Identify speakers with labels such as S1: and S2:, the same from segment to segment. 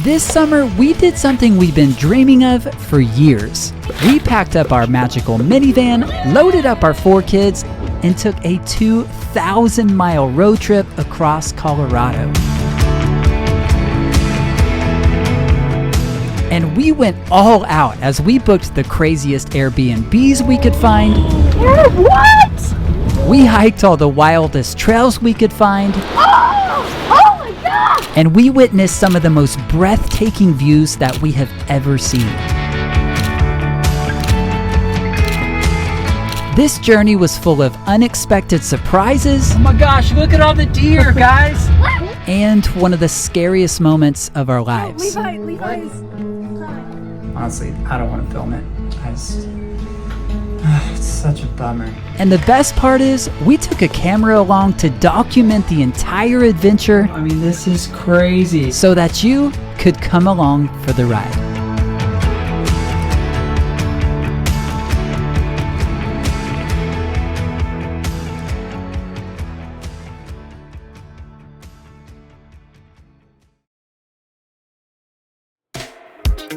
S1: this summer, we did something we've been dreaming of for years. We packed up our magical minivan, loaded up our 4 kids, and took a 2,000-mile road trip across Colorado. And we went all out as we booked the craziest Airbnbs we could find.
S2: What?
S1: We hiked all the wildest trails we could find.
S2: Oh my God!
S1: And we witnessed some of the most breathtaking views that we have ever seen. This journey was full of unexpected surprises. Oh my gosh, look at all the deer, guys! And one of the scariest moments of our lives.
S2: Levi's.
S1: Honestly, I don't want to film it. It's such a bummer. And the best part is, we took a camera along to document the entire adventure. I mean, this is crazy. So that you could come along for the ride.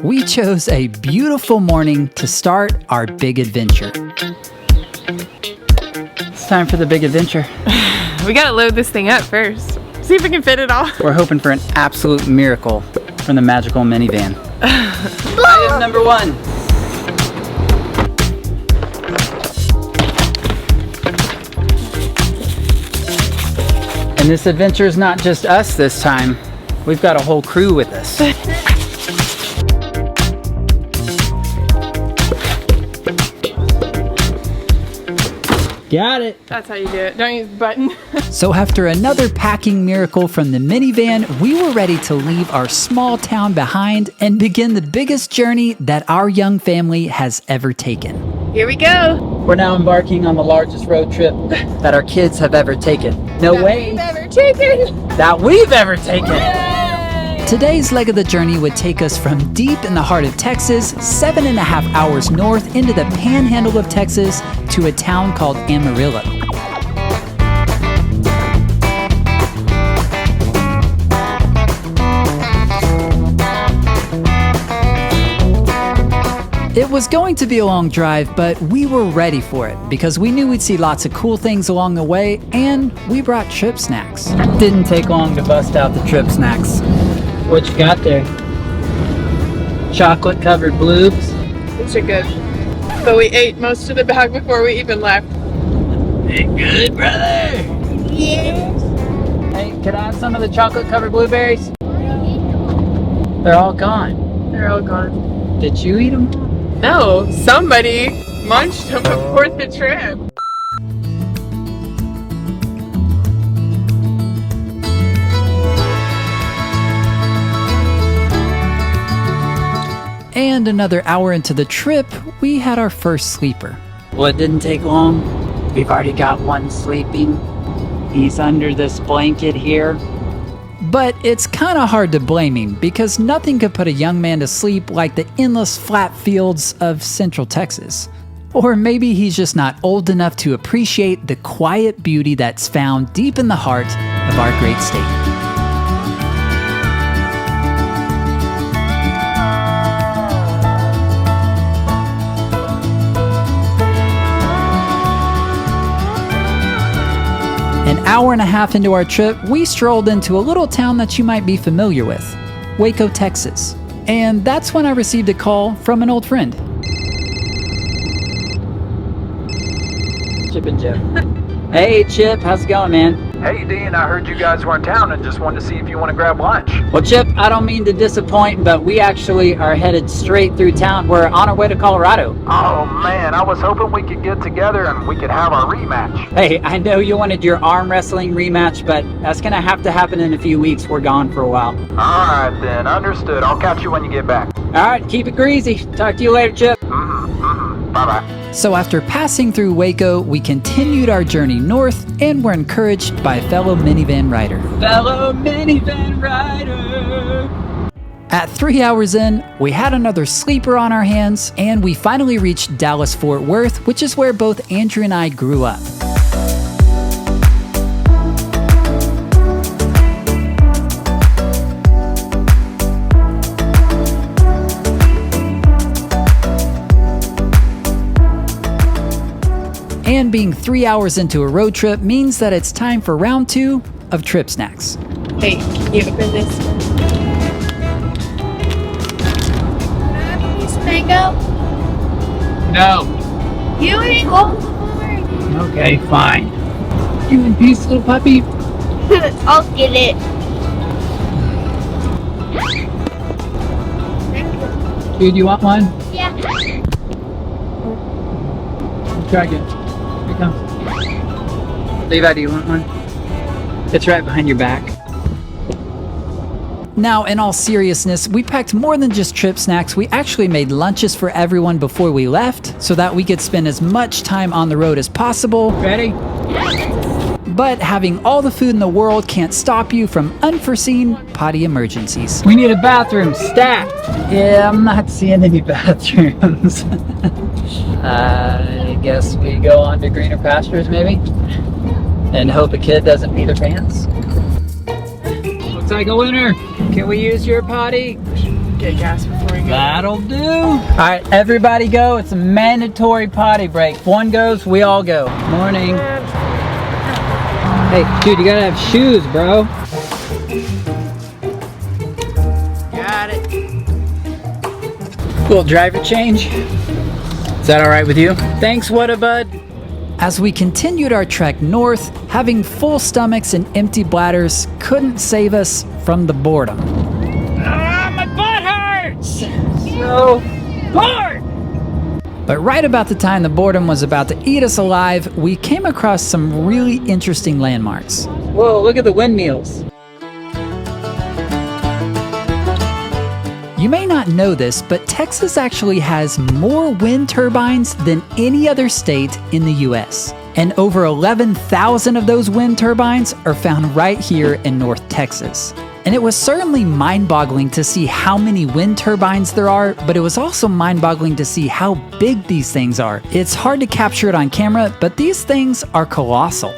S1: We chose a beautiful morning to start our big adventure. It's time for the big adventure.
S2: We gotta load this thing up first. See if we can fit it all.
S1: We're hoping for an absolute miracle from the magical minivan. Item number 1. And this adventure is not just us this time. We've got a whole crew with us. Got it.
S2: That's how you do it. Don't use the button.
S1: So after another packing miracle from the minivan, we were ready to leave our small town behind and begin the biggest journey that our young family has ever taken.
S2: Here we go.
S1: We're now embarking on the largest road trip that our kids have ever taken. That we've ever taken.
S2: Yay!
S1: Today's leg of the journey would take us from deep in the heart of Texas, 7.5 hours north into the panhandle of Texas to a town called Amarillo. It was going to be a long drive, but we were ready for it because we knew we'd see lots of cool things along the way, and we brought trip snacks. Didn't take long to bust out the trip snacks. What you got there? Chocolate covered bloobs.
S2: These are good. But we ate most of the bag before we even left.
S1: Hey, good, brother.
S2: Yes.
S1: Hey, can I have some of the chocolate covered blueberries? They're all gone.
S2: They're all gone.
S1: Did you eat them?
S2: No, somebody munched them before the trip.
S1: And another hour into the trip, we had our first sleeper. Well, it didn't take long. We've already got one sleeping. He's under this blanket here. But it's kind of hard to blame him because nothing could put a young man to sleep like the endless flat fields of Central Texas. Or maybe he's just not old enough to appreciate the quiet beauty that's found deep in the heart of our great state. An hour and a half into our trip, we strolled into a little town that you might be familiar with, Waco, Texas. And that's when I received a call from an old friend. Chip and Joe. Hey Chip, how's it going, man?
S3: Hey Dean, I heard you guys were in town and just wanted to see if you want to grab lunch.
S1: Well Chip, I don't mean to disappoint, but we actually are headed straight through town. We're on our way to Colorado.
S3: Oh man, I was hoping we could get together and we could have our rematch.
S1: Hey, I know you wanted your arm wrestling rematch, but that's gonna have to happen in a few weeks. We're gone for a while.
S3: Alright then, understood. I'll catch you when you get back.
S1: Alright, keep it greasy. Talk to you later, Chip.
S3: Bye-bye.
S1: So after passing through Waco, we continued our journey north and were encouraged by a fellow minivan rider. At 3 hours in, we had another sleeper on our hands, and we finally reached Dallas-Fort Worth, which is where both Andrew and I grew up. And being 3 hours into a road trip means that it's time for round 2 of Trip Snacks.
S2: Hey, can you open this? Mango?
S1: No.
S2: You ain't going for
S1: Okay, fine. You in peace, little puppy?
S2: it. I'll get it.
S1: Dude, you want one?
S2: Yeah.
S1: Try again. Here it comes. Levi, do you want one? It's right behind your back. Now, in all seriousness, we packed more than just trip snacks. We actually made lunches for everyone before we left so that we could spend as much time on the road as possible. Ready? But having all the food in the world can't stop you from unforeseen potty emergencies. We need a bathroom, stat! Yeah, I'm not seeing any bathrooms. I guess we go on to greener pastures, maybe? And hope a kid doesn't pee their pants. Looks like a winner. Can we use your potty?
S2: Get gas before we go.
S1: That'll do. All right, everybody go. It's a mandatory potty break. If one goes, we all go. Morning. Hey, dude, you gotta have shoes, bro.
S2: Got it.
S1: Cool driver change. Is that all right with you? Thanks, what a bud. As we continued our trek north, having full stomachs and empty bladders couldn't save us from the boredom. Ah, my butt hurts! So bored! But right about the time the boredom was about to eat us alive, we came across some really interesting landmarks. Whoa, look at the windmills. You may not know this, but Texas actually has more wind turbines than any other state in the US. And over 11,000 of those wind turbines are found right here in North Texas. And it was certainly mind-boggling to see how many wind turbines there are, but it was also mind-boggling to see how big these things are. It's hard to capture it on camera, but these things are colossal.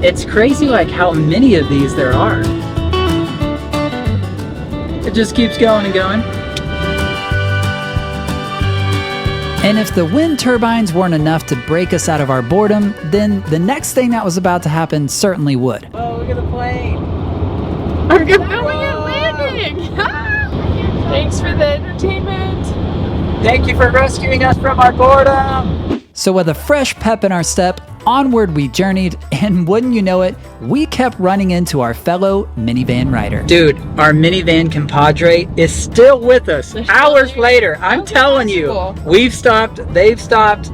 S1: It's crazy like how many of these there are. It just keeps going and going. And if the wind turbines weren't enough to break us out of our boredom, then the next thing that was about to happen certainly would. Oh, look at the plane.
S2: I'm filming it landing. Thanks for the entertainment.
S1: Thank you for rescuing us from our boredom. So with a fresh pep in our step, onward we journeyed, and wouldn't you know it, we kept running into our fellow minivan rider. Dude, our minivan compadre is still with us hours later. I'm telling you,
S2: cool.
S1: We've stopped, they've stopped,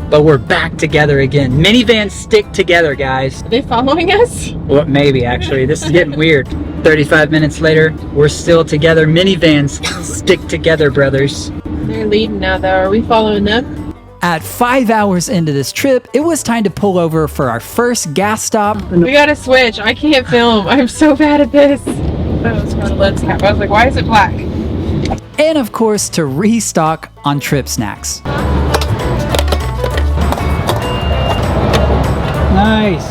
S1: but we're back together again. Minivans stick together, guys.
S2: Are they following us?
S1: Well, maybe actually. This is getting weird. 35 minutes later, we're still together. Minivans stick together, brothers.
S2: They're leading now, though. Are we following them?
S1: At 5 hours into this trip, it was time to pull over for our first gas stop.
S2: We gotta switch. I can't film. I'm so bad at this. Oh, it's got a lens cap. I was like, why is it black?
S1: And of course, to restock on trip snacks. Nice.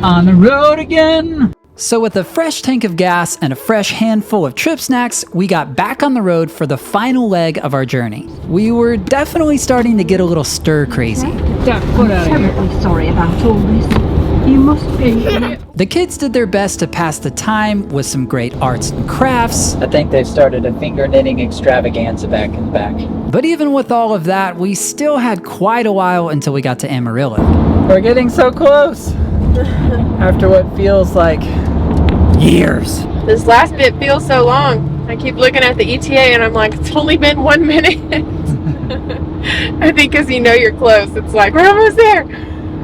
S1: On the road again. So with a fresh tank of gas and a fresh handful of trip snacks, we got back on the road for the final leg of our journey. We were definitely starting to get a little stir crazy.
S4: I'm terribly sorry about all this. You must be.
S1: The kids did their best to pass the time with some great arts and crafts. I think they've started a finger knitting extravaganza back in the back. But even with all of that, we still had quite a while until we got to Amarillo. We're getting so close. After what feels like years.
S2: This last bit feels so long. I keep looking at the ETA and I'm like, it's only been 1 minute. I think because you know you're close, it's like, we're almost there.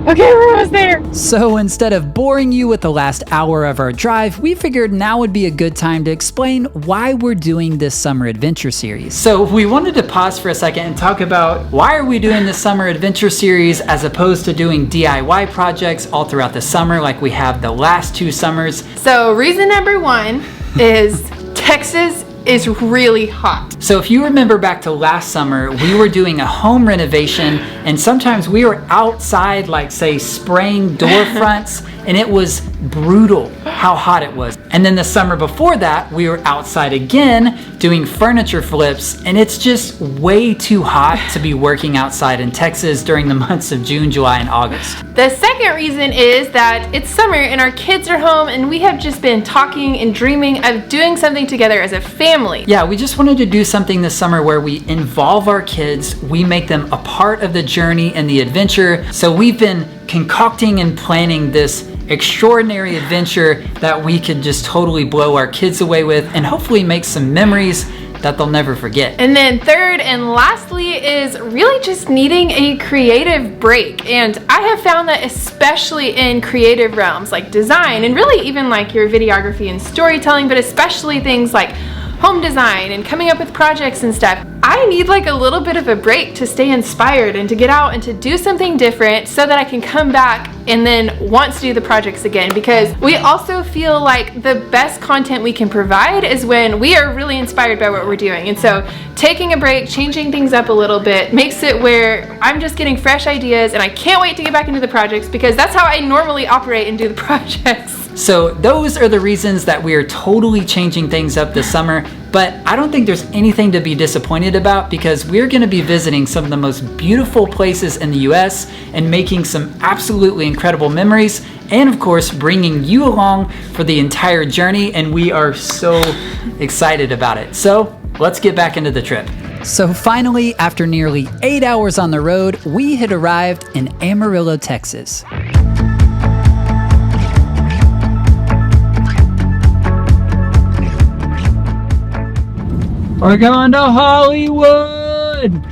S2: Okay, we're almost there.
S1: So instead of boring you with the last hour of our drive, we figured now would be a good time to explain why we're doing this summer adventure series. So we wanted to pause for a second and talk about why are we doing this summer adventure series as opposed to doing DIY projects all throughout the summer like we have the last 2 summers.
S2: So reason number 1 is Texas is really hot.
S1: So if you remember back to last summer, we were doing a home renovation and sometimes we were outside, like say spraying door fronts and it was brutal how hot it was. And then the summer before that, we were outside again doing furniture flips, and it's just way too hot to be working outside in Texas during the months of June, July, and August.
S2: The second reason is that it's summer and our kids are home, and we have just been talking and dreaming of doing something together as a family.
S1: Yeah, we just wanted to do something this summer where we involve our kids, we make them a part of the journey and the adventure. So we've been concocting and planning this extraordinary adventure that we could just totally blow our kids away with and hopefully make some memories that they'll never forget.
S2: And then third and lastly is really just needing a creative break. And I have found that especially in creative realms like design and really even like your videography and storytelling, but especially things like home design and coming up with projects and stuff, I need like a little bit of a break to stay inspired and to get out and to do something different so that I can come back and then want to do the projects again, because we also feel like the best content we can provide is when we are really inspired by what we're doing. And so taking a break, changing things up a little bit makes it where I'm just getting fresh ideas and I can't wait to get back into the projects because that's how I normally operate and do the projects.
S1: So those are the reasons that we are totally changing things up this summer, but I don't think there's anything to be disappointed about because we're going to be visiting some of the most beautiful places in the US and making some absolutely incredible memories, and of course bringing you along for the entire journey, and we are so excited about it. So let's get back into the trip. So finally, after nearly 8 hours on the road, we had arrived in Amarillo, Texas. We're going to Hollywood!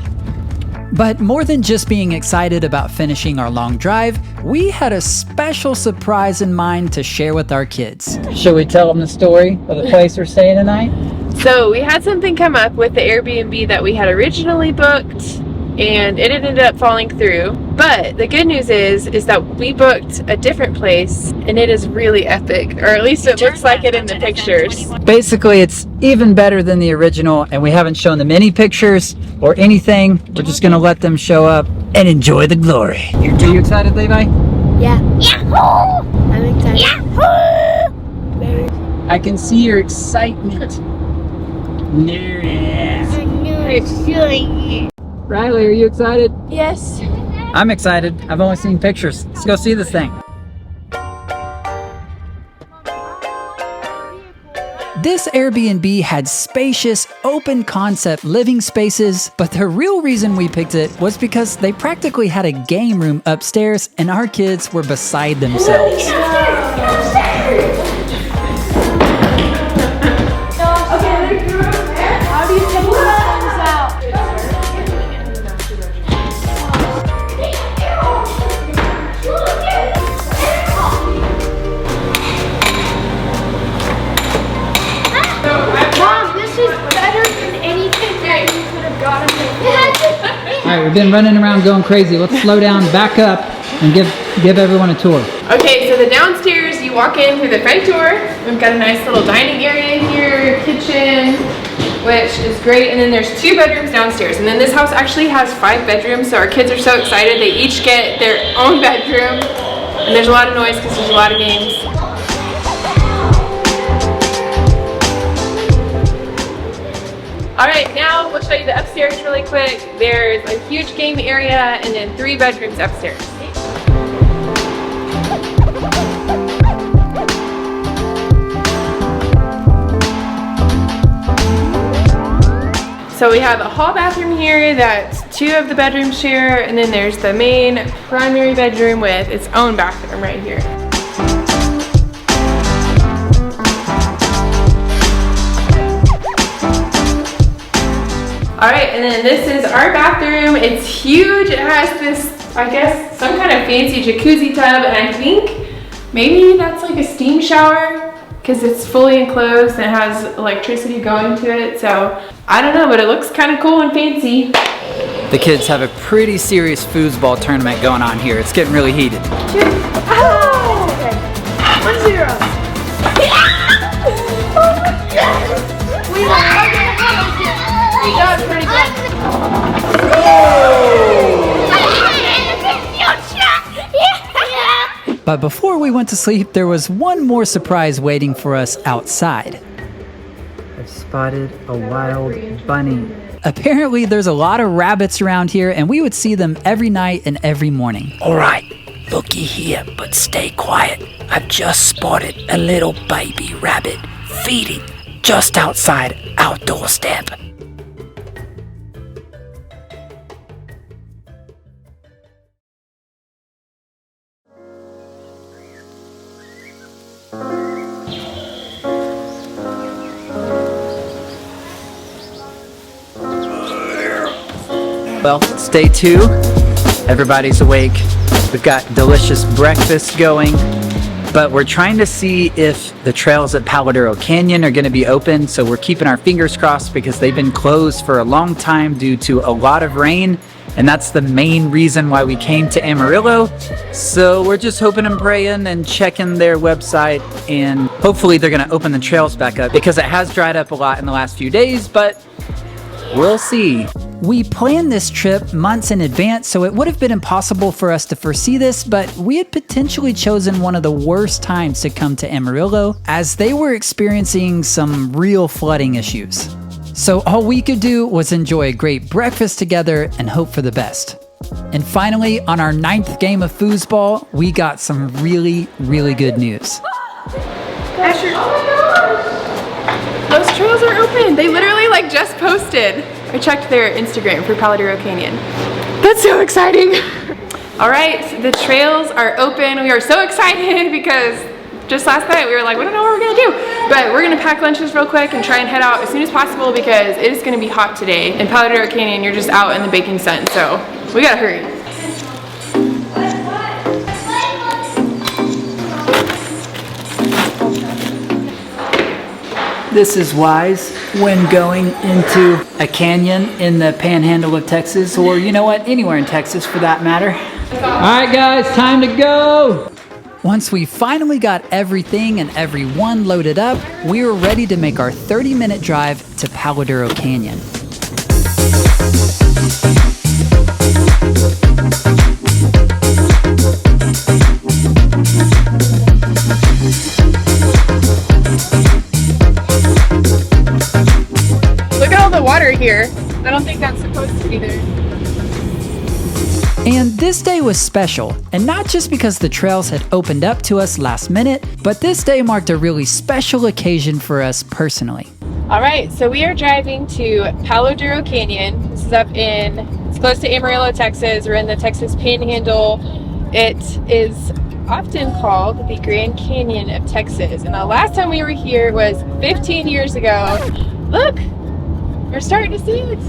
S1: But more than just being excited about finishing our long drive, we had a special surprise in mind to share with our kids. Should we tell them the story of the place we're staying tonight?
S2: So we had something come up with the Airbnb that we had originally booked, and it ended up falling through. But the good news is that we booked a different place, and it is really epic, or at least it looks like it in the pictures.
S1: Basically, it's even better than the original, and we haven't shown them any pictures or anything. We're just gonna let them show up and enjoy the glory. Are you excited, Levi?
S5: Yeah. Yahoo! I'm excited. Yahoo! Very.
S1: I can see your excitement. Riley, are you excited?
S5: Yes.
S1: I'm excited. I've only seen pictures. Let's go see this thing. This Airbnb had spacious, open concept living spaces, but the real reason we picked it was because they practically had a game room upstairs and our kids were beside themselves. All right, we've been running around going crazy. Let's slow down, back up, and give everyone a tour.
S2: Okay, so the downstairs, you walk in through the front door. We've got a nice little dining area here, kitchen, which is great. And then there's 2 bedrooms downstairs. And then this house actually has 5 bedrooms, so our kids are so excited. They each get their own bedroom. And there's a lot of noise because there's a lot of games. All right, now we'll show you the upstairs really quick. There's a huge game area and then 3 bedrooms upstairs. So we have a hall bathroom here that 2 of the bedrooms share, and then there's the main primary bedroom with its own bathroom right here. All right, and then this is our bathroom. It's huge. It has this, I guess, some kind of fancy jacuzzi tub, and I think maybe that's like a steam shower because it's fully enclosed and it has electricity going to it. So I don't know, but it looks kind of cool and fancy.
S1: The kids have a pretty serious foosball tournament going on here. It's getting really heated.
S5: Oh! Okay. 1-0. We won.
S2: That was pretty good.
S1: But before we went to sleep, there was one more surprise waiting for us outside. I've spotted a wild bunny. Apparently, there's a lot of rabbits around here, and we would see them every night and every morning.
S6: All right, looky here, but stay quiet. I've just spotted a little baby rabbit feeding just outside our doorstep.
S1: Well, it's day 2. Everybody's awake. We've got delicious breakfast going, but we're trying to see if the trails at Palo Duro Canyon are going to be open, so we're keeping our fingers crossed because they've been closed for a long time due to a lot of rain, and that's the main reason why we came to Amarillo. So we're just hoping and praying and checking their website, and hopefully they're going to open the trails back up because it has dried up a lot in the last few days, but we'll see. We planned this trip months in advance, so it would have been impossible for us to foresee this, but we had potentially chosen one of the worst times to come to Amarillo, as they were experiencing some real flooding issues. So all we could do was enjoy a great breakfast together and hope for the best. And finally, on our 9th game of foosball, we got some really, really good news.
S2: Asher, those trails are open. They literally like just posted. I checked their Instagram for Palo Duro Canyon. That's so exciting. All right, the trails are open. We are so excited because just last night we were like, we don't know what we're gonna do. But we're gonna pack lunches real quick and try and head out as soon as possible because it is gonna be hot today. In Palo Duro Canyon, you're just out in the baking sun, so we gotta hurry.
S1: This is wise when going into a canyon in the panhandle of Texas, or you know what, anywhere in Texas for that matter. All right guys, time to go. Once we finally got everything and everyone loaded up, we were ready to make our 30-minute drive to Palo Duro Canyon.
S2: Water here. I don't think that's supposed to be there.
S1: And this day was special, and not just because the trails had opened up to us last minute, but this day marked a really special occasion for us personally.
S2: All right, so we are driving to Palo Duro Canyon. This is it's close to Amarillo, Texas. We're in the Texas Panhandle. It is often called the Grand Canyon of Texas. And the last time we were here was 15 years ago. Look! We're starting to see it.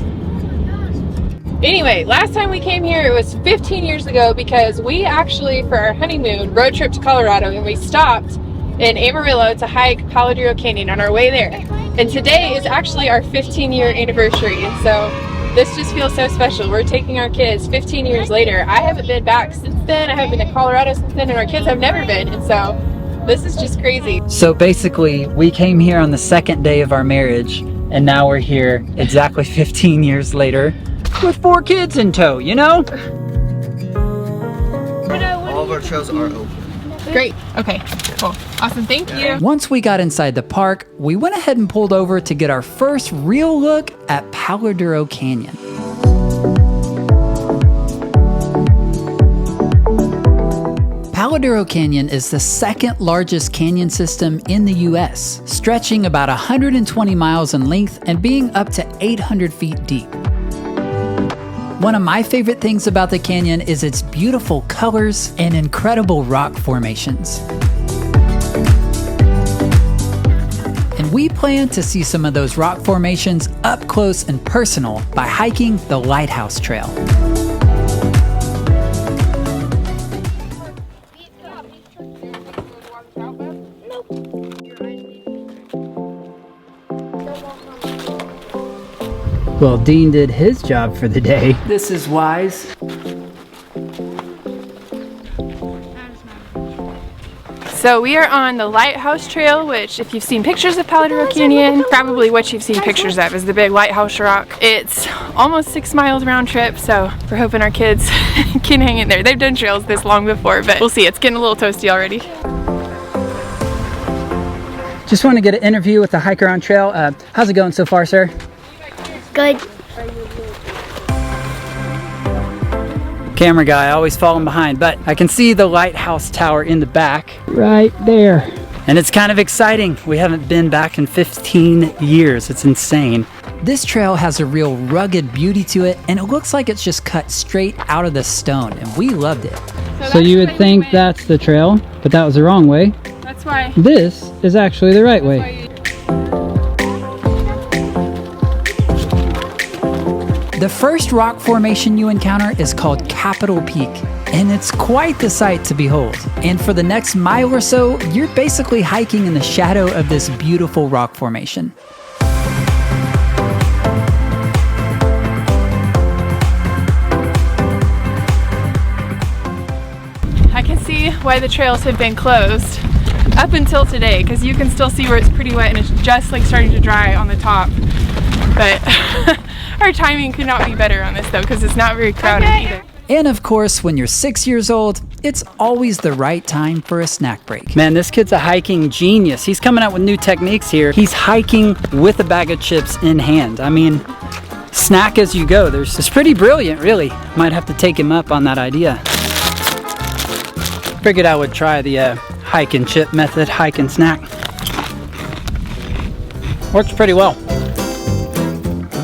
S2: Anyway, last time we came here, it was 15 years ago because we actually, for our honeymoon, road trip to Colorado, and we stopped in Amarillo to hike Palo Duro Canyon on our way there. And today is actually our 15-year anniversary, and so this just feels so special. We're taking our kids 15 years later. I haven't been back since then. I haven't been to Colorado since then, and our kids have never been, and so this is just crazy.
S1: So basically, we came here on the 2nd day of our marriage, and now we're here exactly 15 years later with 4 kids in tow, you know?
S7: All of our trails are open.
S2: Great. Okay, cool. Awesome, thank you.
S1: Once we got inside the park, we went ahead and pulled over to get our first real look at Palo Duro Canyon. Palo Duro Canyon is the 2nd largest canyon system in the US, stretching about 120 miles in length and being up to 800 feet deep. One of my favorite things about the canyon is its beautiful colors and incredible rock formations. And we plan to see some of those rock formations up close and personal by hiking the Lighthouse Trail. Well, Dean did his job for the day. This is wise.
S2: So we are on the Lighthouse Trail, which if you've seen pictures of Palo Duro Canyon, probably what you've seen pictures of is the big lighthouse rock. It's almost 6 miles round trip, so we're hoping our kids can hang in there. They've done trails this long before, but we'll see. It's getting a little toasty already.
S1: Just want to get an interview with the hiker on trail. How's it going so far, sir?
S5: Good.
S1: Camera guy, always falling behind, but I can see the lighthouse tower in the back. Right there. And it's kind of exciting. We haven't been back in 15 years. It's insane. This trail has a real rugged beauty to it, and it looks like it's just cut straight out of the stone, and we loved it. So you would think that's the trail, but that was the wrong way.
S2: That's why.
S1: This is actually the right way. The first rock formation you encounter is called Capitol Peak, and it's quite the sight to behold. And for the next mile or so, you're basically hiking in the shadow of this beautiful rock formation.
S2: I can see why the trails have been closed up until today, because you can still see where it's pretty wet and it's just like starting to dry on the top. But our timing could not be better on this though, because it's not very crowded either.
S1: And of course, when you're 6 years old, it's always the right time for a snack break. Man, this kid's a hiking genius. He's coming out with new techniques here. He's hiking with a bag of chips in hand. I mean, snack as you go. It's pretty brilliant, really. Might have to take him up on that idea. Figured I would try the hike and chip method, hike and snack. Works pretty well.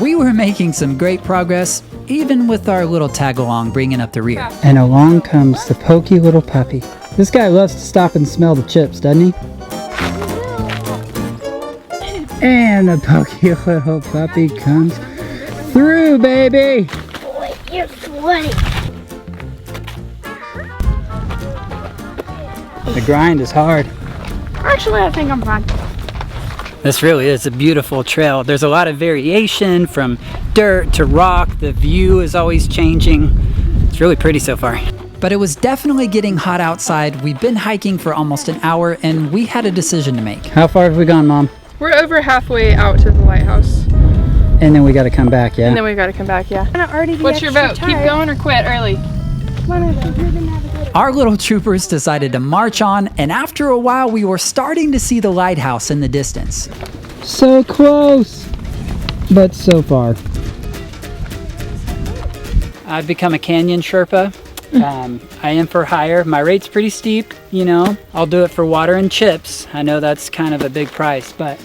S1: We were making some great progress, even with our little tag-along bringing up the rear. And along comes the pokey little puppy. This guy loves to stop and smell the chips, doesn't he? And the pokey little puppy comes through, baby!
S5: Boy, you're sweaty.
S1: The grind is hard.
S5: Actually, I think I'm fine.
S1: This really is a beautiful trail. There's a lot of variation from dirt to rock. The view is always changing. It's really pretty so far. But it was definitely getting hot outside. We've been hiking for almost an hour and we had a decision to make. How far have we gone, Mom?
S2: We're over halfway out to the lighthouse.
S1: And then we got to come back, yeah?
S2: And then we got to come back, yeah. What's your vote? Keep going or quit early?
S1: Our little troopers decided to march on, and after a while we were starting to see the lighthouse in the distance. So close, but so far. I've become a canyon Sherpa. I am for hire. My rate's pretty steep, you know. I'll do it for water and chips. I know that's kind of a big price, but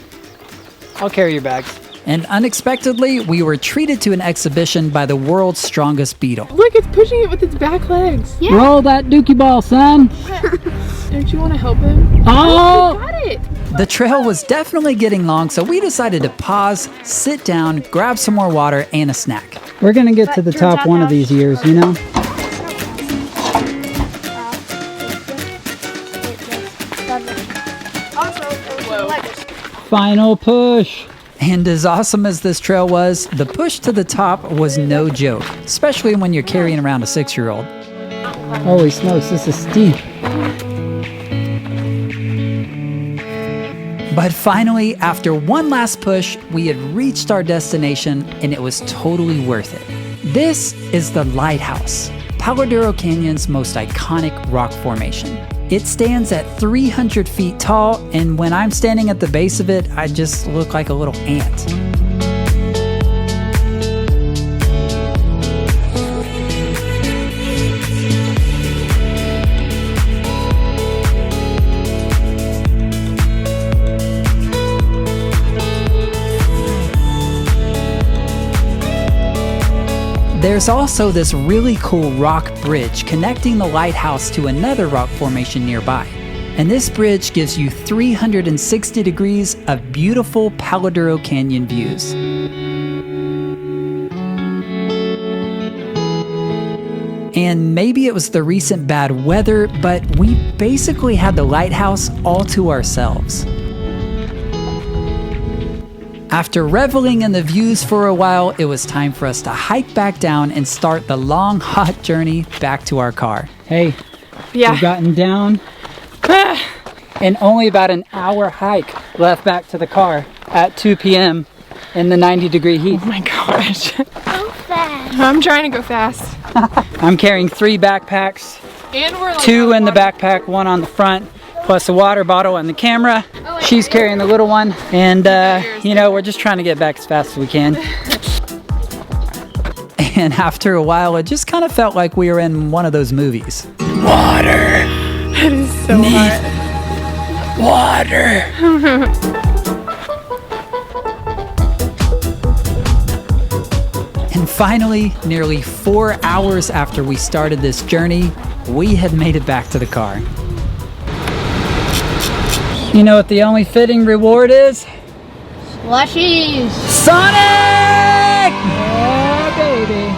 S1: I'll carry your bags. And unexpectedly, we were treated to an exhibition by the world's strongest beetle.
S2: Look, it's pushing it with its back legs.
S5: Yeah.
S1: Roll that dookie ball, son!
S2: Don't you want to help him?
S1: Oh!
S2: You got it!
S1: The trail was definitely getting long, so we decided to pause, sit down, grab some more water and a snack. We're gonna get to the top one of these years, you know? Final push! And as awesome as this trail was, the push to the top was no joke, especially when you're carrying around a 6-year-old. Holy smokes, this is steep. But finally, after one last push, we had reached our destination and it was totally worth it. This is the Lighthouse, Palo Duro Canyon's most iconic rock formation. It stands at 300 feet tall, and when I'm standing at the base of it, I just look like a little ant. There's also this really cool rock bridge connecting the lighthouse to another rock formation nearby. And this bridge gives you 360 degrees of beautiful Palo Duro Canyon views. And maybe it was the recent bad weather, but we basically had the lighthouse all to ourselves. After reveling in the views for a while, it was time for us to hike back down and start the long, hot journey back to our car. Hey,
S2: Yeah.
S1: we've gotten down and only about an hour hike left back to the car at 2 p.m. in the 90-degree heat.
S2: Oh my gosh.
S5: Go fast.
S2: I'm trying to go fast.
S1: I'm carrying 3 backpacks,
S2: And we're like
S1: 2 in the backpack, 1 on the front, plus a water bottle and the camera. She's carrying the little one, and you know, we're just trying to get back as fast as we can. And after a while, it just kind of felt like we were in one of those movies.
S6: Water.
S2: It is so hot.
S6: Water.
S1: And finally, nearly 4 hours after we started this journey, we had made it back to the car. You know what the only fitting reward is?
S5: Slushies.
S1: Sonic! Yeah, baby.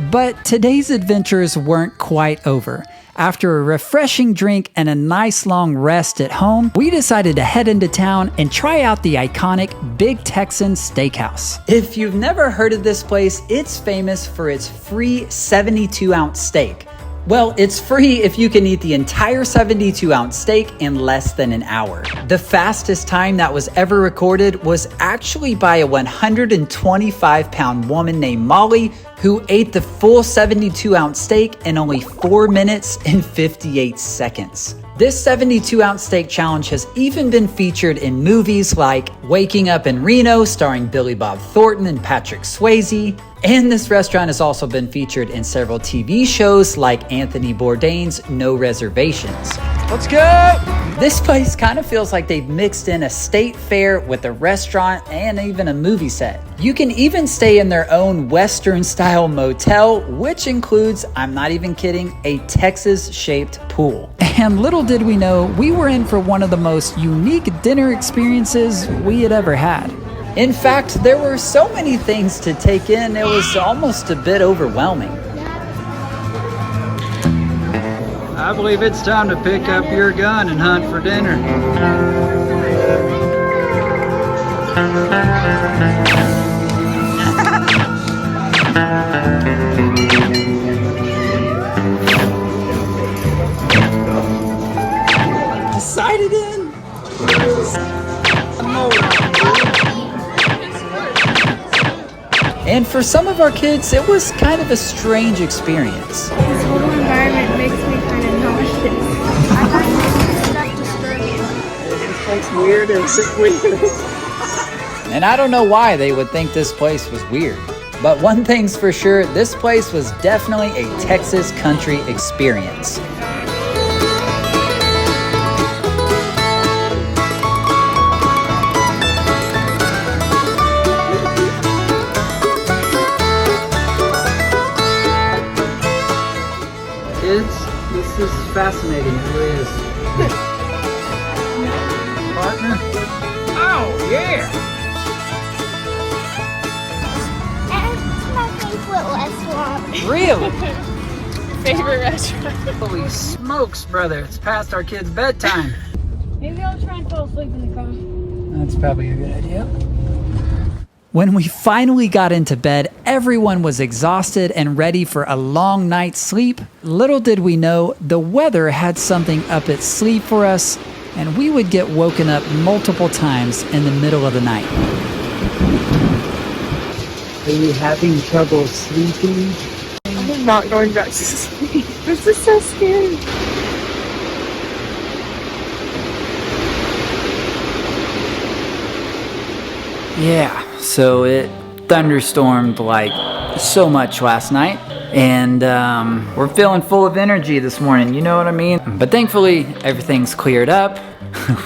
S1: But today's adventures weren't quite over. After a refreshing drink and a nice long rest at home, we decided to head into town and try out the iconic Big Texan Steakhouse. If you've never heard of this place, it's famous for its free 72-ounce steak. Well, it's free if you can eat the entire 72-ounce steak in less than an hour. The fastest time that was ever recorded was actually by a 125-pound woman named Molly, who ate the full 72-ounce steak in only 4 minutes and 58 seconds. This 72-ounce steak challenge has even been featured in movies like Waking Up in Reno, starring Billy Bob Thornton and Patrick Swayze. And this restaurant has also been featured in several TV shows like Anthony Bourdain's No Reservations. Let's go! This place kind of feels like they've mixed in a state fair with a restaurant and even a movie set. You can even stay in their own Western-style motel, which includes, I'm not even kidding, a Texas-shaped pool. And little did we know, we were in for one of the most unique dinner experiences we had ever had. In fact, there were so many things to take in, it was almost a bit overwhelming. I believe it's time to pick up your gun and hunt for dinner. Decided in? And for some of our kids, it was kind of a strange experience.
S5: This whole environment makes me kind of nauseous. I find stuff disturbing.
S1: It's weird and sick weird. And I don't know why they would think this place was weird. But one thing's for sure, this place was definitely a Texas country experience. This is fascinating, it really is. Partner? Oh, yeah!
S5: It's my favorite restaurant.
S1: Really?
S2: Favorite restaurant.
S1: Holy smokes, brother. It's past our kids' bedtime.
S5: Maybe I'll try and fall asleep in the car.
S1: That's probably a good idea. When we finally got into bed, everyone was exhausted and ready for a long night's sleep. Little did we know, the weather had something up its sleeve for us, and we would get woken up multiple times in the middle of the night. Are you having trouble sleeping?
S2: I'm not going back to sleep. This is so scary.
S1: Yeah, so it thunderstormed like so much last night, and we're feeling full of energy this morning, you know what I mean? But thankfully, everything's cleared up.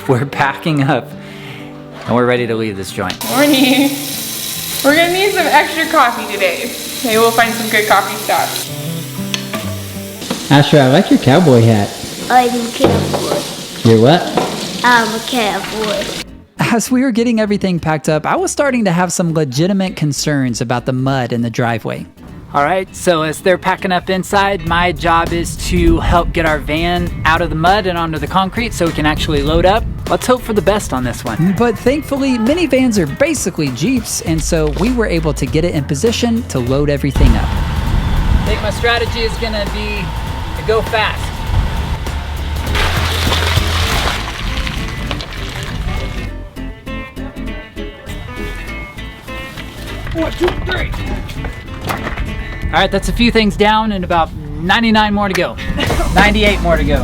S1: We're packing up, and we're ready to leave this joint.
S2: Morning. We're gonna need some extra coffee today. Maybe we'll find some good coffee stops.
S1: Asher, I like your cowboy hat.
S5: I'm a cowboy.
S1: You're what?
S5: I'm a cowboy.
S1: As we were getting everything packed up, I was starting to have some legitimate concerns about the mud in the driveway. All right, so as they're packing up inside, my job is to help get our van out of the mud and onto the concrete so we can actually load up. Let's hope for the best on this one. But thankfully, minivans are basically Jeeps, and so we were able to get it in position to load everything up. I think my strategy is gonna be to go fast. 1, 2, 3. All right, that's a few things down and about 99 more to go. 98 more to go.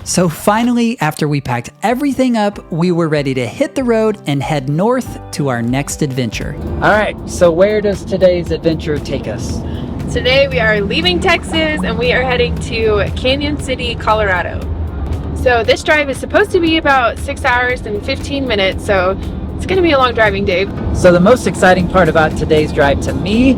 S1: So finally, after we packed everything up, we were ready to hit the road and head north to our next adventure. All right, so where does today's adventure take us?
S2: Today we are leaving Texas and we are heading to Canyon City, Colorado. So this drive is supposed to be about 6 hours and 15 minutes, so it's gonna be a long driving day.
S1: So the most exciting part about today's drive to me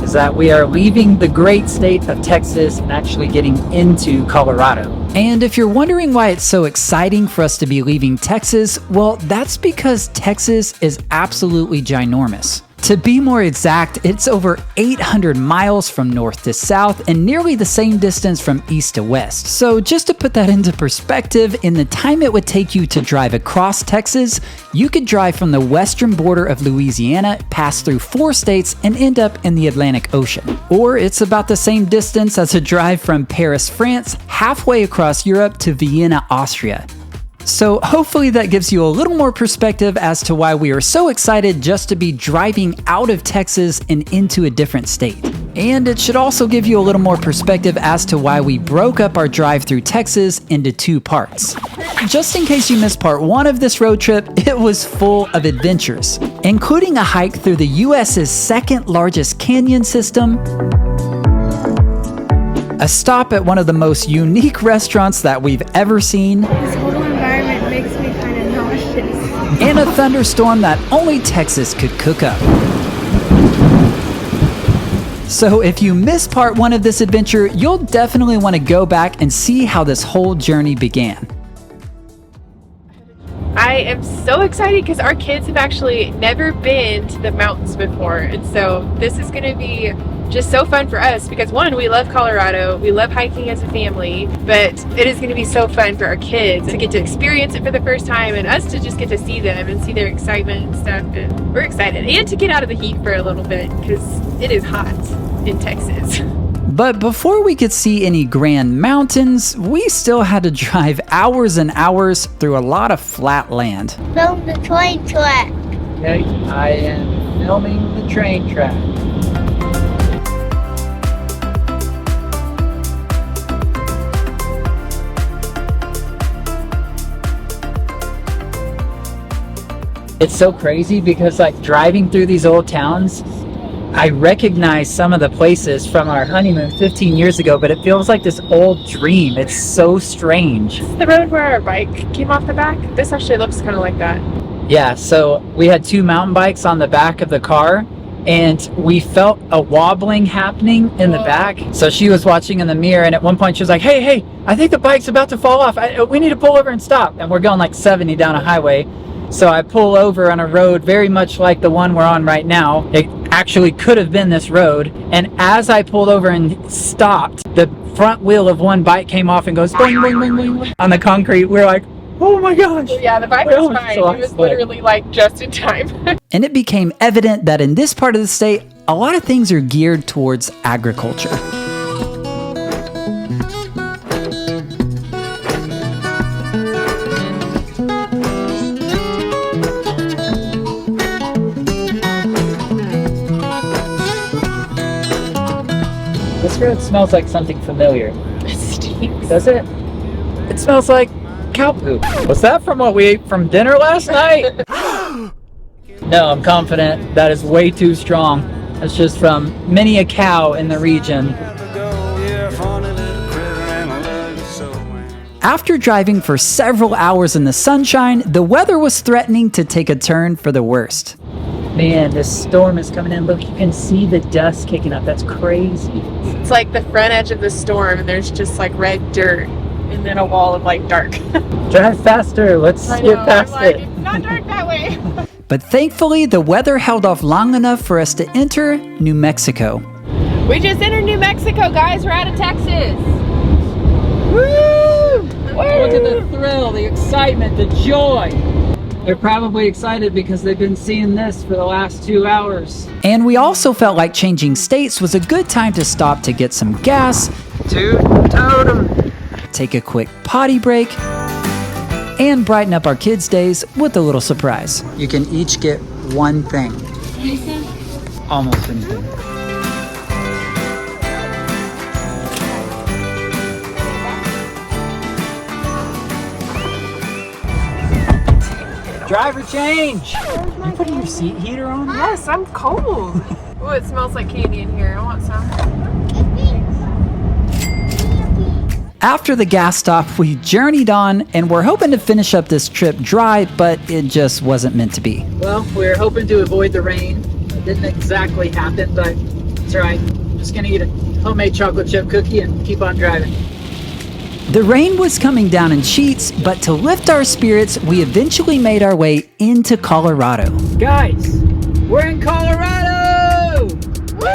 S1: is that we are leaving the great state of Texas and actually getting into Colorado. And if you're wondering why it's so exciting for us to be leaving Texas, well, that's because Texas is absolutely ginormous. To be more exact, it's over 800 miles from north to south and nearly the same distance from east to west. So just to put that into perspective, in the time it would take you to drive across Texas, you could drive from the western border of Louisiana, pass through 4 states, and end up in the Atlantic Ocean. Or it's about the same distance as a drive from Paris, France, halfway across Europe to Vienna, Austria. So hopefully that gives you a little more perspective as to why we are so excited just to be driving out of Texas and into a different state. And it should also give you a little more perspective as to why we broke up our drive through Texas into 2 parts. Just in case you missed part 1 of this road trip, it was full of adventures, including a hike through the US's 2nd largest canyon system, a stop at one of the most unique restaurants that we've ever seen,
S5: This whole environment makes me kind of nauseous.
S1: and a thunderstorm that only Texas could cook up. So if you missed part 1 of this adventure, you'll definitely want to go back and see how this whole journey began.
S2: I am so excited because our kids have actually never been to the mountains before, and so this is going to be just so fun for us because 1, we love Colorado, we love hiking as a family, but it is going to be so fun for our kids to get to experience it for the first time and us to just get to see them and see their excitement and stuff, and we're excited, and to get out of the heat for a little bit because it is hot in Texas.
S1: But before we could see any grand mountains, we still had to drive hours and hours through a lot of flat land.
S5: Film the train track.
S1: Okay, I am filming the train track. It's so crazy because like driving through these old towns, I recognize some of the places from our honeymoon 15 years ago, but it feels like this old dream. It's so strange.
S2: The road where our bike came off the back, this actually looks kind of like that.
S1: Yeah, so we had 2 mountain bikes on the back of the car, and we felt a wobbling happening in the back. So she was watching in the mirror, and at one point she was like, hey, I think the bike's about to fall off. We need to pull over and stop. And we're going like 70 down a highway. So I pull over on a road very much like the one we're on right now. It actually could have been this road. And as I pulled over and stopped, the front wheel of one bike came off and goes boing, boing, boing, boing, on the concrete. We're like, oh my gosh.
S2: Yeah, the bike was fine. It was literally like just in time.
S1: And it became evident that in this part of the state, a lot of things are geared towards agriculture. This road smells like something familiar.
S2: It stinks.
S1: Does it? It smells like cow poop. Was that from what we ate from dinner last night? No, I'm confident that is way too strong. That's just from many a cow in the region. After driving for several hours in the sunshine, the weather was threatening to take a turn for the worst. Man, this storm is coming in. Look, you can see the dust kicking up. That's crazy.
S2: It's like the front edge of the storm and there's just like red dirt and then a wall of like dark.
S1: Drive faster. Let's get past it.
S2: It's not dark that way.
S1: But thankfully, the weather held off long enough for us to enter New Mexico.
S2: We just entered New Mexico, guys. We're out of Texas.
S1: Woo! Look at the thrill, the excitement, the joy. They're probably excited because they've been seeing this for the last 2 hours. And we also felt like changing states was a good time to stop to get some gas. Toot totem. take a quick potty break, and brighten up our kids' days with a little surprise. You can each get one thing.
S5: Anything?
S1: Almost anything. Driver change! You putting your seat heater on?
S2: Yes, I'm cold. Oh, it smells like candy in here. I want some.
S1: After the gas stop, we journeyed on, and we're hoping to finish up this trip dry, but it just wasn't meant to be. Well, we were hoping to avoid the rain. It didn't exactly happen, but it's all right. I'm just gonna eat a homemade chocolate chip cookie and keep on driving. The rain was coming down in sheets, but to lift our spirits, we eventually made our way into Colorado. Guys, we're in Colorado! Woo!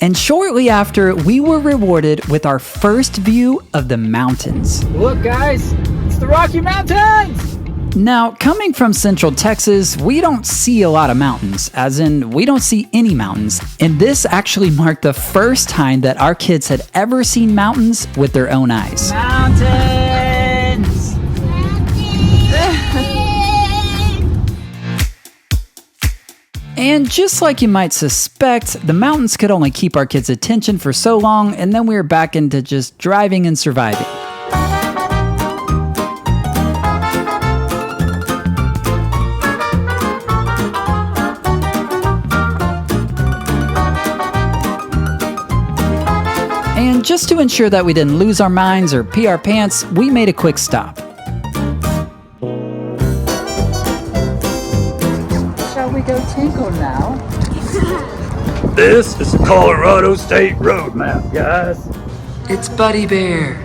S1: And shortly after, we were rewarded with our first view of the mountains. Look guys, it's the Rocky Mountains! Now, coming from Central Texas, we don't see a lot of mountains, as in we don't see any mountains. And this actually marked the first time that our kids had ever seen mountains with their own eyes. Mountains! And just like you might suspect, the mountains could only keep our kids' attention for so long, and then we were back into just driving and surviving. And just to ensure that we didn't lose our minds or pee our pants, we made a quick stop. Shall we go tinkle now?
S6: This is the Colorado State Road map, guys.
S1: It's Buddy Bear.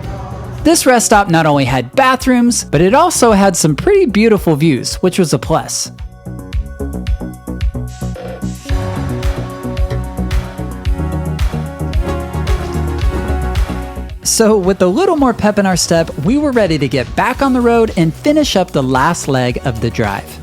S1: This rest stop not only had bathrooms, but it also had some pretty beautiful views, which was a plus. So with a little more pep in our step, we were ready to get back on the road and finish up the last leg of the drive.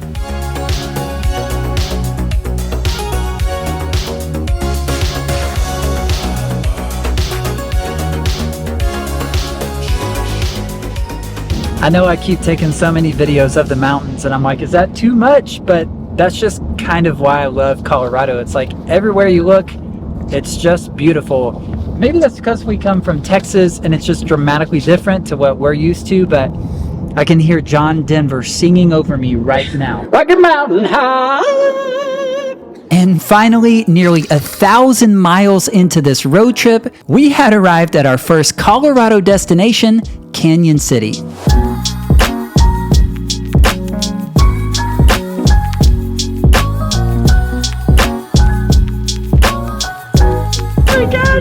S1: I know I keep taking so many videos of the mountains and I'm like, is that too much? But that's just kind of why I love Colorado. It's like everywhere you look, it's just beautiful. Maybe that's because we come from Texas and it's just dramatically different to what we're used to, but I can hear John Denver singing over me right now. Rocky Mountain High! And finally, nearly 1,000 miles into this road trip, we had arrived at our first Colorado destination, Canyon City.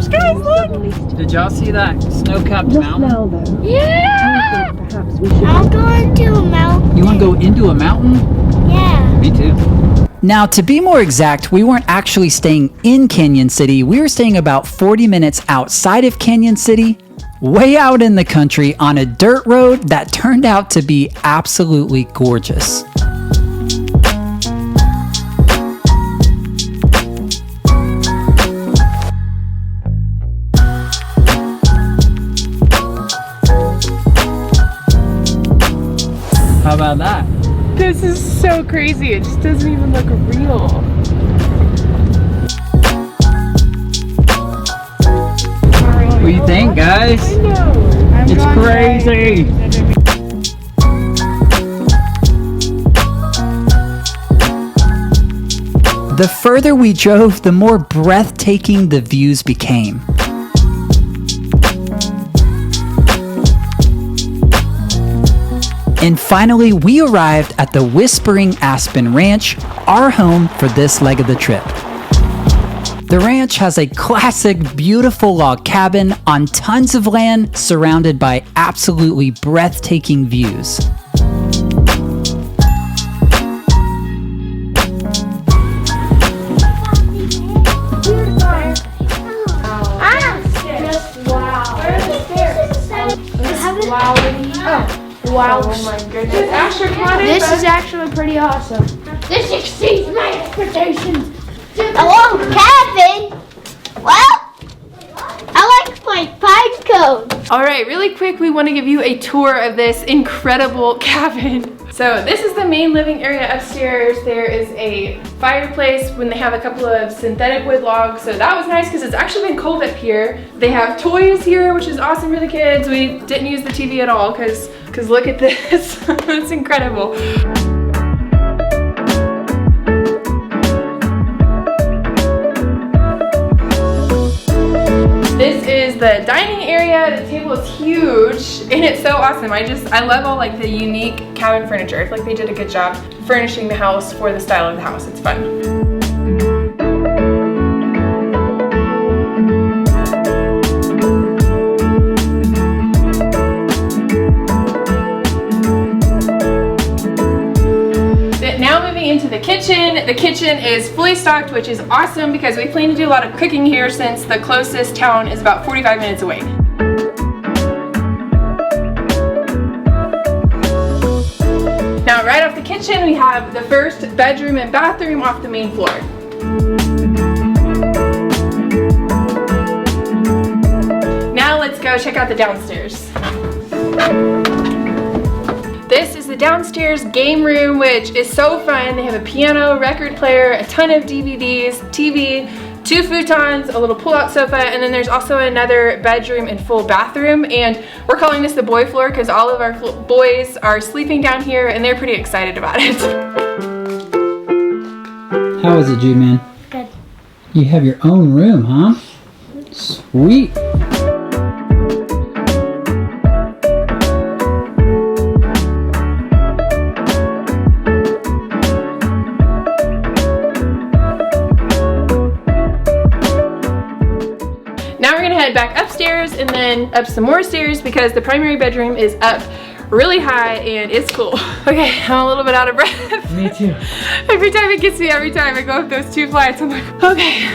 S1: Guys, look! Did y'all see that snow-capped mountain?
S4: Now, though,
S5: Yeah!
S4: perhaps we should.
S5: I'll go into a mountain.
S1: You want to go into a mountain?
S5: Yeah.
S1: Me too. Now, to be more exact, we weren't actually staying in Canyon City. We were staying about 40 minutes outside of Canyon City, way out in the country on a dirt road that turned out to be absolutely gorgeous. How about that?
S2: This is so crazy. It just doesn't even look real.
S1: What do you think, guys?
S2: I know.
S1: It's crazy. The further we drove, the more breathtaking the views became. And finally, we arrived at the Whispering Aspen Ranch, our home for this leg of the trip. The ranch has a classic, beautiful log cabin on tons of land surrounded by absolutely breathtaking views.
S2: Wow. Oh my goodness. Asher, come on in.
S5: This is actually pretty awesome. This exceeds my expectations. Hello, Kevin. Well, I like my pine cone.
S2: All right, really quick, we want to give you a tour of this incredible cabin. So this is the main living area upstairs. There is a fireplace when they have a couple of synthetic wood logs. So that was nice because it's actually been cold up here. They have toys here, which is awesome for the kids. We didn't use the TV at all because look at this. It's incredible. This is the dining area. The table is huge and it's so awesome. I love all like the unique cabin furniture. I feel like they did a good job furnishing the house for the style of the house. It's fun. Into the kitchen. The kitchen is fully stocked, which is awesome because we plan to do a lot of cooking here since the closest town is about 45 minutes away. Now right off the kitchen we have the first bedroom and bathroom off the main floor. Now let's go check out the downstairs. This is the downstairs game room, which is so fun. They have a piano, record player, a ton of DVDs, TV, 2 futons, a little pull-out sofa, and then there's also another bedroom and full bathroom. And we're calling this the boy floor because all of our boys are sleeping down here and they're pretty excited about it.
S1: How is it, G-Man?
S5: Good.
S1: You have your own room, huh? Sweet.
S2: Head back upstairs and then up some more stairs because the primary bedroom is up really high and it's cool. Okay, I'm a little bit out of breath.
S1: Me too.
S2: Every time it gets me, every time I go up those 2 flights, I'm like, okay,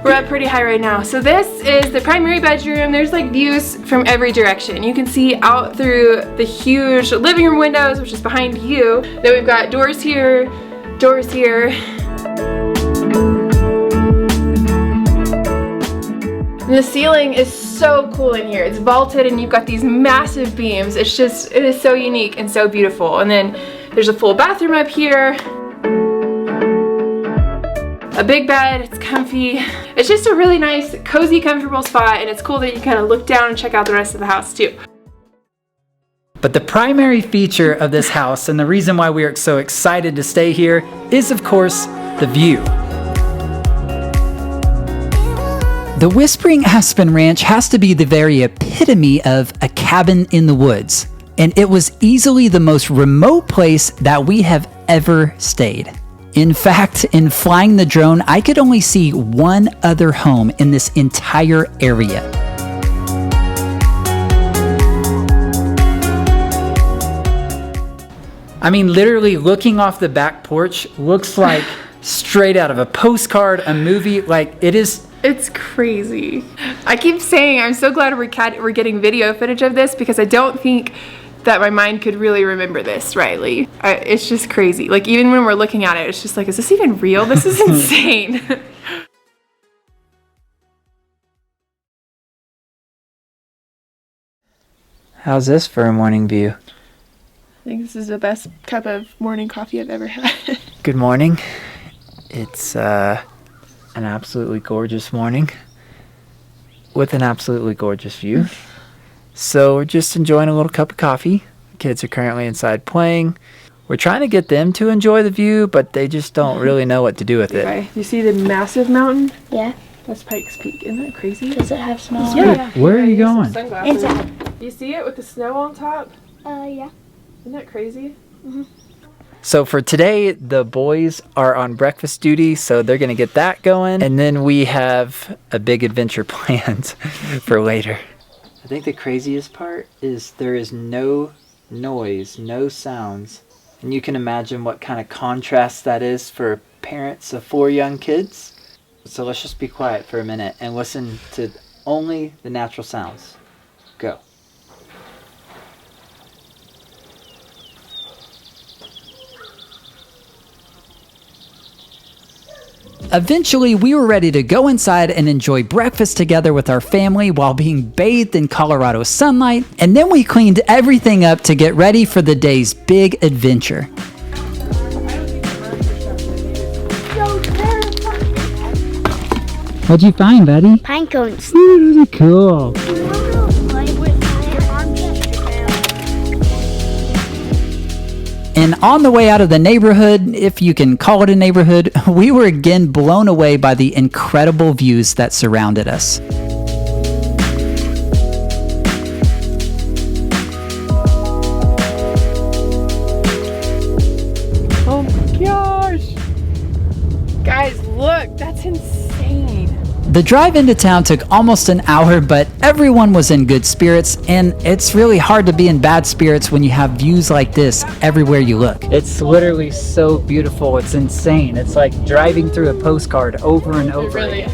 S2: we're up pretty high right now. So this is the primary bedroom. There's like views from every direction. You can see out through the huge living room windows, which is behind you. Then we've got doors here, doors here. And the ceiling is so cool in here. It's vaulted and you've got these massive beams. It is so unique and so beautiful. And then there's a full bathroom up here. A big bed, it's comfy. It's just a really nice, cozy, comfortable spot, and it's cool that you kind of look down and check out the rest of the house too.
S1: But the primary feature of this house, and the reason why we are so excited to stay here, is of course the view. The Whispering Aspen Ranch has to be the very epitome of a cabin in the woods, and it was easily the most remote place that we have ever stayed. In fact, in flying the drone, I could only see one other home in this entire area. I mean, literally looking off the back porch looks like straight out of a postcard, a movie, like it is.
S2: It's crazy. I keep saying I'm so glad we're getting video footage of this because I don't think that my mind could really remember this rightly. It's just crazy. Like even when we're looking at it, it's just like, is this even real? This is insane.
S1: How's this for a morning view?
S2: I think this is the best cup of morning coffee I've ever had.
S1: Good morning. It's an absolutely gorgeous morning with an absolutely gorgeous view. So we're just enjoying a little cup of coffee. The kids are currently inside playing. We're trying to get them to enjoy the view, but they just don't really know what to do with it.
S2: Okay. You see the massive mountain?
S5: Yeah.
S2: That's Pikes Peak. Isn't that crazy?
S5: Does it have snow?
S2: Yeah.
S1: Where are you going?
S2: Inside. You see it with the snow on top?
S5: Yeah.
S2: Isn't that crazy?
S5: Mm-hmm.
S1: So for today, the boys are on breakfast duty, so they're going to get that going. And then we have a big adventure planned for later. I think the craziest part is there is no noise, no sounds. And you can imagine what kind of contrast that is for parents of 4 young kids. So let's just be quiet for a minute and listen to only the natural sounds. Go. Eventually, we were ready to go inside and enjoy breakfast together with our family while being bathed in Colorado sunlight, and then we cleaned everything up to get ready for the day's big adventure. What'd you find, buddy?
S5: Pine cones.
S1: Ooh, those are cool. And on the way out of the neighborhood, if you can call it a neighborhood, we were again blown away by the incredible views that surrounded us.
S2: Oh my gosh. Guys, look, that's insane.
S1: The drive into town took almost an hour, but everyone was in good spirits, and it's really hard to be in bad spirits when you have views like this everywhere you look. It's literally so beautiful, it's insane. It's like driving through a postcard over and over.
S2: It really is.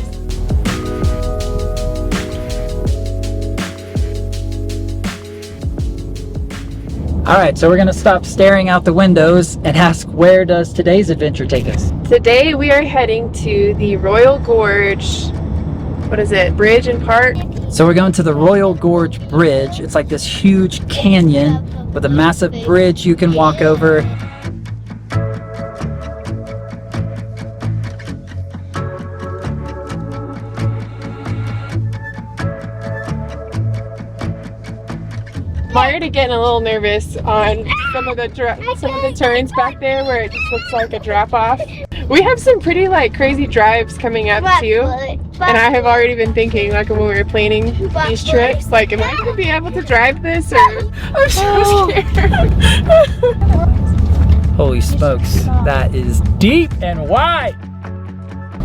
S1: Alright, so we're gonna stop staring out the windows and ask, where does today's adventure take us?
S2: Today we are heading to the Royal Gorge, what is it, Bridge and Park?
S1: So we're going to the Royal Gorge Bridge. It's like this huge canyon with a massive bridge you can walk over.
S2: I'm already getting a little nervous on some of the turns back there where it just looks like a drop off. We have some pretty like crazy drives coming up too, and I have already been thinking like when we were planning these trips, like am I gonna be able to drive this or I'm so scared.
S1: Holy smokes, that is deep and wide.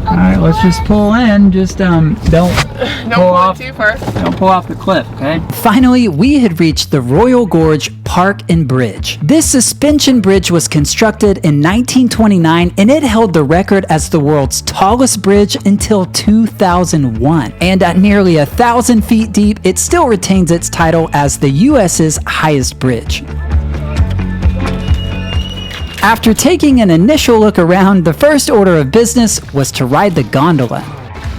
S1: Alright, let's just pull in. Just don't pull off
S2: too far.
S1: Don't pull off the cliff, okay? Finally, we had reached the Royal Gorge Park and Bridge. This suspension bridge was constructed in 1929 and it held the record as the world's tallest bridge until 2001. And at nearly 1,000 feet deep, it still retains its title as the US's highest bridge. After taking an initial look around, the first order of business was to ride the gondola.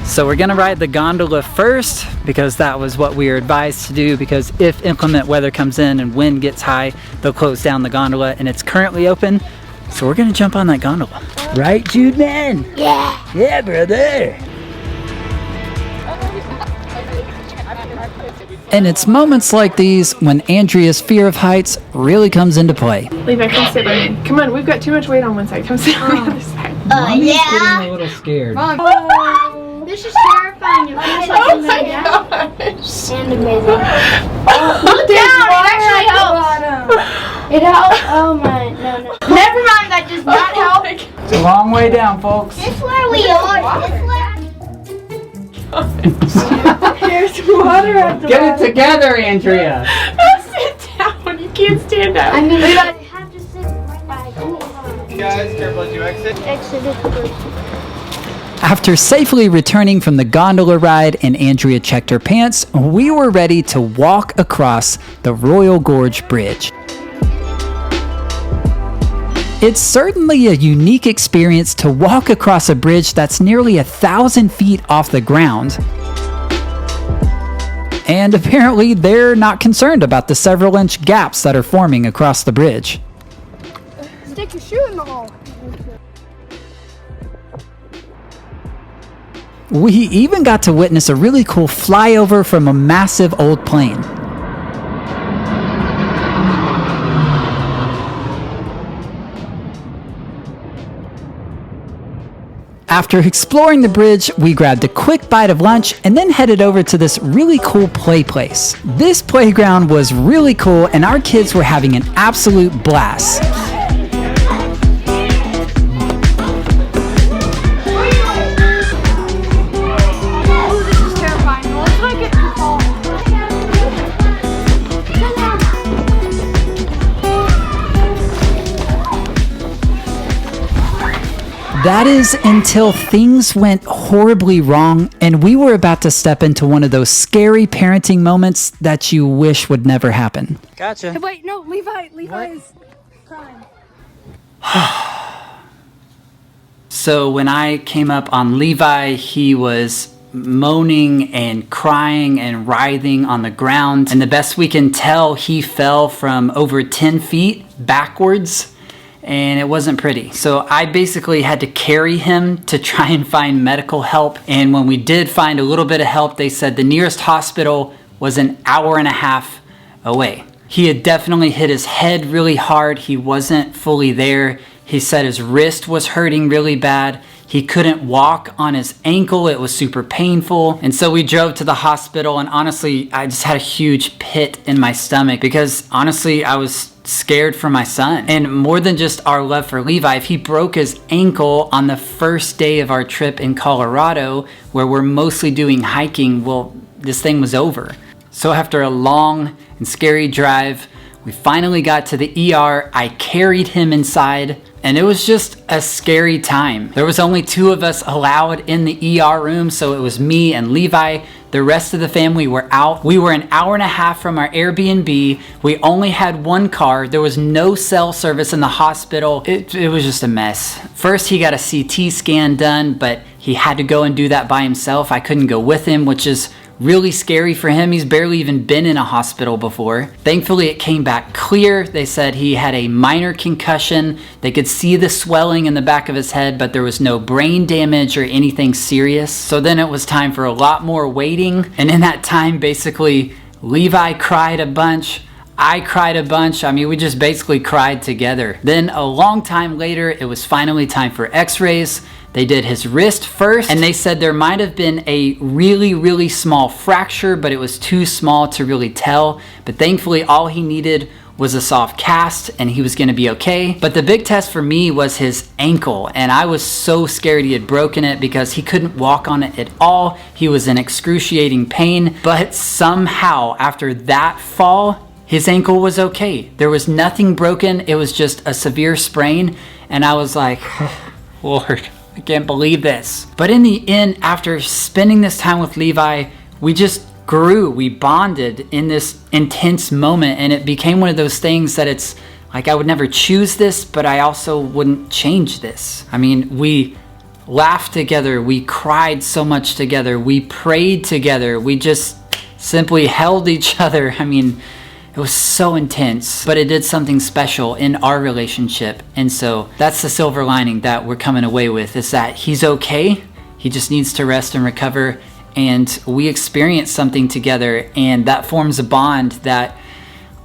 S1: So we're gonna ride the gondola first because that was what we were advised to do, because if inclement weather comes in and wind gets high, they'll close down the gondola, and it's currently open. So we're gonna jump on that gondola. Right, Jude man?
S5: Yeah.
S1: Yeah, brother. And it's moments like these when Andrea's fear of heights really comes into play.
S2: Levi, come sit by me. Come on, we've got too much weight on one side. Come sit on the other side.
S1: Mommy's getting a little scared.
S5: This is terrifying. It feels like
S2: Oh my gosh.
S5: and amazing.
S2: Look
S5: down, it actually helps. It helps. Oh my, no. Never mind, that does not help.
S1: It's a long way down, folks.
S5: This is where we are.
S2: There's water at the
S1: Get it together, Andrea.
S2: Sit down. You can't stand up.
S5: I mean, I have to sit right by.
S7: Guys, careful as you exit.
S5: Exit it first.
S1: After safely returning from the gondola ride and Andrea checked her pants, we were ready to walk across the Royal Gorge Bridge. It's certainly a unique experience to walk across a bridge that's nearly 1,000 feet off the ground. And apparently they're not concerned about the several-inch gaps that are forming across the bridge.
S5: Stick your shoe in the hole.
S1: We even got to witness a really cool flyover from a massive old plane. After exploring the bridge, we grabbed a quick bite of lunch and then headed over to this really cool play place. This playground was really cool and our kids were having an absolute blast. That is until things went horribly wrong and we were about to step into one of those scary parenting moments that you wish would never happen.
S7: Gotcha.
S5: Wait, no, Levi is crying.
S1: So when I came up on Levi, he was moaning and crying and writhing on the ground. And the best we can tell, he fell from over 10 feet backwards, and it wasn't pretty. So I basically had to carry him to try and find medical help. And when we did find a little bit of help, they said the nearest hospital was an hour and a half away. He had definitely hit his head really hard. He wasn't fully there. He said his wrist was hurting really bad. He couldn't walk on his ankle. It was super painful. And so we drove to the hospital, and honestly, I just had a huge pit in my stomach because honestly, I was scared for my son. And more than just our love for Levi, if he broke his ankle on the first day of our trip in Colorado, where we're mostly doing hiking, well, this thing was over. So after a long and scary drive, we finally got to the ER. I carried him inside, and it was just a scary time. There was only 2 of us allowed in the ER room, so it was me and Levi. The rest of the family were out. We were an hour and a half from our Airbnb. We only had 1 car. There was no cell service in the hospital. It was just a mess. First, he got a CT scan done, but he had to go and do that by himself. I couldn't go with him, which is really scary for him. He's barely even been in a hospital before. Thankfully, it came back clear. They said he had a minor concussion. They could see the swelling in the back of his head, but there was no brain damage or anything serious. So then it was time for a lot more waiting. And in that time, basically, Levi cried a bunch. I cried a bunch. I mean, we just basically cried together. Then a long time later, it was finally time for x-rays. They did his wrist first, and they said there might have been a really, really small fracture, but it was too small to really tell. But thankfully, all he needed was a soft cast, and he was gonna be okay. But the big test for me was his ankle, and I was so scared he had broken it because he couldn't walk on it at all. He was in excruciating pain, but somehow after that fall, his ankle was okay. There was nothing broken. It was just a severe sprain, and I was like, Lord, I can't believe this. But in the end, after spending this time with Levi, we just grew. We bonded in this intense moment, and it became one of those things that it's like I would never choose this, but I also wouldn't change this. I mean, we laughed together. We cried so much together. We prayed together. We just simply held each other. I mean, it was so intense, but it did something special in our relationship. And so that's the silver lining that we're coming away with, is that he's okay. He just needs to rest and recover. And we experienced something together, and that forms a bond that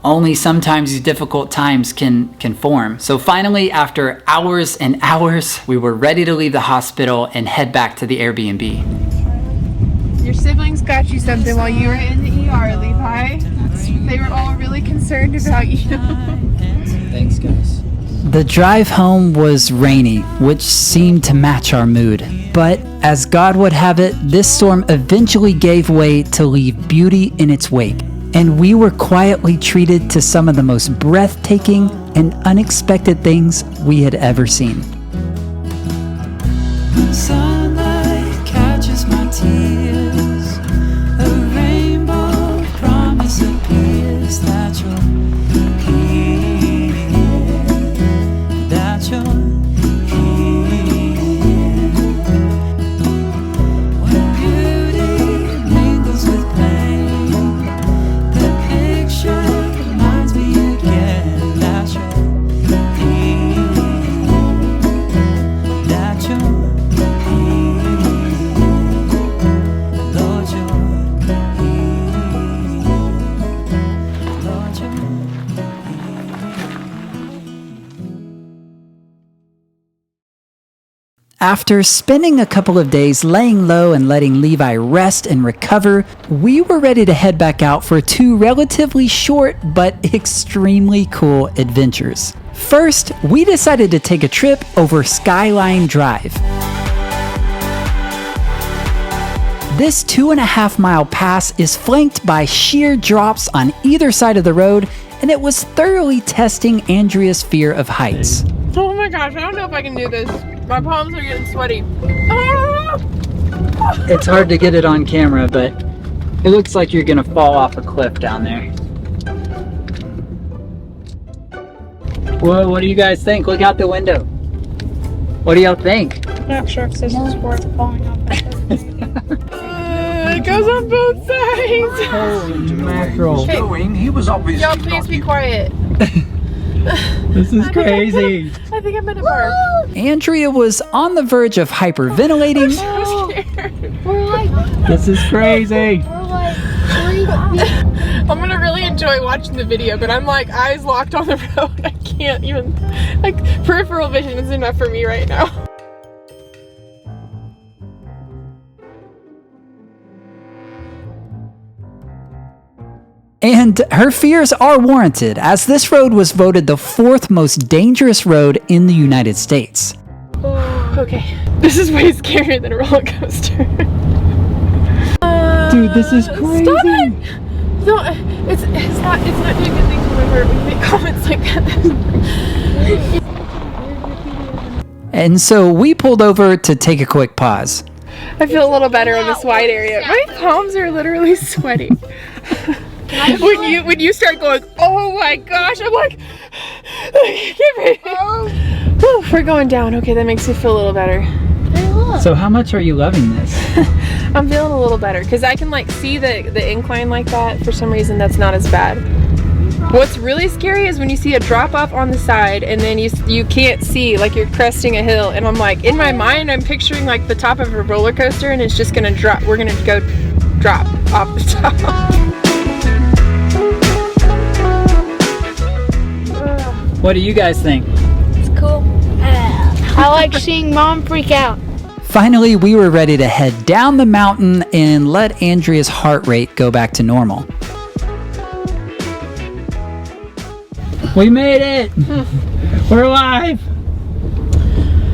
S1: only sometimes these difficult times can form. So finally, after hours and hours, we were ready to leave the hospital and head back to the Airbnb.
S2: Your siblings got you something while you were in the ER, Levi. They were all really concerned about you.
S1: Thanks, guys. The drive home was rainy, which seemed to match our mood. But as God would have it, this storm eventually gave way to leave beauty in its wake. And we were quietly treated to some of the most breathtaking and unexpected things we had ever seen. Sunlight catches my tears. A rainbow promise appears that you're here. That you're here. When beauty mingles with pain, the picture reminds me again that you're here. That you're here. Lord, you're here. Lord, you're here. After spending a couple of days laying low and letting Levi rest and recover, we were ready to head back out for 2 relatively short but extremely cool adventures. First, we decided to take a trip over Skyline Drive. This 2.5 mile pass is flanked by sheer drops on either side of the road, and it was thoroughly testing Andrea's fear of heights.
S2: Oh my gosh, I don't know if I can do this. My palms are getting sweaty.
S1: It's hard to get it on camera, but it looks like you're gonna fall off a cliff down there. Well, what do you guys think? Look out the window. What do y'all think?
S5: Not sure if this is worth following up.
S2: It goes on both sides.
S1: Holy mackerel.
S3: He was obviously
S2: Y'all, please be quiet.
S1: This is crazy.
S2: I think I'm gonna barf.
S1: Andrea was on the verge of hyperventilating.
S2: I'm scared.
S5: We're like
S1: This is crazy.
S5: 3
S2: I'm gonna really enjoy watching the video, but I'm like eyes locked on the road. I can't even, like, peripheral vision is enough for me right now.
S1: And her fears are warranted, as this road was voted the 4th most dangerous road in the United States.
S2: Okay, this is way scarier than a roller coaster.
S1: Dude, this is crazy.
S2: Stop it! No, it's not doing good things when we make comments like that.
S1: And so we pulled over to take a quick pause.
S2: I feel a little better in this wide area. My palms are literally sweaty. When you start going, oh my gosh, I'm like, get ready. Whew, we're going down. Okay, that makes me feel a little better.
S1: So how much are you loving this?
S2: I'm feeling a little better because I can like see the incline like that. For some reason, that's not as bad. What's really scary is when you see a drop off on the side and then you can't see, like you're cresting a hill, and I'm like, in my mind I'm picturing like the top of a roller coaster and it's just gonna drop. We're gonna go drop off the top.
S1: What do you guys think?
S5: It's cool. I like seeing Mom freak out.
S1: Finally, we were ready to head down the mountain and let Andrea's heart rate go back to normal. We made it! We're alive!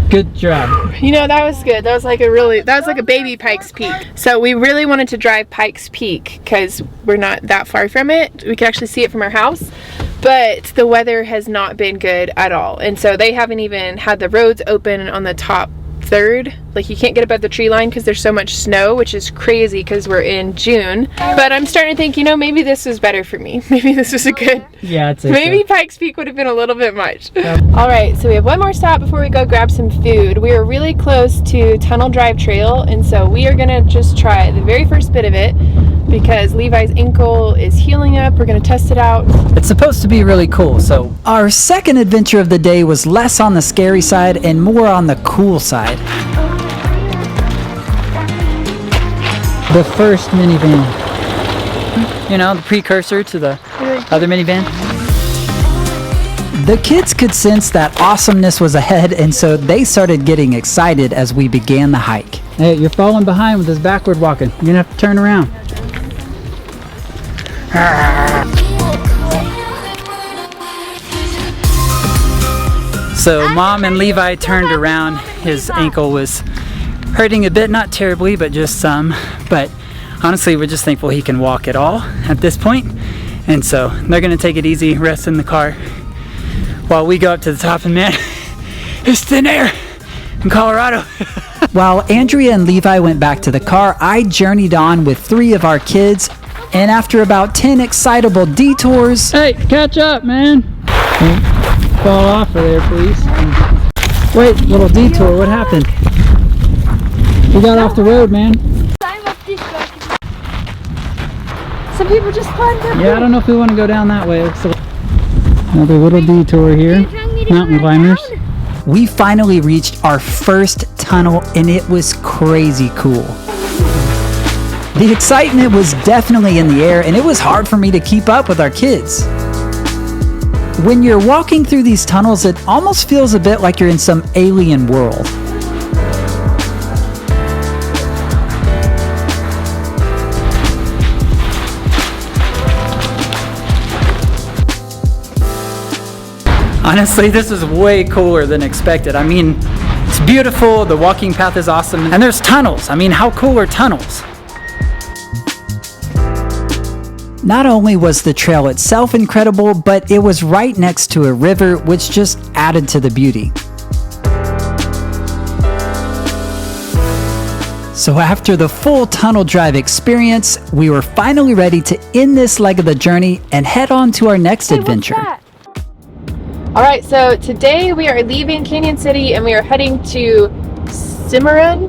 S1: Good job.
S2: You know, that was good. That was like a baby Pikes Peak. So we really wanted to drive Pikes Peak because we're not that far from it. We can actually see it from our house. But the weather has not been good at all. And so they haven't even had the roads open on the top third. Like, you can't get above the tree line because there's so much snow, which is crazy because we're in June. But I'm starting to think, you know, maybe this was better for me. Maybe this was a good...
S1: Yeah, it's
S2: maybe Pikes Peak would have been a little bit much. All right, so we have one more stop before we go grab some food. We are really close to Tunnel Drive Trail, and so we are gonna just try the very first bit of it because Levi's ankle is healing up. We're gonna test it out.
S1: It's supposed to be really cool. So our second adventure of the day was less on the scary side and more on the cool side. The first minivan. You know, the precursor to the other minivan. The kids could sense that awesomeness was ahead, and so they started getting excited as we began the hike. Hey, you're falling behind with this backward walking. You're gonna have to turn around. So Mom and Levi turned around. His ankle was hurting a bit, not terribly, but just some. But honestly, we're just thankful he can walk at all at this point. And so they're gonna take it easy, rest in the car while we go up to the top. And man, it's thin air in Colorado. While Andrea and Levi went back to the car, I journeyed on with 3 of our kids. And after about 10 excitable detours... Hey, catch up, man. Don't fall off of there, please. Wait, little detour, what happened? We got off the road, man.
S2: Some people just climbed up.
S1: Yeah, I don't know if we want to go down that way. Another little detour here. Mountain climbers. We finally reached our first tunnel, and it was crazy cool. The excitement was definitely in the air, and it was hard for me to keep up with our kids. When you're walking through these tunnels, it almost feels a bit like you're in some alien world. Honestly, this is way cooler than expected. I mean, it's beautiful, the walking path is awesome, and there's tunnels. I mean, how cool are tunnels? Not only was the trail itself incredible, but it was right next to a river, which just added to the beauty. So after the full tunnel drive experience, we were finally ready to end this leg of the journey and head on to our next adventure.
S2: All right, so today we are leaving Canyon City and we are heading to Cimarron.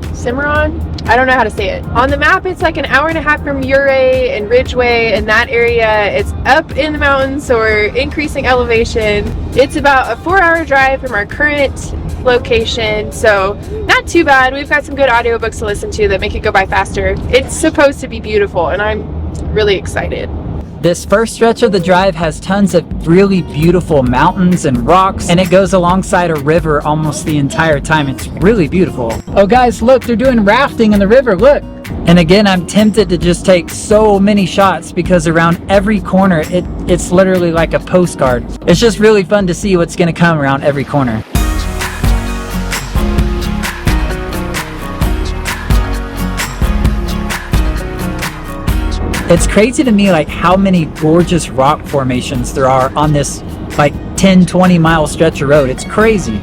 S2: I don't know how to say it. On the map, it's like an hour and a half from Ouray and Ridgeway and that area. It's up in the mountains, so we're increasing elevation. It's about a 4-hour drive from our current location, so not too bad. We've got some good audiobooks to listen to that make it go by faster. It's supposed to be beautiful, and I'm really excited.
S1: This first stretch of the drive has tons of really beautiful mountains and rocks, and it goes alongside a river almost the entire time. It's really beautiful. Oh guys, look, they're doing rafting in the river, look. And again, I'm tempted to just take so many shots because around every corner, it's literally like a postcard. It's just really fun to see what's gonna come around every corner. It's crazy to me like how many gorgeous rock formations there are on this like 10-20 mile stretch of road. It's crazy.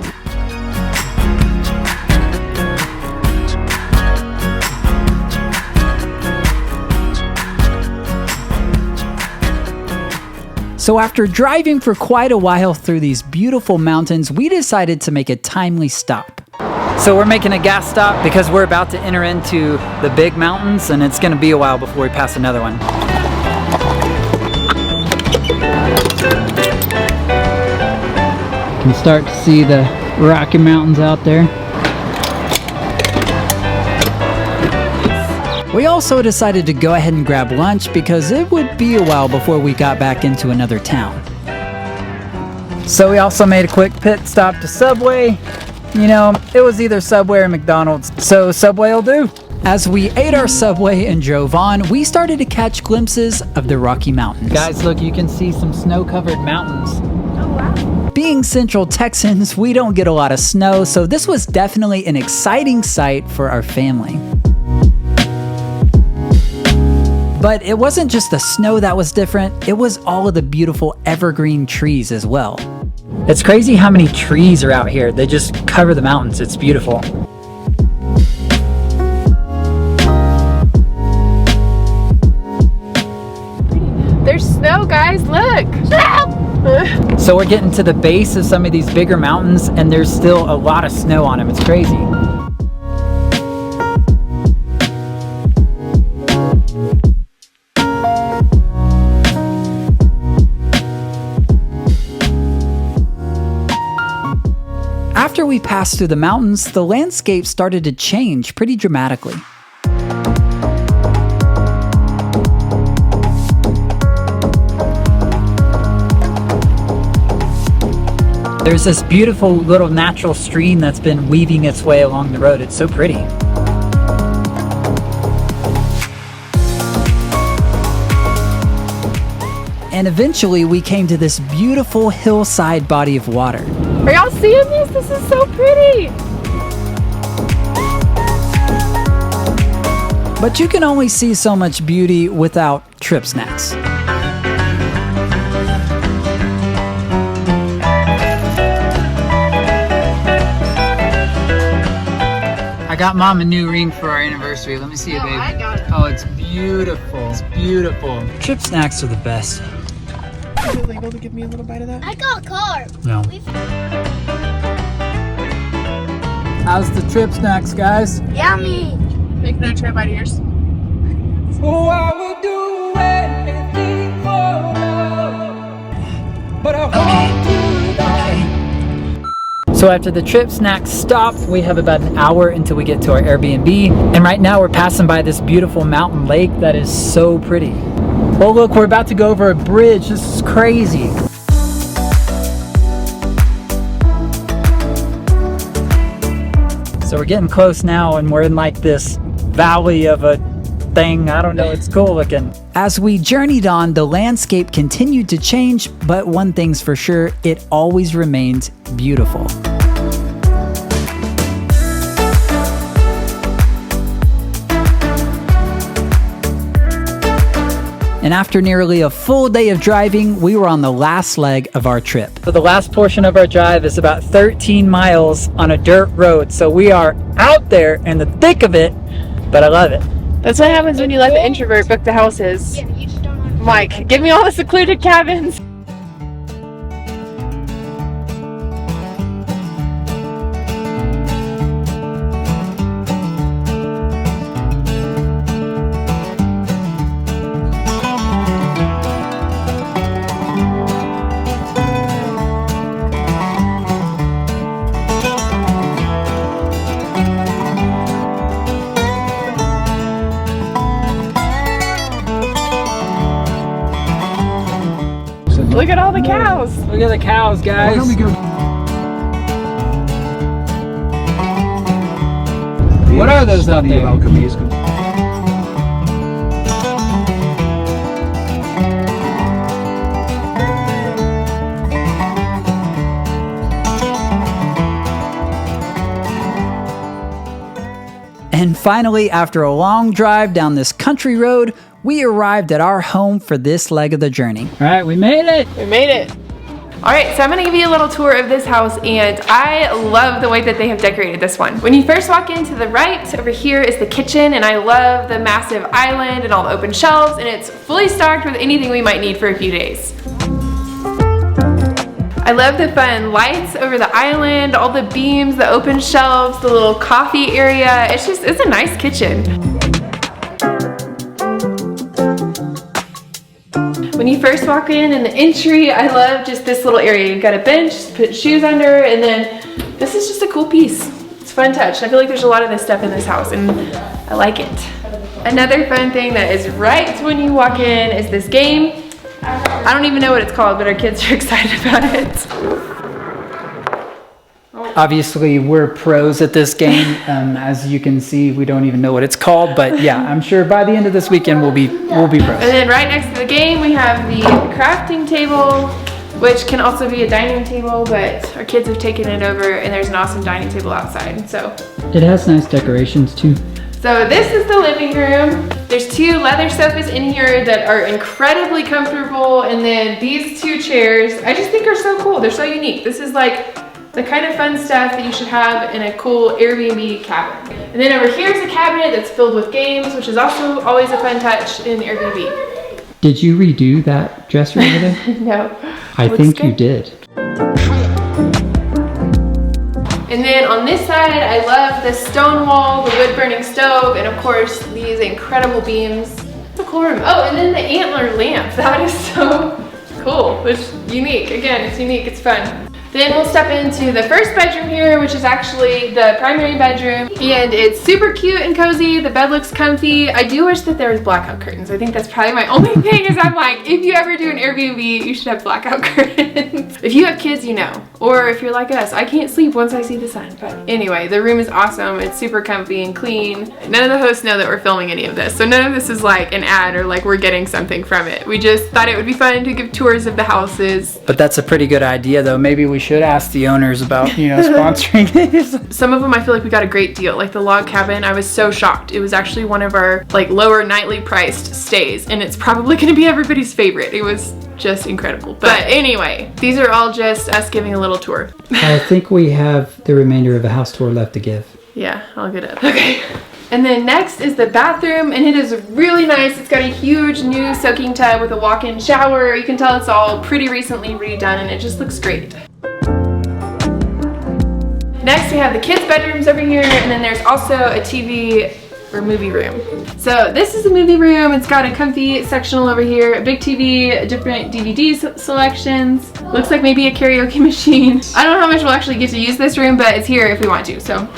S1: So after driving for quite a while through these beautiful mountains, we decided to make a timely stop. So we're making a gas stop because we're about to enter into the big mountains, and it's gonna be a while before we pass another one. You can start to see the Rocky Mountains out there. We also decided to go ahead and grab lunch because it would be a while before we got back into another town. So we also made a quick pit stop to Subway. You know, it was either Subway or McDonald's, so Subway will do. As we ate our Subway and drove on, we started to catch glimpses of the Rocky Mountains. Guys, look, you can see some snow-covered mountains.
S5: Oh, wow.
S1: Being Central Texans, we don't get a lot of snow, so this was definitely an exciting sight for our family. But it wasn't just the snow that was different, it was all of the beautiful evergreen trees as well. It's crazy how many trees are out here. They just cover the mountains. It's beautiful.
S2: There's snow, guys, look!
S1: So we're getting to the base of some of these bigger mountains, and there's still a lot of snow on them. It's crazy. After we passed through the mountains, the landscape started to change pretty dramatically. There's this beautiful little natural stream that's been weaving its way along the road. It's so pretty. And eventually we came to this beautiful hillside body of water.
S2: Are y'all seeing this? This is so pretty!
S1: But you can only see so much beauty without trip snacks. I got Mom a new ring for our anniversary. Let me see it, babe.
S2: I got it.
S1: Oh, it's beautiful. It's beautiful. Trip snacks are the best.
S7: Is it legal to give me a little bite of that?
S5: I got carbs.
S1: No. How's the trip snacks, guys?
S5: Yummy.
S2: Making a try bite of yours.
S1: Oh, I would do anything for love, but I won't do that. So after the trip snacks stop, we have about an hour until we get to our Airbnb. And right now we're passing by this beautiful mountain lake that is so pretty. Oh look, we're about to go over a bridge. This is crazy. So we're getting close now, and we're in like this valley of a thing. I don't know, it's cool looking. As we journeyed on, the landscape continued to change, but one thing's for sure, it always remained beautiful. And after nearly a full day of driving, we were on the last leg of our trip. So the last portion of our drive is about 13 miles on a dirt road. So we are out there in the thick of it, but I love it.
S2: That's what happens when you let the introvert book the houses.
S5: Yeah, you just don't have to.
S2: Mike, give me all the secluded cabins. Look at all the cows.
S1: Look at the cows, guys. What are those out there? And finally, after a long drive down this country road, we arrived at our home for this leg of the journey. All right, we made it.
S2: We made it. All right, so I'm gonna give you a little tour of this house, and I love the way that they have decorated this one. When you first walk in to the right, over here is the kitchen, and I love the massive island and all the open shelves, and it's fully stocked with anything we might need for a few days. I love the fun lights over the island, all the beams, the open shelves, the little coffee area. It's a nice kitchen. When you first walk in the entry, I love just this little area. You've got a bench, put shoes under, and then this is just a cool piece. It's a fun touch. I feel like there's a lot of this stuff in this house, and I like it. Another fun thing that is right when you walk in is this game. I don't even know what it's called, but our kids are excited about it.
S1: Obviously, we're pros at this game. As you can see, we don't even know what it's called, but yeah, I'm sure by the end of this weekend we'll be pros.
S2: And then right next to the game, we have the crafting table, which can also be a dining table, but our kids have taken it over, and there's an awesome dining table outside. So
S1: it has nice decorations too.
S2: So this is the living room. There's 2 leather sofas in here that are incredibly comfortable, and then these 2 chairs, I just think are so cool. They're so unique. This is like the kind of fun stuff that you should have in a cool Airbnb cabin. And then over here is a cabinet that's filled with games, which is also always a fun touch in Airbnb.
S1: Did you redo that dresser over there?
S2: No.
S1: I think you did.
S2: And then on this side, I love the stone wall, the wood burning stove, and of course these incredible beams. It's a cool room. Oh, and then the antler lamp. That is so cool. It's unique. Again, it's unique. It's fun. Then we'll step into the first bedroom here, which is actually the primary bedroom. And it's super cute and cozy. The bed looks comfy. I do wish that there was blackout curtains. I think that's probably my only thing is I'm like, if you ever do an Airbnb, you should have blackout curtains. If you have kids, you know. Or if you're like us, I can't sleep once I see the sun. But anyway, the room is awesome. It's super comfy and clean. None of the hosts know that we're filming any of this. So none of this is like an ad or like we're getting something from it. We just thought it would be fun to give tours of the houses.
S1: But that's a pretty good idea though. Maybe we should ask the owners about, sponsoring this.
S2: Some of them I feel like we got a great deal. Like the log cabin, I was so shocked. It was actually one of our like lower nightly priced stays, and it's probably gonna be everybody's favorite. It was just incredible. But anyway, these are all just us giving a little tour.
S1: I think we have the remainder of the house tour left to give.
S2: Yeah, I'll get up. Okay. And then next is the bathroom, and it is really nice. It's got a huge new soaking tub with a walk-in shower. You can tell it's all pretty recently redone, and it just looks great. Next, we have the kids' bedrooms over here, and then there's also a TV or movie room. So this is a movie room. It's got a comfy sectional over here, a big TV, different DVD selections. Looks like maybe a karaoke machine. I don't know how much we'll actually get to use this room, but it's here if we want to, so.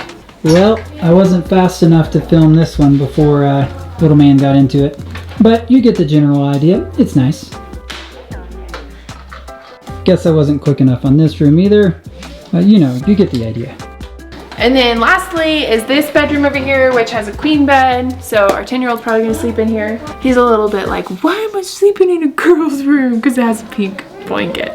S1: Well, I wasn't fast enough to film this one before little man got into it. But you get the general idea. It's nice. Guess I wasn't quick enough on this room either. But you get the idea.
S2: And then lastly is this bedroom over here, which has a queen bed. So our 10-year-old's probably gonna sleep in here. He's a little bit like, why am I sleeping in a girl's room? Because it has a pink blanket.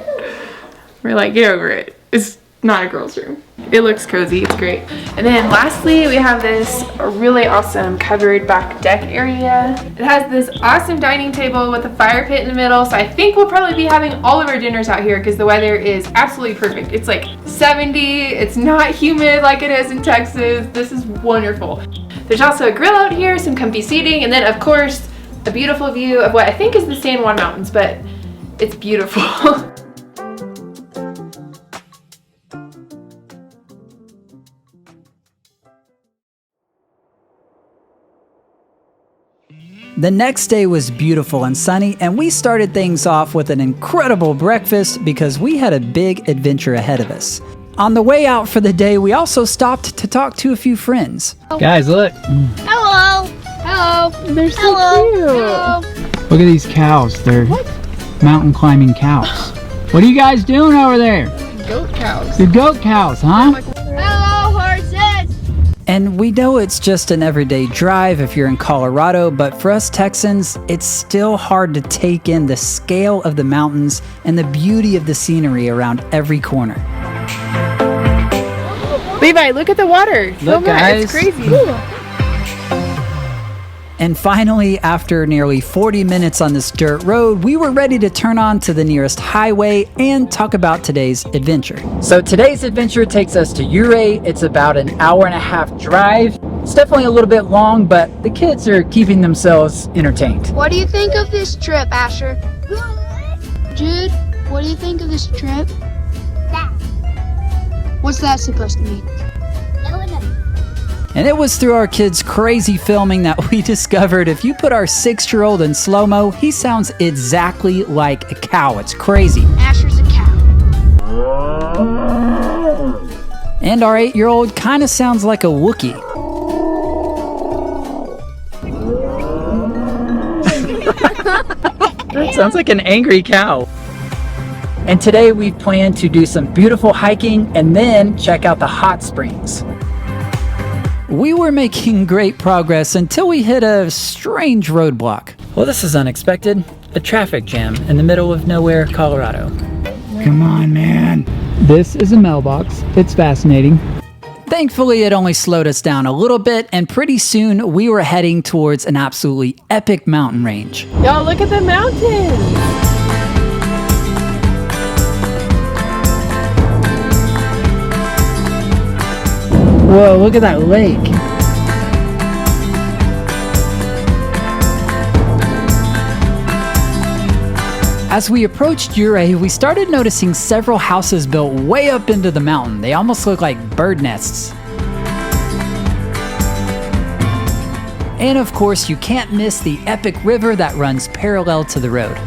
S2: We're like, get over it. It's not a girl's room. It looks cozy, it's great. And then lastly, we have this really awesome covered back deck area. It has this awesome dining table with a fire pit in the middle. So I think we'll probably be having all of our dinners out here because the weather is absolutely perfect. It's like 70, it's not humid like it is in Texas. This is wonderful. There's also a grill out here, some comfy seating, and then of course, a beautiful view of what I think is the San Juan Mountains, but it's beautiful.
S1: The next day was beautiful and sunny, and we started things off with an incredible breakfast because we had a big adventure ahead of us. On the way out for the day, we also stopped to talk to a few friends. Guys, look.
S5: Hello. Hello.
S2: They're so cute.
S5: Hello.
S1: Look at these cows. They're mountain climbing cows. What are you guys doing over there?
S2: Goat cows.
S1: The goat cows, huh?
S5: Hello, horses!
S1: And we know it's just an everyday drive if you're in Colorado, but for us Texans, it's still hard to take in the scale of the mountains and the beauty of the scenery around every corner.
S2: Levi, look at the water. Film that. It's crazy.
S1: And finally, after nearly 40 minutes on this dirt road, we were ready to turn on to the nearest highway and talk about today's adventure. So today's adventure takes us to Ouray. It's about an hour-and-a-half drive. It's definitely a little bit long, but the kids are keeping themselves entertained.
S5: What do you think of this trip, Asher? Jude, what do you think of this trip? What's that supposed to mean?
S1: And it was through our kids' crazy filming that we discovered if you put our 6-year-old in slow-mo, he sounds exactly like a cow. It's crazy.
S5: Asher's a cow.
S1: And our 8-year-old kind of sounds like a Wookiee. That sounds like an angry cow. And today we plan to do some beautiful hiking and then check out the hot springs. We were making great progress until we hit a strange roadblock. Well, this is unexpected. A traffic jam in the middle of nowhere, Colorado. Come on, man. This is a mailbox. It's fascinating. Thankfully, it only slowed us down a little bit, and pretty soon we were heading towards an absolutely epic mountain range.
S2: Y'all, look at the mountains.
S1: Whoa, look at that lake. As we approached Ouray, we started noticing several houses built way up into the mountain. They almost look like bird nests. And of course, you can't miss the epic river that runs parallel to the road.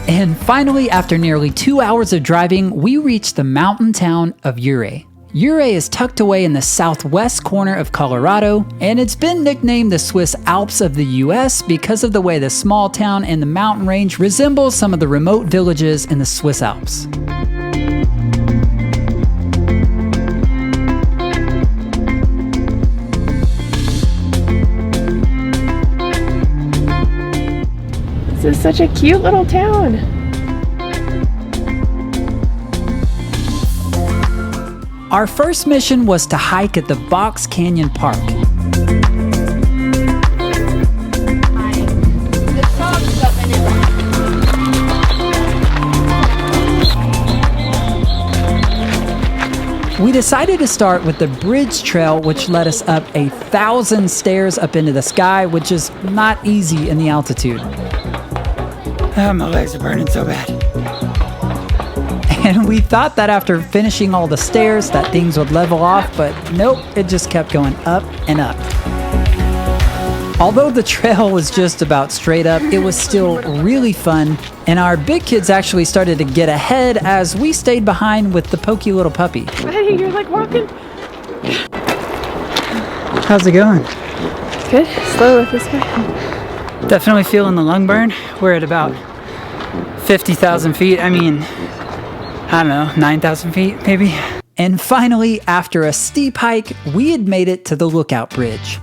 S1: And finally, after nearly 2 hours of driving, we reached the mountain town of Ouray. Ouray is tucked away in the southwest corner of Colorado, and it's been nicknamed the Swiss Alps of the US because of the way the small town and the mountain range resemble some of the remote villages in the Swiss Alps.
S2: This is such a cute little town.
S1: Our first mission was to hike at the Box Canyon Park. We decided to start with the bridge trail, which led us up 1,000 stairs up into the sky, which is not easy in the altitude. Oh, my legs are burning so bad. And we thought that after finishing all the stairs that things would level off, but nope, it just kept going up and up. Although the trail was just about straight up, it was still really fun, and our big kids actually started to get ahead as we stayed behind with the pokey little puppy.
S2: Hey, you're like walking.
S1: How's it going?
S2: Good. Slow with this guy.
S1: Definitely feeling the lung burn. We're at about 50,000 feet. I mean, I don't know, 9,000 feet maybe. And finally, after a steep hike, we had made it to the lookout bridge.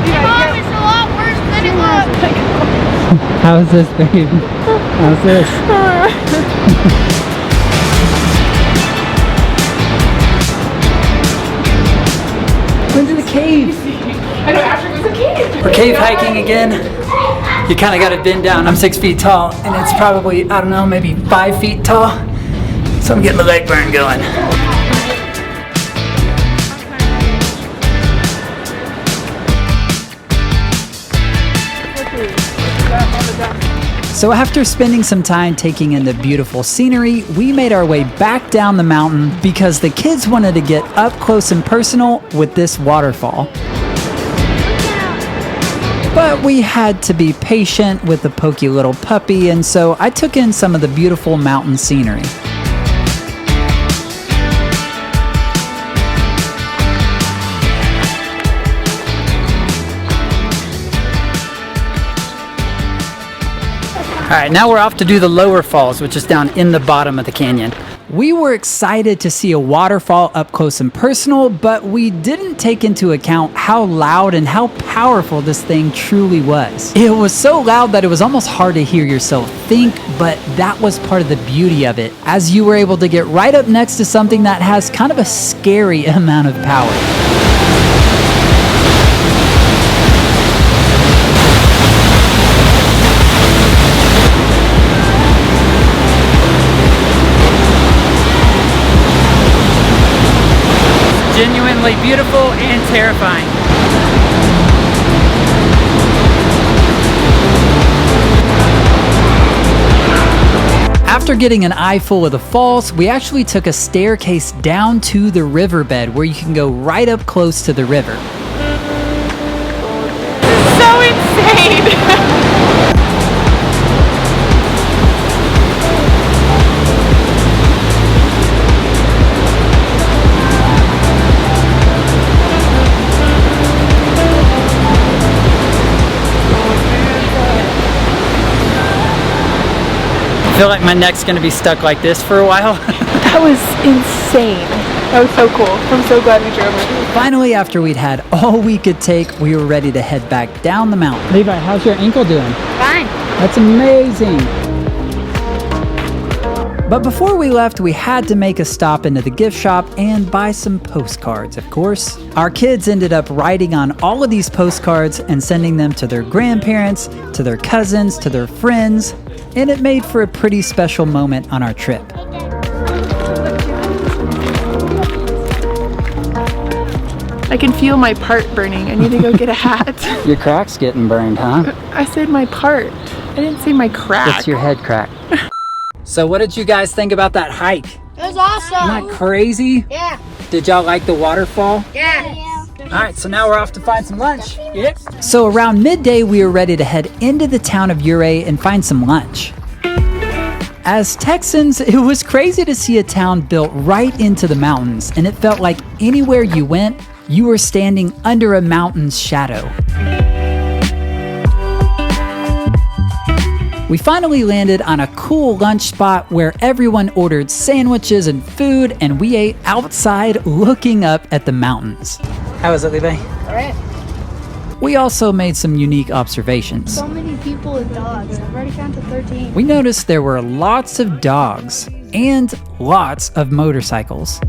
S5: Mom, it's a lot worse than it looks.
S1: How's this, babe? How's this? Into the cave.
S2: I know Asher was a cave.
S1: We're cave hiking again. You kind of got to bend down. I'm 6 feet tall, and it's probably, I don't know, maybe 5 feet tall. So I'm getting the leg burn going. So after spending some time taking in the beautiful scenery, we made our way back down the mountain because the kids wanted to get up close and personal with this waterfall. But we had to be patient with the pokey little puppy, and so I took in some of the beautiful mountain scenery. right, now we're off to do the lower falls, which is down in the bottom of the canyon. We were excited to see a waterfall up close and personal, but we didn't take into account how loud and how powerful this thing truly was. It was so loud that it was almost hard to hear yourself think, but that was part of the beauty of it, as you were able to get right up next to something that has kind of a scary amount of power. Genuinely beautiful and terrifying. After getting an eye full of the falls, we actually took a staircase down to the riverbed where you can go right up close to the river.
S2: So insane!
S1: I feel like my neck's gonna be stuck like this for a while.
S2: That was insane. That was so cool. I'm so glad we drove it.
S1: Finally, after we'd had all we could take, we were ready to head back down the mountain. Levi, how's your ankle doing?
S5: Fine.
S1: That's amazing. But before we left, we had to make a stop into the gift shop and buy some postcards, of course. Our kids ended up writing on all of these postcards and sending them to their grandparents, to their cousins, to their friends, and it made for a pretty special moment on our trip.
S2: I can feel my part burning. I need to go get a hat.
S1: Your crack's getting burned, huh?
S2: I said my part. I didn't say my crack.
S1: It's your head crack. So what did you guys think about that hike?
S5: It was awesome.
S1: Isn't that crazy?
S5: Yeah.
S1: Did y'all like the waterfall?
S5: Yeah.
S1: All right, so now we're off to find some lunch. Yep. So around midday, we were ready to head into the town of Ouray and find some lunch. As Texans, it was crazy to see a town built right into the mountains, and it felt like anywhere you went, you were standing under a mountain's shadow. We finally landed on a cool lunch spot where everyone ordered sandwiches and food, and we ate outside looking up at the mountains. How was it, Levi?
S5: All right.
S1: We also made some unique observations.
S5: So many people with dogs. I've already counted 13.
S1: We noticed there were lots of dogs and lots of motorcycles.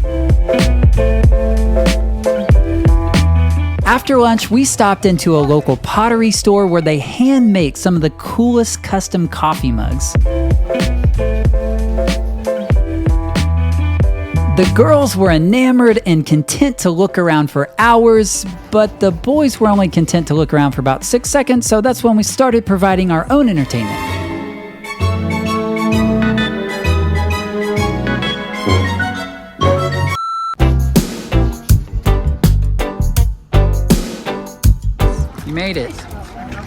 S1: After lunch, we stopped into a local pottery store where they hand make some of the coolest custom coffee mugs. The girls were enamored and content to look around for hours, but the boys were only content to look around for about 6 seconds, so that's when we started providing our own entertainment. You made it.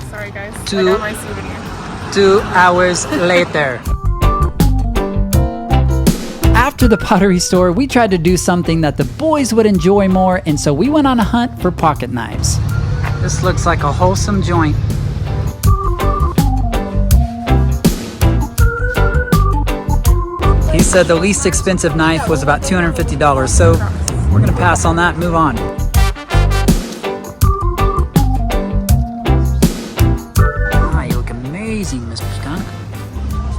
S2: Sorry guys. I
S1: 2
S2: got my souvenir.
S1: 2 hours later. After the pottery store, we tried to do something that the boys would enjoy more, and so we went on a hunt for pocket knives. This looks like a wholesome joint. He said the least expensive knife was about $250, so we're gonna pass on that and move on. Ah, you look amazing, Mr. Skunk.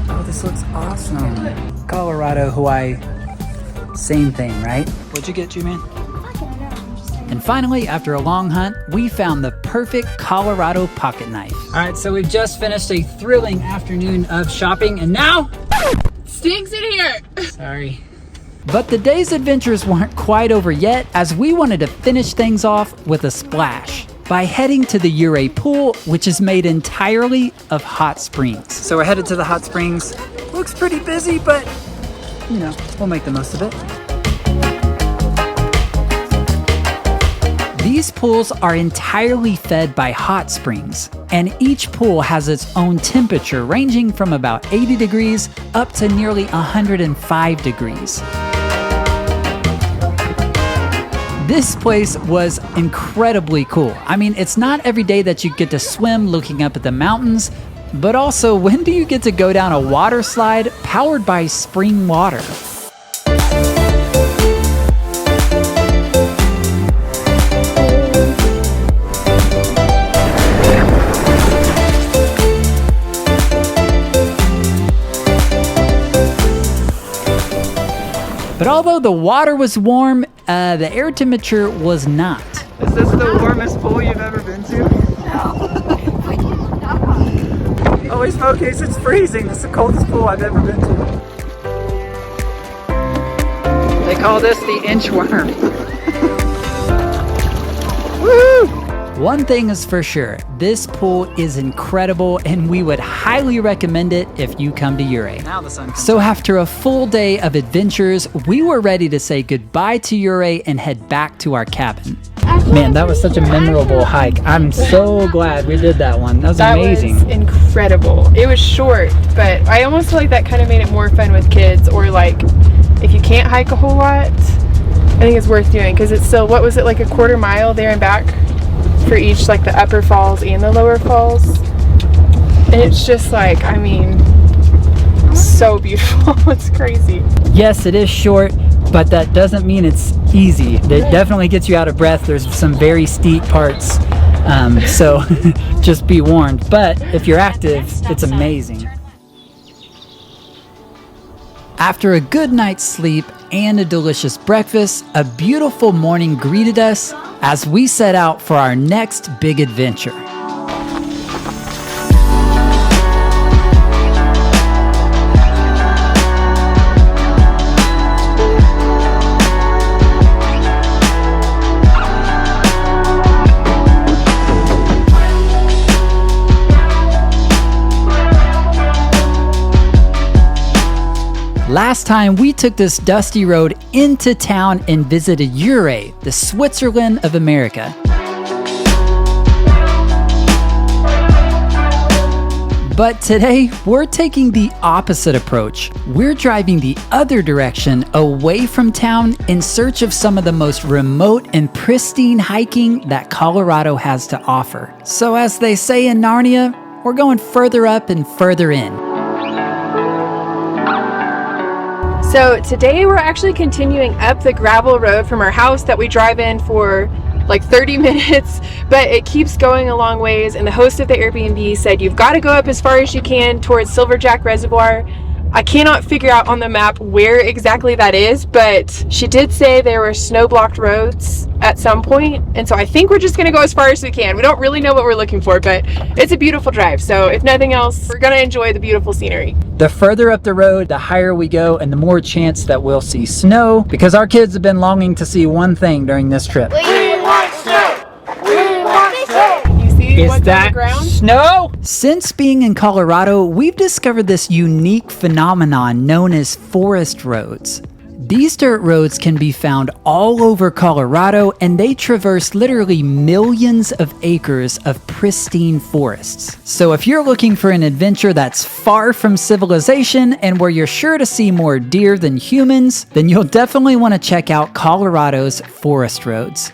S1: Oh, this looks awesome. Colorado, Hawaii, same thing, right? What'd you get, G-Man? And finally, after a long hunt, we found the perfect Colorado pocket knife. All right, so we've just finished a thrilling afternoon of shopping, and now...
S2: Stinks in here.
S1: Sorry. But the day's adventures weren't quite over yet, as we wanted to finish things off with a splash by heading to the Ouray pool, which is made entirely of hot springs. So we're headed to the hot springs. Looks pretty busy, but you know, we'll make the most of it. These pools are entirely fed by hot springs, and each pool has its own temperature ranging from about 80 degrees up to nearly 105 degrees. This place was incredibly cool. I mean, it's not every day that you get to swim looking up at the mountains, But also, when do you get to go down a water slide powered by spring water? But although the water was warm, the air temperature was not.
S8: Is this the warmest pool you've ever been to? No. Holy smokies, it's freezing. This is the coldest pool I've ever been to. They call this the inchworm. Woo!
S1: One thing is for sure, this pool is incredible and we would highly recommend it if you come to Ouray.
S8: Now the sun comes
S1: So after a full day of adventures, we were ready to say goodbye to Ouray and head back to our cabin. Man, that was such a memorable hike. I'm so glad we did that one. That was amazing.
S2: That was incredible. It was short, but I almost feel like that kind of made it more fun with kids, or like if you can't hike a whole lot, I think it's worth doing because it's still, what was it, like a quarter mile there and back for each, like the upper falls and the lower falls. And it's just like, I mean, so beautiful. It's crazy.
S1: Yes, it is short, but that doesn't mean it's easy. It definitely gets you out of breath. There's some very steep parts, so just be warned. But if you're active, it's amazing. After a good night's sleep and a delicious breakfast, a beautiful morning greeted us as we set out for our next big adventure. Last time we took this dusty road into town and visited Ouray, the Switzerland of America. But today, we're taking the opposite approach. We're driving the other direction, away from town, in search of some of the most remote and pristine hiking that Colorado has to offer. So as they say in Narnia, we're going further up and further in.
S2: So today we're actually continuing up the gravel road from our house that we drive in for like 30 minutes, but it keeps going a long ways, and the host of the Airbnb said you've got to go up as far as you can towards Silverjack Reservoir. I cannot figure out on the map where exactly that is, but she did say there were snow-blocked roads at some point, and so I think we're just going to go as far as we can. We don't really know what we're looking for, but it's a beautiful drive, so if nothing else, we're going to enjoy the beautiful scenery.
S1: The further up the road, the higher we go, and the more chance that we'll see snow, because our kids have been longing to see one thing during this trip.
S5: We want snow! We want snow!
S2: You see
S1: Is
S2: what's on
S1: that
S2: the ground?
S1: snow? Since being in Colorado, we've discovered this unique phenomenon known as forest roads. These dirt roads can be found all over Colorado, and they traverse literally millions of acres of pristine forests. So if you're looking for an adventure that's far from civilization and where you're sure to see more deer than humans, then you'll definitely want to check out Colorado's forest roads.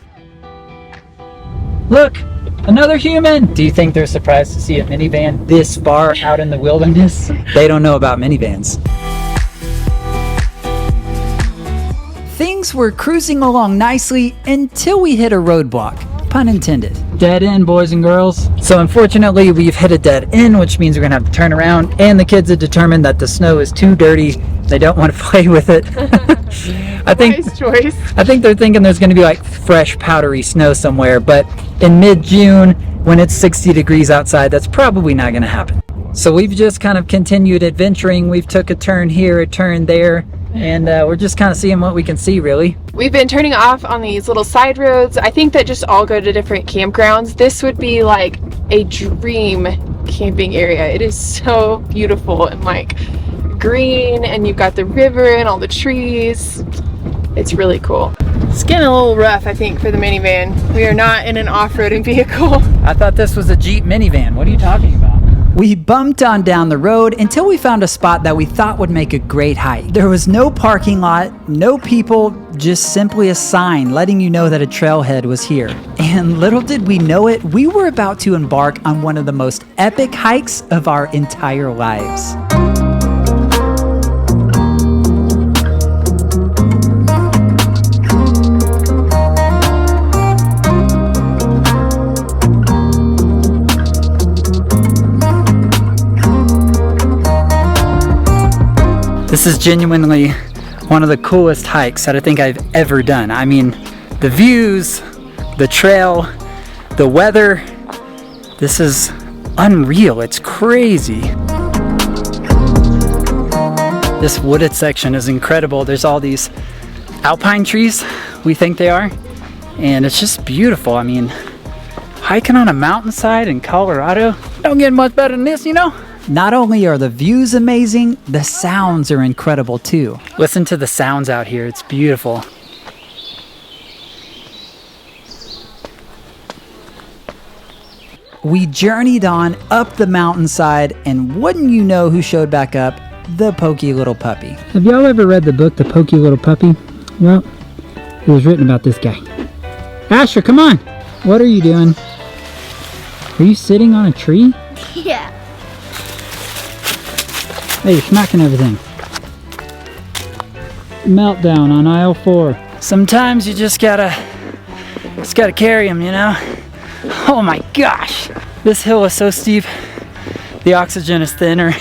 S1: Look! Another human! Do you think they're surprised to see a minivan this far out in the wilderness? They don't know about minivans. Things were cruising along nicely until we hit a roadblock. Pun intended. Dead end, boys and girls. So unfortunately, we've hit a dead end, which means we're gonna have to turn around, and the kids have determined that the snow is too dirty. They don't want to play with it.
S2: Nice choice.
S1: I think they're thinking there's gonna be like fresh, powdery snow somewhere, but in mid-June, when it's 60 degrees outside, that's probably not gonna happen. So we've just kind of continued adventuring. We've took a turn here, a turn there, and we're just kind of seeing what we can see, really.
S2: We've been turning off on these little side roads. I think that just all go to different campgrounds. This would be like a dream camping area. It is so beautiful and like green, and you've got the river and all the trees. It's really cool. It's getting a little rough, I think, for the minivan. We are not in an off-roading vehicle.
S1: I thought this was a Jeep minivan. What are you talking about? We bumped on down the road until we found a spot that we thought would make a great hike. There was no parking lot, no people, just simply a sign letting you know that a trailhead was here. And little did we know it, we were about to embark on one of the most epic hikes of our entire lives. This is genuinely one of the coolest hikes that I think I've ever done. I mean, the views, the trail, the weather, this is unreal. It's crazy. This wooded section is incredible. There's all these alpine trees, we think they are, and it's just beautiful. I mean, hiking on a mountainside in Colorado, don't get much better than this, you know? Not only are the views amazing, the sounds are incredible too. Listen to the sounds out here, it's beautiful. We journeyed on up the mountainside, and wouldn't you know who showed back up? The Pokey Little Puppy. Have y'all ever read the book, The Pokey Little Puppy? Well, it was written about this guy. Asher, come on! What are you doing? Are you sitting on a tree?
S5: Yeah.
S1: Hey, you're smacking everything. Meltdown on aisle 4. Sometimes you just gotta carry him, you know? Oh my gosh! This hill is so steep. The oxygen is thinner.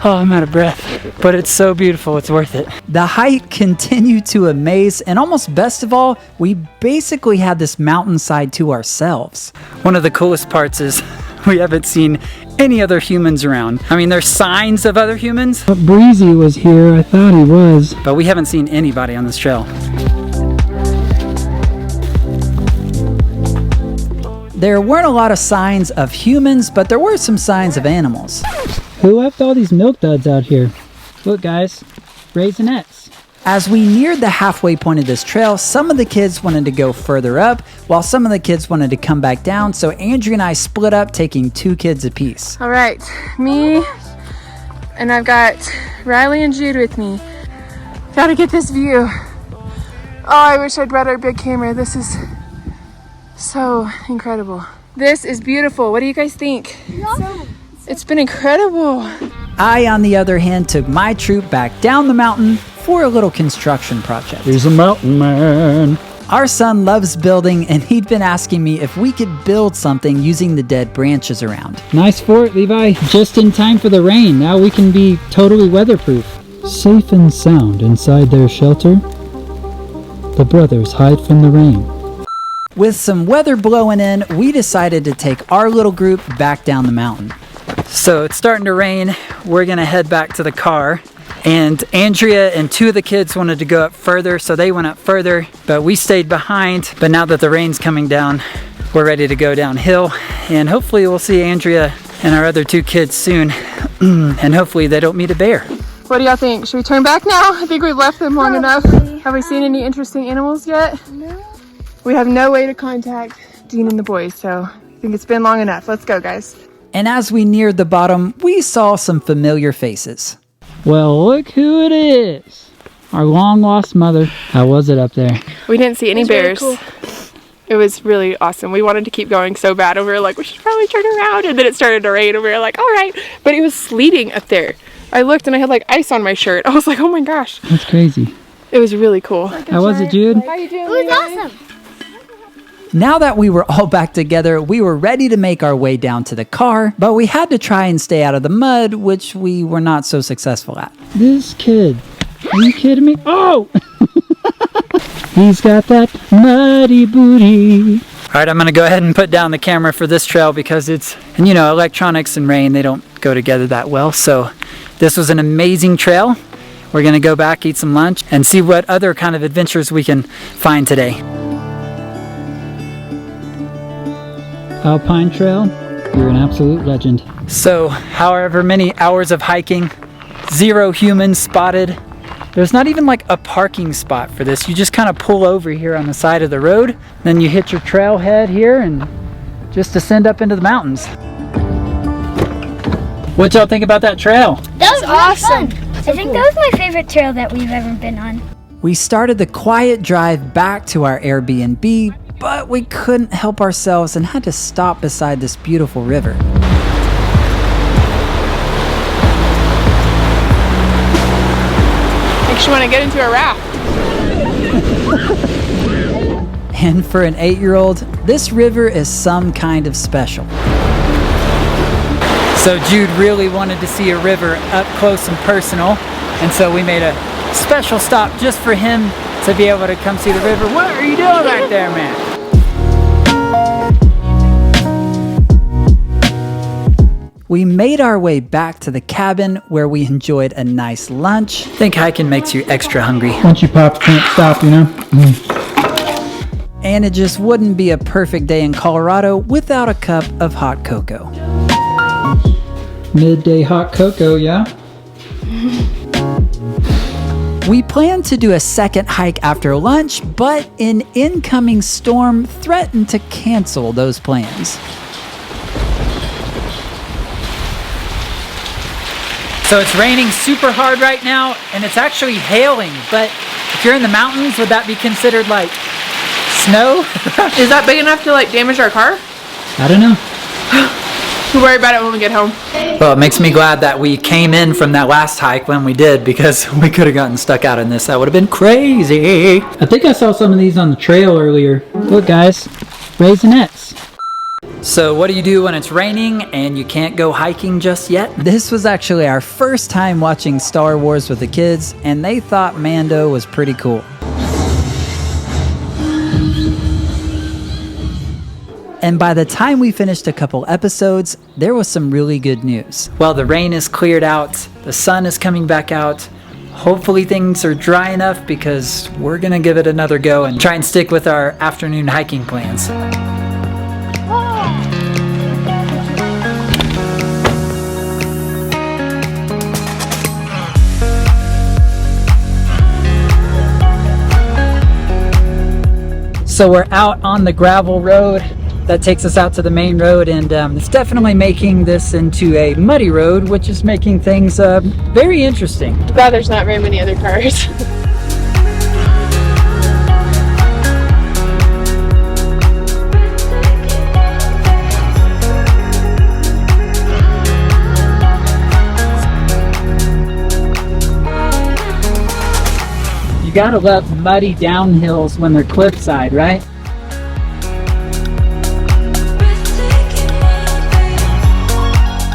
S1: Oh, I'm out of breath. But it's so beautiful, it's worth it. The hike continued to amaze, and almost best of all, we basically had this mountainside to ourselves. One of the coolest parts is we haven't seen any other humans around. I mean, there's signs of other humans. But Breezy was here, I thought he was. But we haven't seen anybody on this trail. There weren't a lot of signs of humans, but there were some signs of animals. Who left all these milk duds out here? Look guys, raisinets. As we neared the halfway point of this trail, some of the kids wanted to go further up, while some of the kids wanted to come back down, so Andrea and I split up, taking 2 kids apiece.
S2: All right, me, and I've got Riley and Jude with me. Gotta get this view. Oh, I wish I'd brought our big camera. This is so incredible. This is beautiful. What do you guys think? It's been incredible.
S1: I, on the other hand, took my troop back down the mountain for a little construction project.
S9: He's a mountain man.
S1: Our son loves building, and he'd been asking me if we could build something using the dead branches around. Nice fort, Levi. Just in time for the rain. Now we can be totally weatherproof. Safe and sound inside their shelter, the brothers hide from the rain. With some weather blowing in, we decided to take our little group back down the mountain. So it's starting to rain. We're gonna head back to the car. And Andrea and 2 of the kids wanted to go up further, so they went up further, but we stayed behind. But now that the rain's coming down, we're ready to go downhill. And hopefully we'll see Andrea and our other 2 kids soon. And hopefully they don't meet a bear.
S2: What do y'all think? Should we turn back now? I think we've left them long enough. Have we seen any interesting animals yet?
S5: No.
S2: We have no way to contact Dean and the boys, so I think it's been long enough. Let's go, guys.
S1: And as we neared the bottom, we saw some familiar faces. Well, look who it is. Our long-lost mother. How was it up there?
S2: We didn't see any bears.
S5: Really cool.
S2: It was really awesome. We wanted to keep going so bad, and we were like, we should probably turn around. And then it started to rain, and we were like, all right. But it was sleeting up there. I looked, and I had like ice on my shirt. I was like, oh my gosh.
S1: That's crazy.
S2: It was really cool.
S1: How was it, Jude?
S2: How you doing?
S5: It was awesome.
S1: Now that we were all back together, we were ready to make our way down to the car, but we had to try and stay out of the mud, which we were not so successful at. This kid, are you kidding me? Oh! He's got that muddy booty. All right, I'm gonna go ahead and put down the camera for this trail because it's, and you know, electronics and rain, they don't go together that well. So this was an amazing trail. We're gonna go back, eat some lunch, and see what other kind of adventures we can find today. Alpine Trail, you're an absolute legend. So, however many hours of hiking, 0 humans spotted. There's not even like a parking spot for this. You just kind of pull over here on the side of the road, then you hit your trailhead here and just descend up into the mountains. What y'all think about that trail?
S5: That was awesome. I think that was my favorite trail that we've ever been on.
S1: We started the quiet drive back to our Airbnb, but we couldn't help ourselves and had to stop beside this beautiful river.
S2: Makes you want to get into a raft.
S1: And for an 8-year-old, this river is some kind of special. So Jude really wanted to see a river up close and personal, and so we made a special stop just for him to be able to come see the river. What are you doing back there, man? We made our way back to the cabin where we enjoyed a nice lunch. I think hiking makes you extra hungry.
S9: Once you pop, can't stop, you know?
S1: And it just wouldn't be a perfect day in Colorado without a cup of hot cocoa.
S9: Midday hot cocoa, yeah?
S1: We planned to do a second hike after lunch, but an incoming storm threatened to cancel those plans. So it's raining super hard right now, and it's actually hailing, but if you're in the mountains, would that be considered like snow?
S2: Is that big enough to like damage our car?
S1: I don't know.
S2: We'll worry about it when we get home.
S1: Well, it makes me glad that we came in from that last hike when we did, because we could have gotten stuck out in this. That would have been crazy.
S9: I think I saw some of these on the trail earlier. Look, guys, raisinets.
S1: So what do you do when it's raining and you can't go hiking just yet? This was actually our first time watching Star Wars with the kids, and they thought Mando was pretty cool. And by the time we finished a couple episodes, there was some really good news. Well, the rain is cleared out, the sun is coming back out. Hopefully things are dry enough, because we're gonna give it another go and try and stick with our afternoon hiking plans. So we're out on the gravel road that takes us out to the main road, and it's definitely making this into a muddy road, which is making things very interesting.
S2: Glad there's not very many other cars.
S1: You gotta love muddy downhills when they're cliffside, right?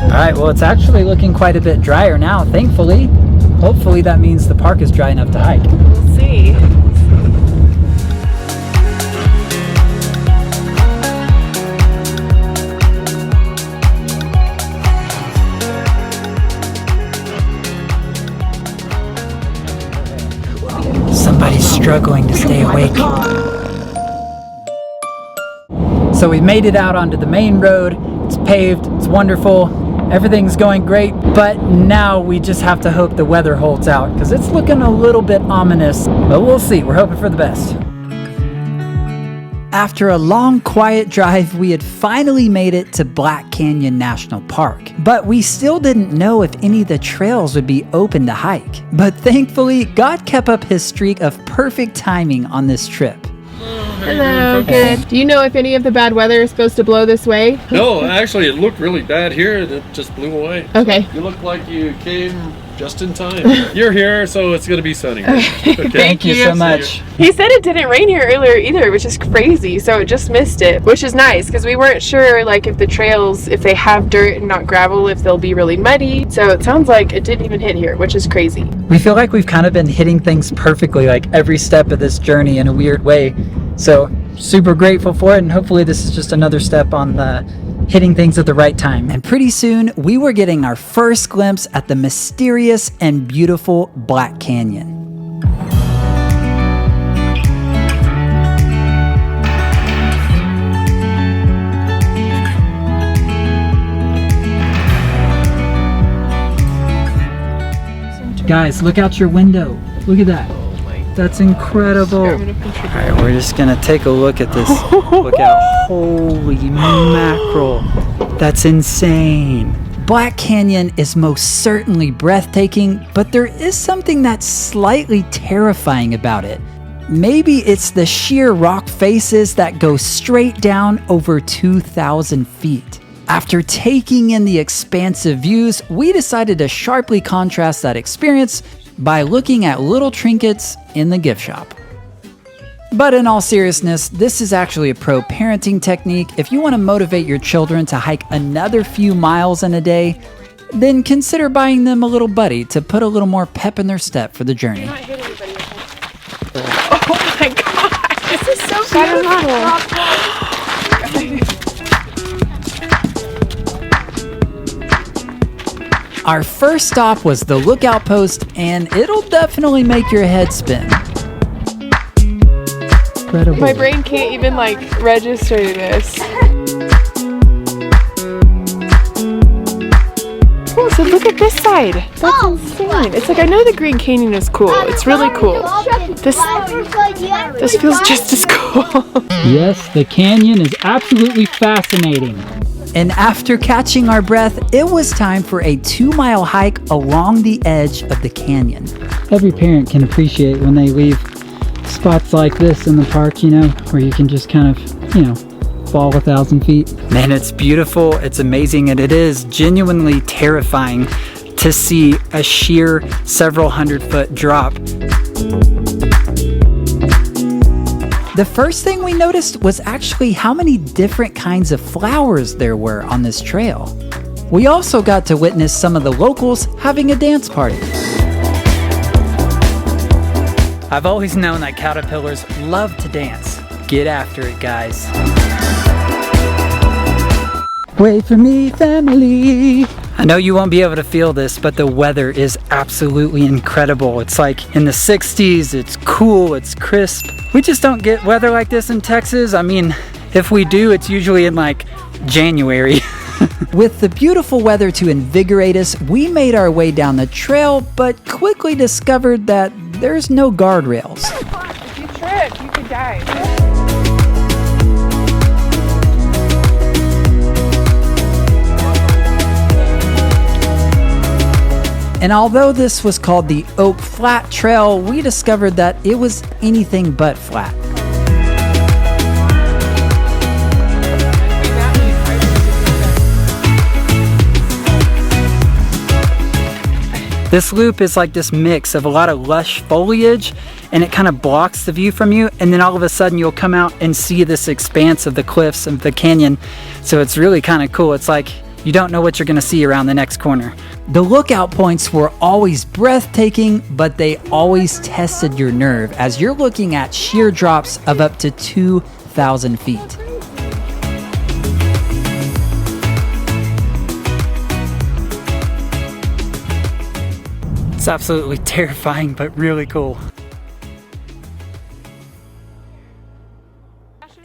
S1: Alright, well, it's actually looking quite a bit drier now, thankfully. Hopefully that means the park is dry enough to hike.
S2: We'll see.
S1: Somebody's struggling to stay awake. So we made it out onto the main road. It's paved, it's wonderful. Everything's going great, but now we just have to hope the weather holds out, because it's looking a little bit ominous, but we'll see. We're hoping for the best. After a long, quiet drive, we had finally made it to Black Canyon National Park, but we still didn't know if any of the trails would be open to hike. But thankfully, God kept up his streak of perfect timing on this trip.
S2: Hello, good. Do you know if any of the bad weather is supposed to blow this way?
S10: No, actually, it looked really bad here and it just blew away.
S2: Okay.
S10: You look like you came just in time. You're here, so it's going to be sunny.
S2: Okay.
S1: Thank you so much.
S2: He said it didn't rain here earlier either, which is crazy. So it just missed it, which is nice because we weren't sure like if the trails, if they have dirt and not gravel, if they'll be really muddy. So it sounds like it didn't even hit here, which is crazy.
S1: We feel like we've kind of been hitting things perfectly, like every step of this journey in a weird way. So super grateful for it, and hopefully this is just another step on the hitting things at the right time. And pretty soon we were getting our first glimpse at the mysterious and beautiful Black Canyon. Guys, look out your window. Look at that. That's incredible. Alright, we're just gonna take a look at this. Look out. Holy mackerel. That's insane. Black Canyon is most certainly breathtaking, but there is something that's slightly terrifying about it. Maybe it's the sheer rock faces that go straight down over 2,000 feet. After taking in the expansive views, we decided to sharply contrast that experience by looking at little trinkets in the gift shop. But in all seriousness, this is actually a pro parenting technique. If you want to motivate your children to hike another few miles in a day, then consider buying them a little buddy to put a little more pep in their step for the journey.
S2: Oh my gosh, this is so beautiful.
S1: Our first stop was the lookout post, and it'll definitely make your head spin. Incredible.
S2: My brain can't even like register this. Oh, so look at this side. That's insane. It's like, I know the Green Canyon is cool. It's really cool. This feels just as cool.
S9: Yes, the canyon is absolutely fascinating.
S1: And after catching our breath, it was time for a 2-mile hike along the edge of the canyon.
S9: Every parent can appreciate when they leave spots like this in the park, you know, where you can just kind of, you know, fall 1,000 feet.
S1: Man, it's beautiful, it's amazing, and it is genuinely terrifying to see a sheer several 100-foot drop. The first thing we noticed was actually how many different kinds of flowers there were on this trail. We also got to witness some of the locals having a dance party. I've always known that caterpillars love to dance. Get after it, guys.
S9: Wait for me, family.
S1: I know you won't be able to feel this, but the weather is absolutely incredible. It's like in the 60s, it's cool, it's crisp. We just don't get weather like this in Texas. I mean, if we do, it's usually in like January. With the beautiful weather to invigorate us, we made our way down the trail, but quickly discovered that there's no guardrails.
S2: If you trip, you could die.
S1: And although this was called the Oak Flat Trail, we discovered that it was anything but flat. This loop is like this mix of a lot of lush foliage, and it kind of blocks the view from you, and then all of a sudden you'll come out and see this expanse of the cliffs of the canyon. So it's really kind of cool. It's like you don't know what you're gonna see around the next corner. The lookout points were always breathtaking, but they always tested your nerve as you're looking at sheer drops of up to 2,000 feet. It's absolutely terrifying, but really cool.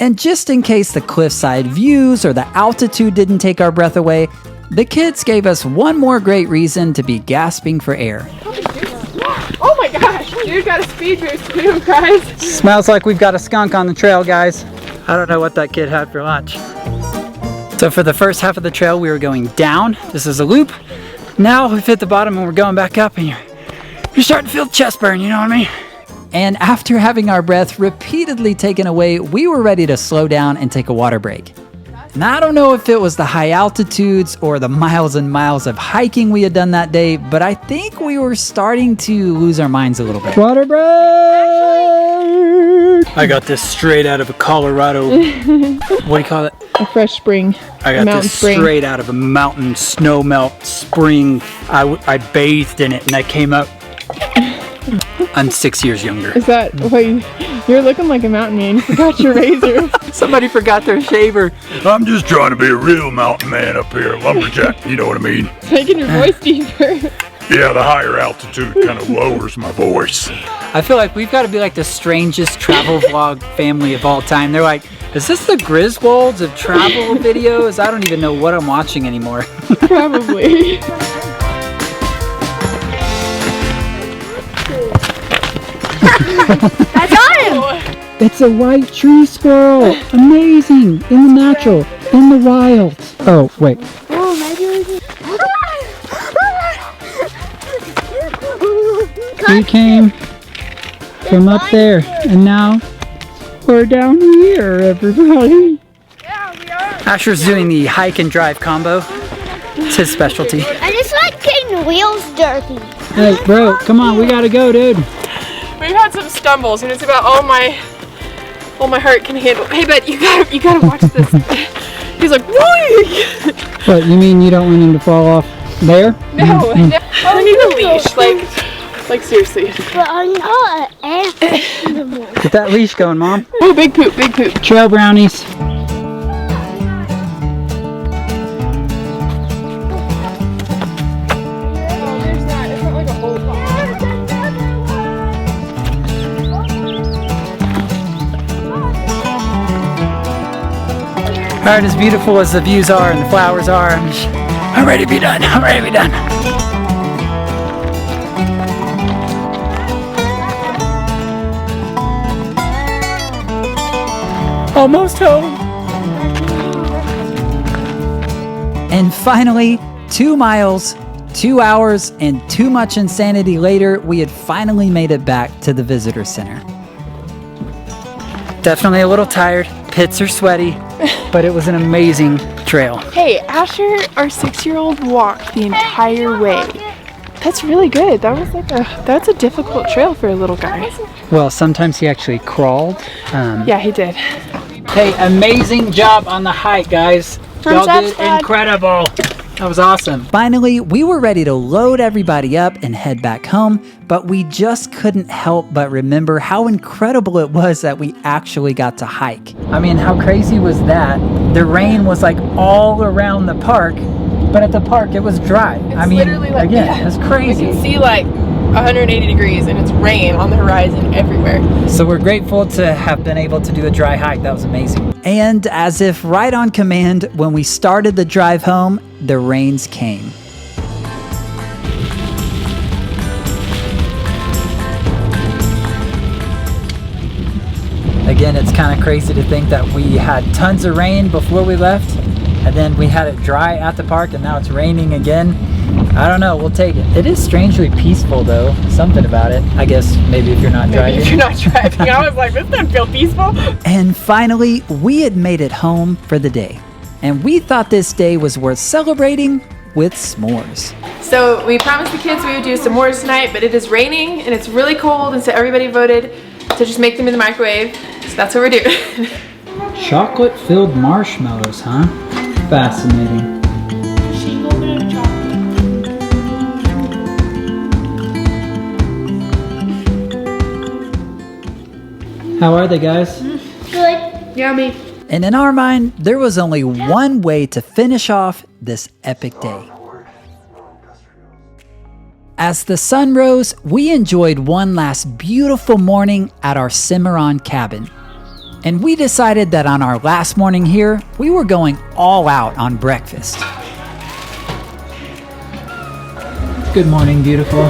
S1: And just in case the cliffside views or the altitude didn't take our breath away, the kids gave us one more great reason to be gasping for air.
S2: Oh my gosh, dude got a speed boost too, guys.
S1: Smells like we've got a skunk on the trail, guys. I don't know what that kid had for lunch. So for the first half of the trail, we were going down. This is a loop. Now we've hit the bottom and we're going back up, and you're starting to feel the chest burn, you know what I mean? And after having our breath repeatedly taken away, we were ready to slow down and take a water break. And I don't know if it was the high altitudes or the miles and miles of hiking we had done that day, but I think we were starting to lose our minds a little bit.
S9: Water break!
S1: I got this straight out of a Colorado, what do you call it?
S2: A fresh spring.
S1: I got this straight out of a mountain snow melt spring. I bathed in it and I came up. I'm 6 years younger.
S2: Is that why you're looking like a mountain man? You forgot your razor.
S1: Somebody forgot their shaver.
S11: I'm just trying to be a real mountain man up here, lumberjack, you know what I mean?
S2: It's making your voice deeper.
S11: Yeah, the higher altitude kind of lowers my voice.
S1: I feel like we've got to be like the strangest travel vlog family of all time. They're like, is this the Griswolds of travel videos? I don't even know what I'm watching anymore.
S2: Probably.
S5: I got him!
S9: It's a white tree squirrel. Amazing. In the natural. In the wild. Oh, wait.
S5: Oh, maybe we can...
S9: We came from up there, and now we're down here, everybody.
S1: Asher's doing the hike and drive combo. It's his specialty.
S5: I just like getting the wheels dirty.
S9: Hey, bro, come on, we gotta go, dude.
S2: We've had some stumbles, and it's about all my heart can handle. Hey, bud, you gotta watch this. He's like, why?
S9: What, you mean you don't want him to fall off there?
S2: No, I need a leash, like seriously.
S5: But I'm not an animal.
S9: Get that leash going, Mom.
S2: Oh, big poop, big poop.
S9: Trail brownies. Alright, as beautiful as the views are and the flowers are, I'm ready to be done. I'm ready to be done. Almost home.
S1: And finally, 2 miles, 2 hours, and too much insanity later, we had finally made it back to the visitor center. Definitely a little tired, pits are sweaty, but it was an amazing trail.
S2: Hey, Asher, our 6-year-old, walked the entire way. That's really good. That's a difficult trail for a little guy.
S9: Well, sometimes he actually crawled.
S2: Yeah, he did.
S9: Hey, amazing job on the hike, guys. Y'all did incredible. That was awesome.
S1: Finally, we were ready to load everybody up and head back home, but we just couldn't help but remember how incredible it was that we actually got to hike.
S9: I mean, how crazy was that? The rain was like all around the park, but at the park it was dry.
S2: I mean, literally like,
S9: again, it's crazy.
S2: You can see like 180 degrees and it's rain on the horizon everywhere.
S1: So we're grateful to have been able to do a dry hike. That was amazing. And as if right on command, when we started the drive home, the rains came. Again, it's kind of crazy to think that we had tons of rain before we left, and then we had it dry at the park, and now it's raining again. I don't know, we'll take it. It is strangely peaceful though, something about it. I guess maybe if you're not driving.
S2: Maybe if you're not driving. I was like, this doesn't feel peaceful.
S1: And finally, we had made it home for the day. And we thought this day was worth celebrating with s'mores.
S2: So we promised the kids we would do s'mores tonight, but it is raining and it's really cold, and so everybody voted to just make them in the microwave. So that's what we're doing.
S9: Chocolate-filled marshmallows, huh? Fascinating. How are they, guys?
S5: Good.
S2: Yummy.
S1: And in our mind, there was only one way to finish off this epic day. As the sun rose, we enjoyed one last beautiful morning at our Cimarron cabin. And we decided that on our last morning here, we were going all out on breakfast.
S9: Good morning, beautiful.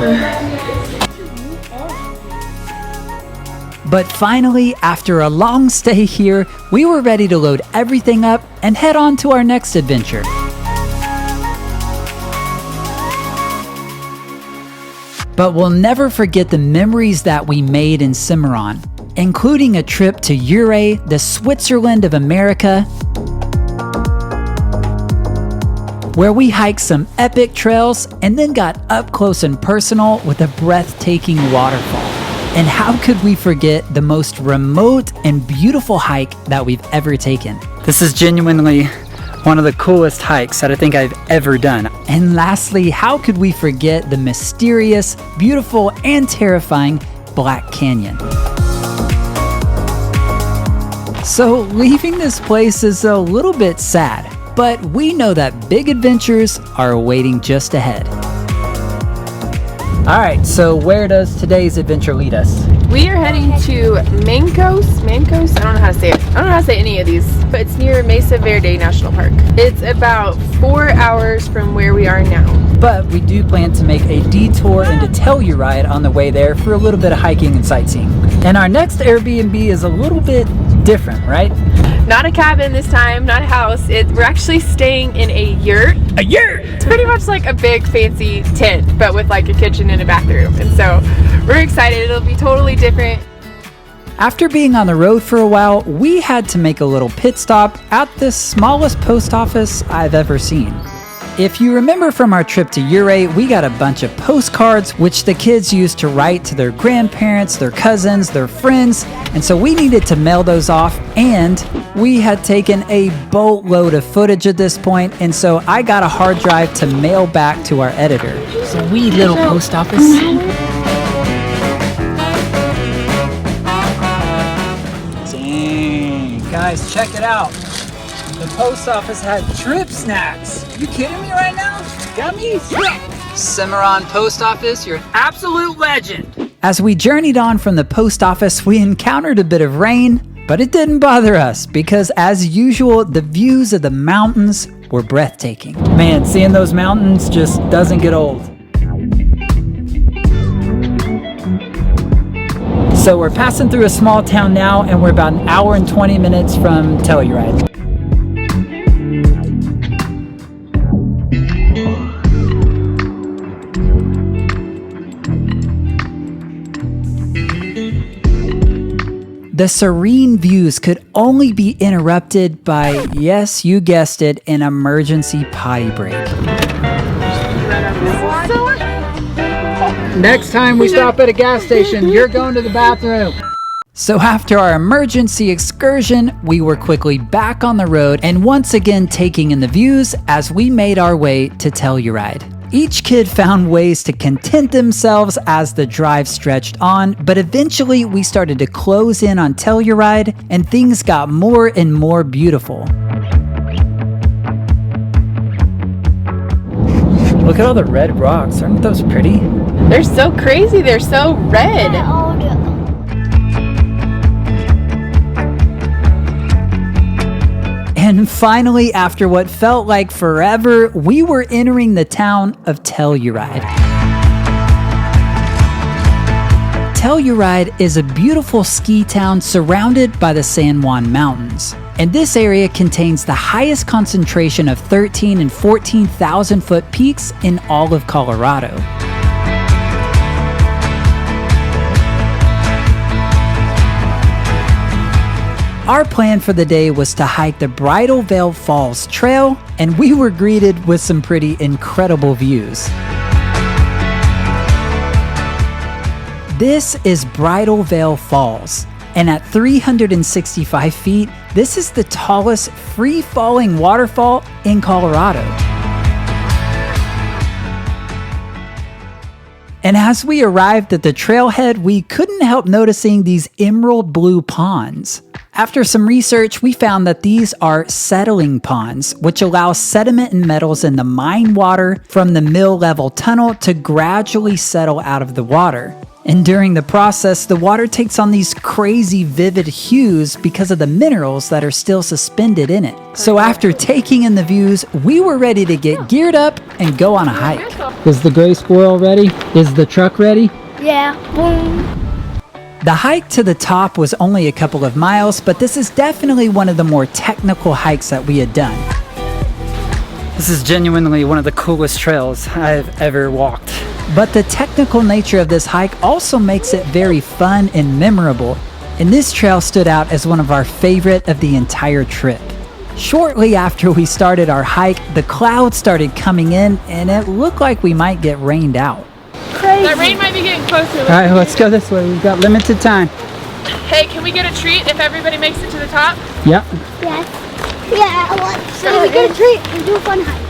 S1: But finally, after a long stay here, we were ready to load everything up and head on to our next adventure. But we'll never forget the memories that we made in Cimarron, including a trip to Ouray, the Switzerland of America, where we hiked some epic trails and then got up close and personal with a breathtaking waterfall. And how could we forget the most remote and beautiful hike that we've ever taken?
S9: This is genuinely one of the coolest hikes that I think I've ever done.
S1: And lastly, how could we forget the mysterious, beautiful, and terrifying Black Canyon? So leaving this place is a little bit sad, but we know that big adventures are awaiting just ahead. All right, so where does today's adventure lead us?
S2: We are heading to Mancos. I don't know how to say it. I don't know how to say any of these, but it's near Mesa Verde National Park. It's about 4 hours from where we are now.
S1: But we do plan to make a detour into Telluride on the way there for a little bit of hiking and sightseeing. And our next Airbnb is a little bit different, right?
S2: Not a cabin this time, not a house. We're actually staying in a yurt.
S6: A yurt!
S2: It's pretty much like a big fancy tent, but with like a kitchen and a bathroom. And so we're excited. It'll be totally different.
S1: After being on the road for a while, we had to make a little pit stop at the smallest post office I've ever seen. If you remember from our trip to Ouray, we got a bunch of postcards which the kids used to write to their grandparents, their cousins, their friends, and so we needed to mail those off, and we had taken a boatload of footage at this point, and so I got a hard drive to mail back to our editor.
S6: It's a wee little post office.
S1: Dang, guys, check it out. The post office had trip snacks. You kidding me right now? Gummies? Cimarron Post Office, you're an absolute legend. As we journeyed on from the post office, we encountered a bit of rain, but it didn't bother us because, as usual, the views of the mountains were breathtaking. Man, seeing those mountains just doesn't get old. So we're passing through a small town now, and we're about an hour and 20 minutes from Telluride. The serene views could only be interrupted by, yes, you guessed it, an emergency potty break. Next time we stop at a gas station, you're going to the bathroom. So after our emergency excursion, we were quickly back on the road and once again taking in the views as we made our way to Telluride. Each kid found ways to content themselves as the drive stretched on, but eventually we started to close in on Telluride and things got more and more beautiful. Look at all the red rocks, aren't those pretty?
S2: They're so crazy, they're so red.
S1: And finally, after what felt like forever, we were entering the town of Telluride. Telluride is a beautiful ski town surrounded by the San Juan Mountains. And this area contains the highest concentration of 13,000 and 14,000 foot peaks in all of Colorado. Our plan for the day was to hike the Bridal Veil Falls Trail, and we were greeted with some pretty incredible views. This is Bridal Veil Falls, and at 365 feet, this is the tallest free-falling waterfall in Colorado. And as we arrived at the trailhead, we couldn't help noticing these emerald blue ponds. After some research, we found that these are settling ponds, which allow sediment and metals in the mine water from the mill level tunnel to gradually settle out of the water. And during the process, the water takes on these crazy vivid hues because of the minerals that are still suspended in it. So after taking in the views, we were ready to get geared up and go on a hike.
S9: Is the gray squirrel ready? Is the truck ready?
S5: Yeah. Boom.
S1: The hike to the top was only a couple of miles, but this is definitely one of the more technical hikes that we had done.
S9: This is genuinely one of the coolest trails I've ever walked.
S1: But the technical nature of this hike also makes it very fun and memorable, and this trail stood out as one of our favorite of the entire trip. Shortly after we started our hike, the clouds started coming in, and it looked like we might get rained out.
S5: Crazy.
S2: That rain might be getting closer.
S9: All right, let's go this way. We've got limited time.
S2: Hey, can we get a treat if everybody makes it to the top?
S9: Yep.
S5: Yes. Yeah, I want. So we get a treat and do a fun hike.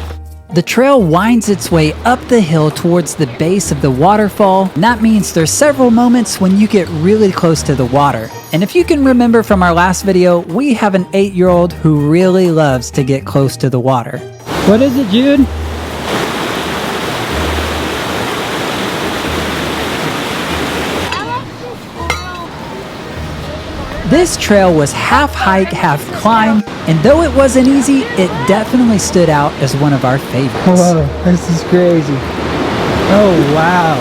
S1: The trail winds its way up the hill towards the base of the waterfall, and that means there's several moments when you get really close to the water. And if you can remember from our last video, we have an 8-year-old who really loves to get close to the water.
S9: What is it, Jude?
S1: This trail was half hike, half climb, and though it wasn't easy, it definitely stood out as one of our favorites.
S9: Whoa, this is crazy. Oh, wow.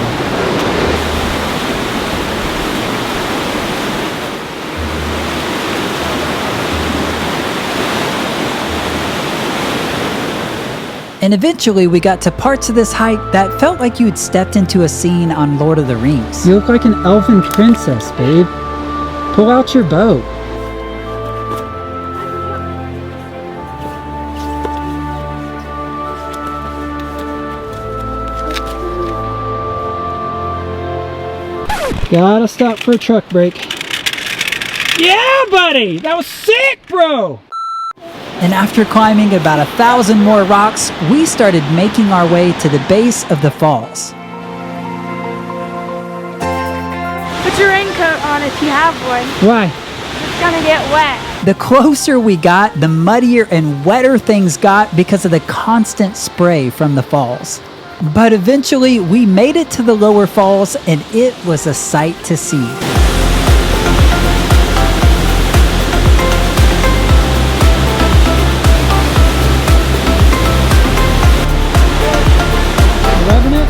S1: And eventually we got to parts of this hike that felt like you had stepped into a scene on Lord of the Rings.
S9: You look like an elfin princess, babe. Pull out your boat. Gotta stop for a truck break. Yeah, buddy! That was sick, bro!
S1: And after climbing about 1,000 more rocks, we started making our way to the base of the falls.
S5: Put your raincoat on if you have one.
S9: Why?
S5: It's gonna get wet.
S1: The closer we got, the muddier and wetter things got because of the constant spray from the falls. But eventually, we made it to the lower falls, and it was a sight to see.
S9: Loving it?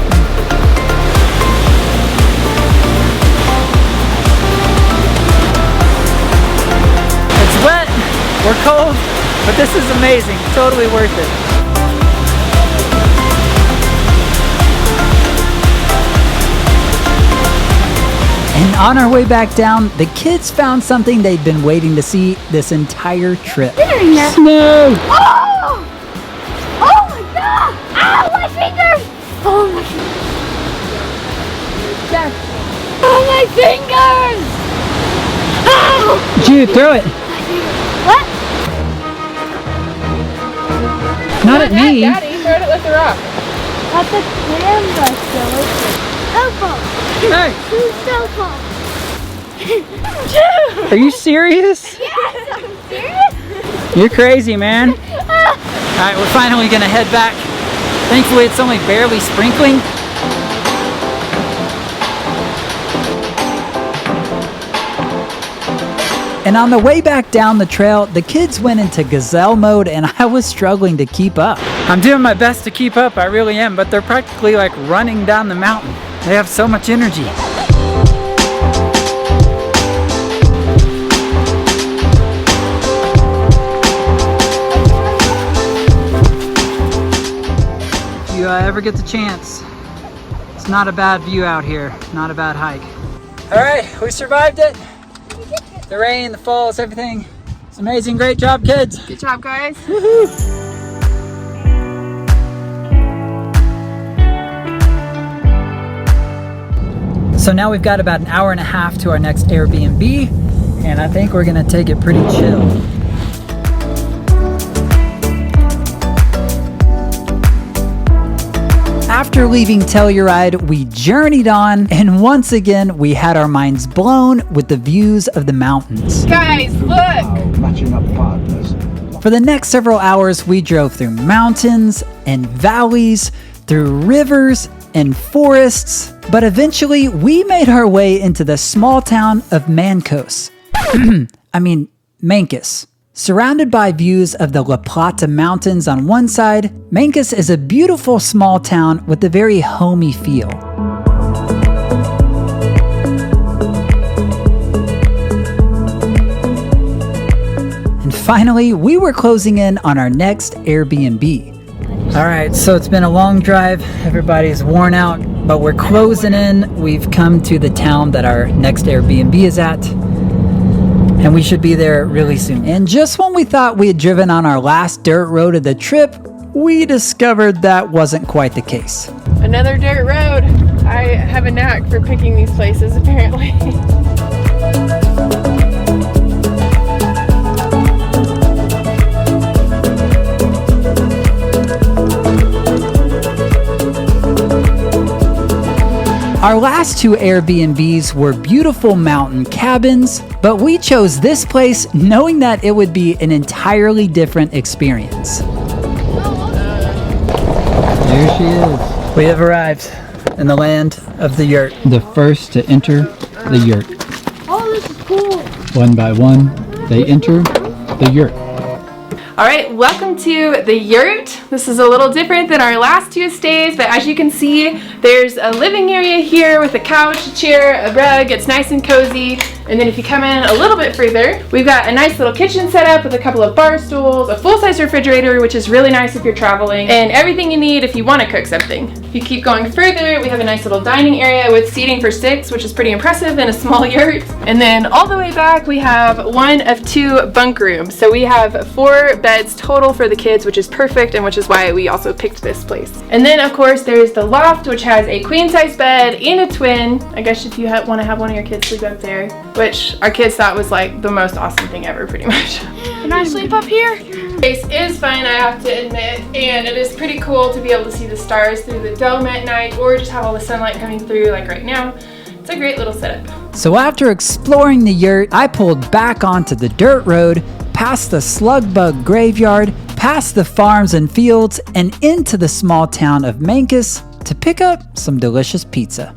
S1: It's wet, we're cold, but this is amazing. Totally worth it. And on our way back down, the kids found something they'd been waiting to see this entire trip.
S9: Snow!
S5: Oh! Oh my god! Ow, my fingers! Oh my fingers! Oh my fingers! Ow!
S9: Jude, throw it!
S5: What?
S9: Not at me!
S2: Daddy, throw it with the rock.
S5: At the canvas, though. Elbow!
S9: Hey!
S5: Who's so cold?
S9: Are you serious?
S5: Yes, I'm serious.
S9: You're crazy, man. Alright, we're finally gonna head back. Thankfully, it's only barely sprinkling.
S1: And on the way back down the trail, the kids went into gazelle mode and I was struggling to keep up.
S9: I'm doing my best to keep up, I really am, but they're practically like running down the mountain. They have so much energy. If you ever get the chance, it's not a bad view out here, not a bad hike. All right, we survived it. The rain, the falls, everything. It's amazing, great job, kids.
S2: Good job, guys.
S9: Woohoo!
S1: So now we've got about an hour and a half to our next Airbnb, and I think we're gonna take it pretty chill. After leaving Telluride, we journeyed on, and once again, we had our minds blown with the views of the mountains.
S2: Guys, look!
S11: Matching up partners.
S1: For the next several hours, we drove through mountains and valleys, through rivers and forests, but eventually we made our way into the small town of Mancos. Mancos. Surrounded by views of the La Plata Mountains on one side, Mancos is a beautiful small town with a very homey feel. And finally, we were closing in on our next Airbnb. All right, so it's been a long drive. Everybody's worn out, but we're closing in. We've come to the town that our next Airbnb is at, and we should be there really soon. And just when we thought we had driven on our last dirt road of the trip, we discovered that wasn't quite the case.
S2: Another dirt road. I have a knack for picking these places, apparently.
S1: Our last two Airbnbs were beautiful mountain cabins, but we chose this place knowing that it would be an entirely different experience.
S9: There she is.
S1: We have arrived in the land of the yurt.
S9: The first to enter the yurt.
S5: Oh, this is cool.
S9: One by one, they enter the yurt.
S2: All right, welcome to the yurt. This is a little different than our last 2 stays, but as you can see, there's a living area here with a couch, a chair, a rug. It's nice and cozy. And then if you come in a little bit further, we've got a nice little kitchen set up with a couple of bar stools, a full-size refrigerator, which is really nice if you're traveling, and everything you need if you want to cook something. If you keep going further, we have a nice little dining area with seating for 6, which is pretty impressive in a small yurt. And then all the way back, we have 1 of 2 bunk rooms. So we have 4 beds total for the kids, which is perfect, and which is why we also picked this place. And then of course there's the loft, which has a queen-size bed and a twin. I guess if you want to have one of your kids sleep up there, which our kids thought was like the most awesome thing ever, pretty much.
S5: Can I sleep up here?
S2: Space is fun, I have to admit, and it is pretty cool to be able to see the stars through the dome at night, or just have all the sunlight coming through like right now. It's a great little setup.
S1: So after exploring the yurt, I pulled back onto the dirt road, past the slug bug graveyard, past the farms and fields, and into the small town of Mancus to pick up some delicious pizza.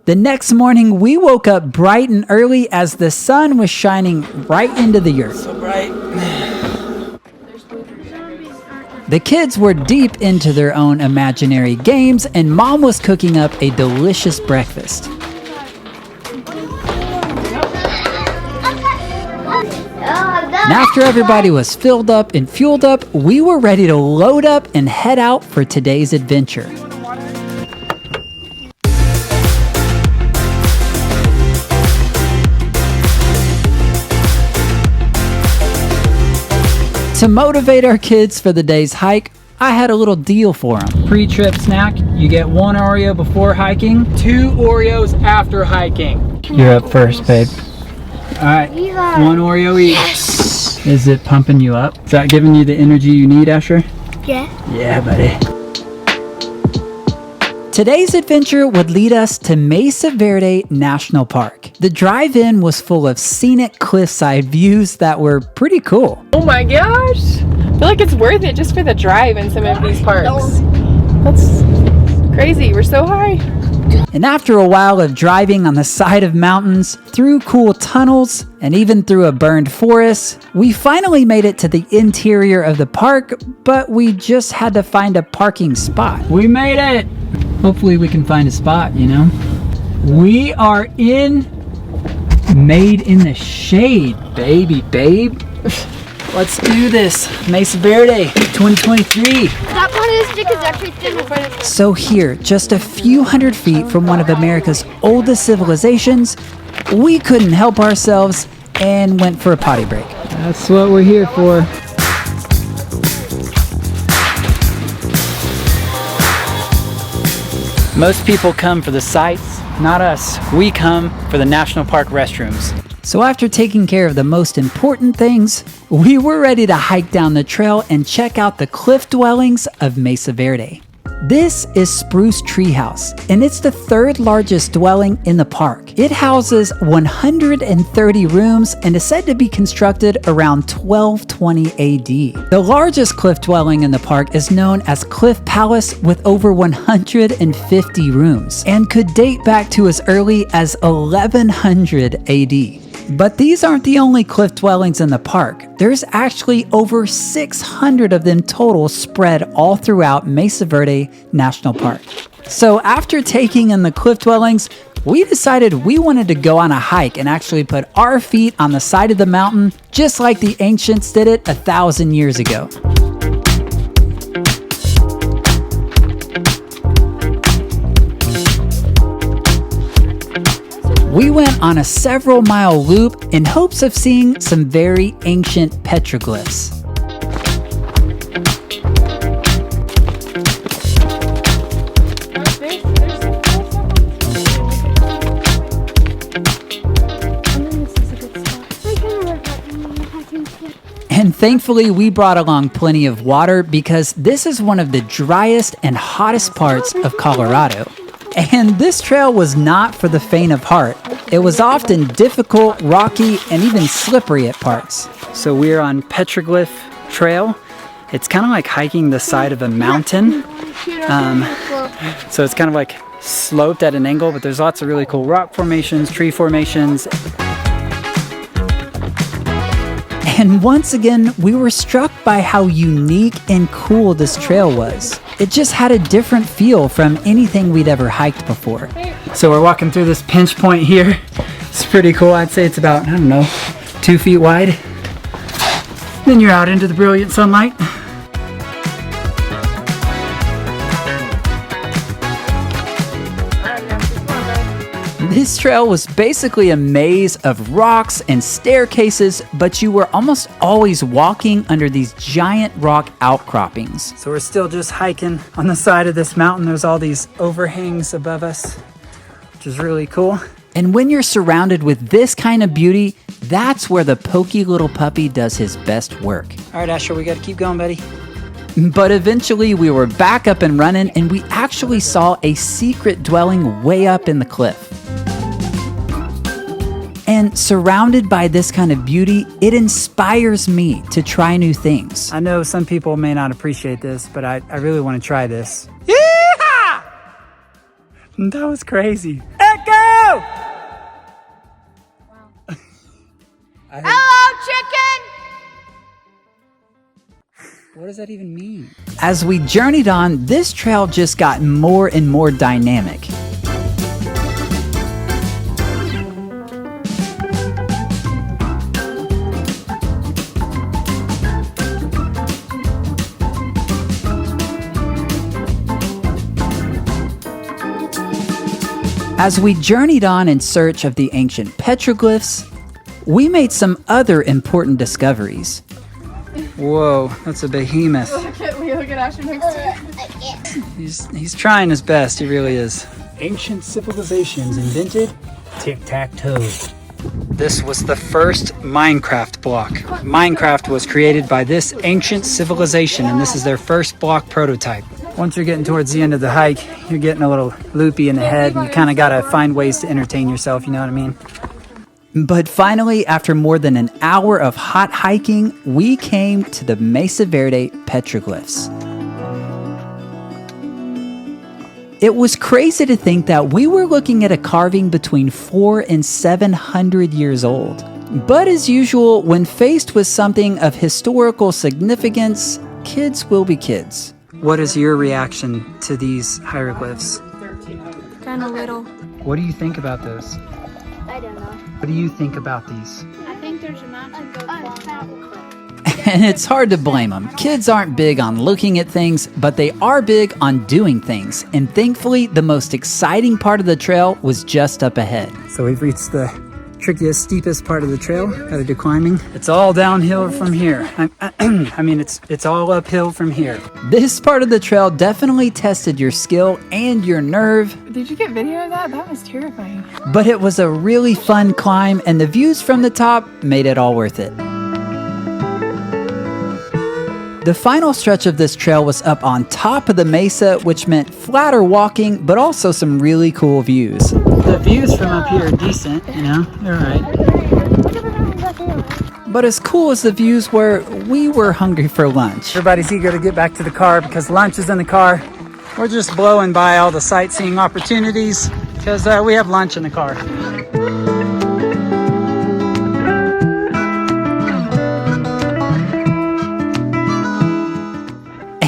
S1: The next morning, we woke up bright and early as the sun was shining right into the yurt.
S8: So bright.
S1: The kids were deep into their own imaginary games, and Mom was cooking up a delicious breakfast. And after everybody was filled up and fueled up, we were ready to load up and head out for today's adventure. To motivate our kids for the day's hike, I had a little deal for them. Pre-trip snack, you get 1 Oreo before hiking, 2 Oreos after hiking. You're up first, babe. All right, 1 Oreo each. Yes. Is it pumping you up? Is that giving you the energy you need, Asher?
S5: Yeah.
S1: Yeah, buddy. Today's adventure would lead us to Mesa Verde National Park. The drive-in was full of scenic cliffside views that were pretty cool.
S2: Oh my gosh! I feel like it's worth it just for the drive in some of these parks. That's crazy, we're so high.
S1: And after a while of driving on the side of mountains, through cool tunnels, and even through a burned forest, we finally made it to the interior of the park, but we just had to find a parking spot. We made it! Hopefully we can find a spot, you know? We are in Made in the Shade, babe. Let's do this. Mesa Verde 2023.
S5: That part of the stick is actually thin.
S1: So here, just a few hundred feet from one of America's oldest civilizations, we couldn't help ourselves and went for a potty break. That's what we're here for. Most people come for the sights, not us. We come for the national park restrooms. So after taking care of the most important things, we were ready to hike down the trail and check out the cliff dwellings of Mesa Verde. This is Spruce Treehouse, and it's the 3rd largest dwelling in the park. It houses 130 rooms and is said to be constructed around 1220 AD. The largest cliff dwelling in the park is known as Cliff Palace with over 150 rooms and could date back to as early as 1100 AD. But these aren't the only cliff dwellings in the park. There's actually over 600 of them total spread all throughout Mesa Verde National Park. So after taking in the cliff dwellings, we decided we wanted to go on a hike and actually put our feet on the side of the mountain, just like the ancients did it 1,000 years ago. We went on a several-mile loop in hopes of seeing some very ancient petroglyphs. And thankfully, we brought along plenty of water because this is one of the driest and hottest parts of Colorado. And this trail was not for the faint of heart. It was often difficult, rocky, and even slippery at parts. So we're on Petroglyph Trail. It's kind of like hiking the side of a mountain. So it's kind of like
S9: sloped at an angle, but there's lots of really cool rock formations, tree formations. And once again, we were struck by how unique and cool this trail was. It just had a different feel from anything we'd ever hiked before. So we're walking through this pinch point here. It's pretty cool. I'd say it's about, I don't know, 2 feet wide. Then you're out into the brilliant sunlight.
S1: This trail was basically a maze of rocks and staircases, but you were almost always walking under these giant rock outcroppings.
S9: So we're still just hiking on the side of this mountain. There's all these overhangs above us, which is really cool.
S1: And when you're surrounded with this kind of beauty, that's where the pokey little puppy does his best work.
S9: All right, Asher, we got to keep going, buddy.
S1: But eventually we were back up and running, and we actually saw a secret dwelling way up in the cliff. And surrounded by this kind of beauty, it inspires me to try new things.
S9: I know some people may not appreciate this, but I really want to try this. Yeehaw! That was crazy. Echo! Wow.
S5: Hello, chicken!
S9: What does that even mean?
S1: As we journeyed on, this trail just got more and more dynamic. As we journeyed on in search of the ancient petroglyphs, we made some other important discoveries.
S9: Whoa, that's a behemoth.
S2: Look at Asher next to it.
S9: He's trying his best, he really is. Ancient civilizations invented tic-tac-toe. This was the first Minecraft block. Minecraft was created by this ancient civilization, and this is their first block prototype. Once you're getting towards the end of the hike, you're getting a little loopy in the head, and you kind of got to find ways to entertain yourself, you know what I mean?
S1: But finally, after more than an hour of hot hiking, we came to the Mesa Verde petroglyphs. It was crazy to think that we were looking at a carving between 400 and 700 years old. But as usual, when faced with something of historical significance, kids will be kids.
S9: What is your reaction to these hieroglyphs?
S5: Kind of little.
S9: What do you think about those?
S5: I don't know.
S9: What do you think about these?
S5: I think there's a mountain goes
S1: And it's hard to blame them. Kids aren't big on looking at things, but they are big on doing things. And thankfully, the most exciting part of the trail was just up ahead.
S9: So we've reached the trickiest, steepest part of the trail. Gotta do climbing. It's all downhill from here. I mean, it's all uphill from here.
S1: This part of the trail definitely tested your skill and your nerve.
S2: Did you get video of that? That was terrifying.
S1: But it was a really fun climb, and the views from the top made it all worth it. The final stretch of this trail was up on top of the mesa, which meant flatter walking, but also some really cool views.
S9: The views from up here are decent, you know, they're all right.
S1: But as cool as the views were, we were hungry for lunch.
S9: Everybody's eager to get back to the car because lunch is in the car. We're just blowing by all the sightseeing opportunities because we have lunch in the car.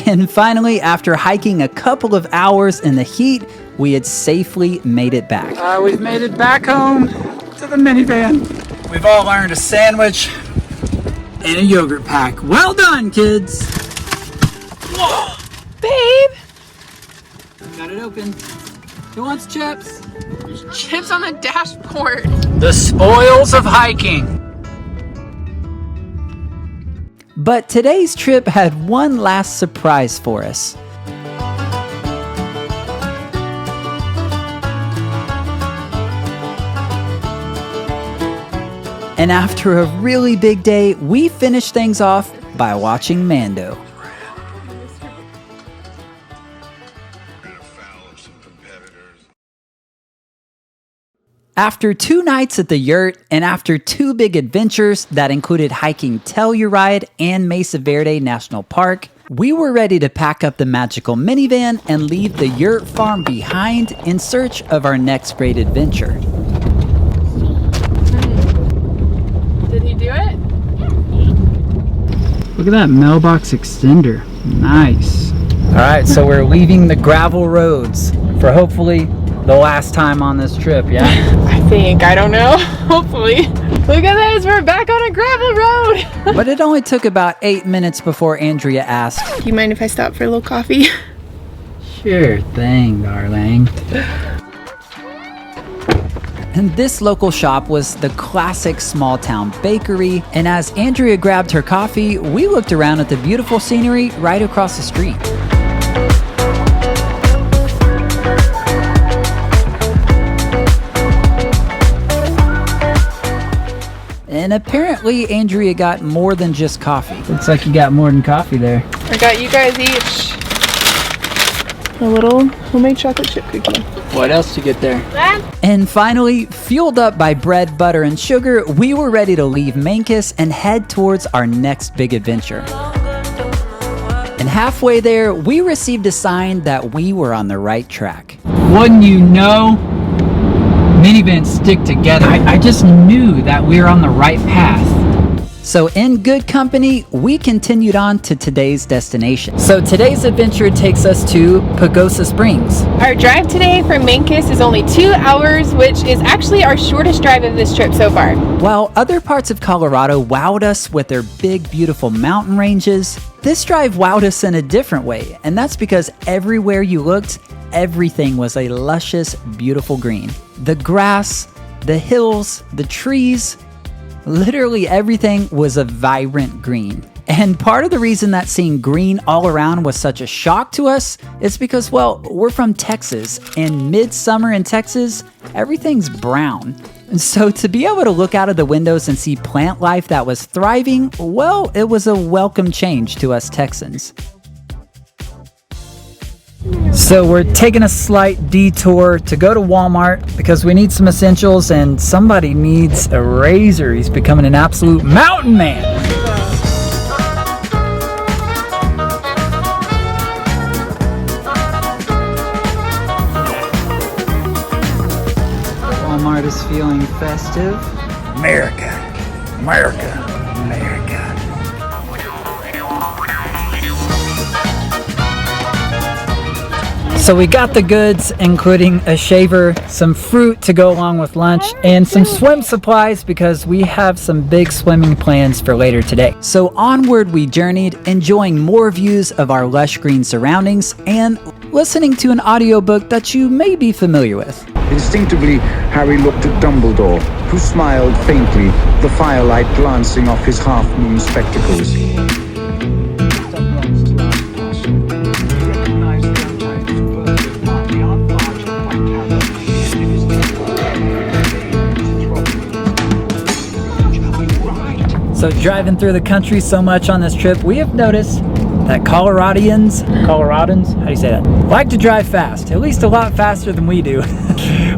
S1: And finally, after hiking a couple of hours in the heat, we had safely made it back.
S9: We've made it back home to the minivan. We've all earned a sandwich and a yogurt pack. Well done, kids.
S2: Whoa. Babe!
S9: Got it open. Who wants chips?
S2: Chips on the dashboard.
S9: The spoils of hiking.
S1: But today's trip had one last surprise for us. And after a really big day, we finished things off by watching Mando. After 2 nights at the yurt, and after 2 big adventures that included hiking Telluride and Mesa Verde National Park, we were ready to pack up the magical minivan and leave the yurt farm behind in search of our next great adventure.
S2: Did he do it?
S9: Look at that mailbox extender. Nice. All right, so we're leaving the gravel roads for hopefully the last time on this trip, yeah?
S2: I don't know. Hopefully. Look at this, we're back on a gravel road.
S1: But it only took about 8 minutes before Andrea asked,
S5: Do you mind if I stop for a little coffee?
S9: Sure thing, darling.
S1: and this local shop was the classic small town bakery. And as Andrea grabbed her coffee, we looked around at the beautiful scenery right across the street. And apparently Andrea got more than just coffee.
S9: Looks like you got more than coffee there.
S2: I got you guys each a little homemade chocolate chip cookie.
S9: What else to get there?
S1: And finally, fueled up by bread, butter, and sugar, we were ready to leave Mancus and head towards our next big adventure. And halfway there, we received a sign that we were on the right track.
S9: Wouldn't you know? Minivans stick together. I just knew that we were on the right path.
S1: So in good company, we continued on to today's destination. So today's adventure takes us to Pagosa Springs.
S2: Our drive today from Mancus is only 2 hours, which is actually our shortest drive of this trip so far.
S1: While other parts of Colorado wowed us with their big, beautiful mountain ranges, this drive wowed us in a different way. And that's because everywhere you looked, everything was a luscious, beautiful green. The grass, the hills, the trees, literally everything was a vibrant green. And part of the reason that seeing green all around was such a shock to us is because, well, we're from Texas, and midsummer in Texas, everything's brown. And so to be able to look out of the windows and see plant life that was thriving, well, it was a welcome change to us Texans.
S9: So we're taking a slight detour to go to Walmart because we need some essentials and somebody needs a razor. He's becoming an absolute mountain man. Walmart is feeling festive.
S11: America, America, America.
S9: So we got the goods, including a shaver, some fruit to go along with lunch, and some swim supplies because we have some big swimming plans for later today.
S1: So onward we journeyed, enjoying more views of our lush green surroundings and listening to an audiobook that you may be familiar with.
S12: Instinctively, Harry looked at Dumbledore, who smiled faintly, the firelight glancing off his half-moon spectacles.
S9: So driving through the country so much on this trip, we have noticed that Coloradans, how do you say that? Like to drive fast, at least a lot faster than we do.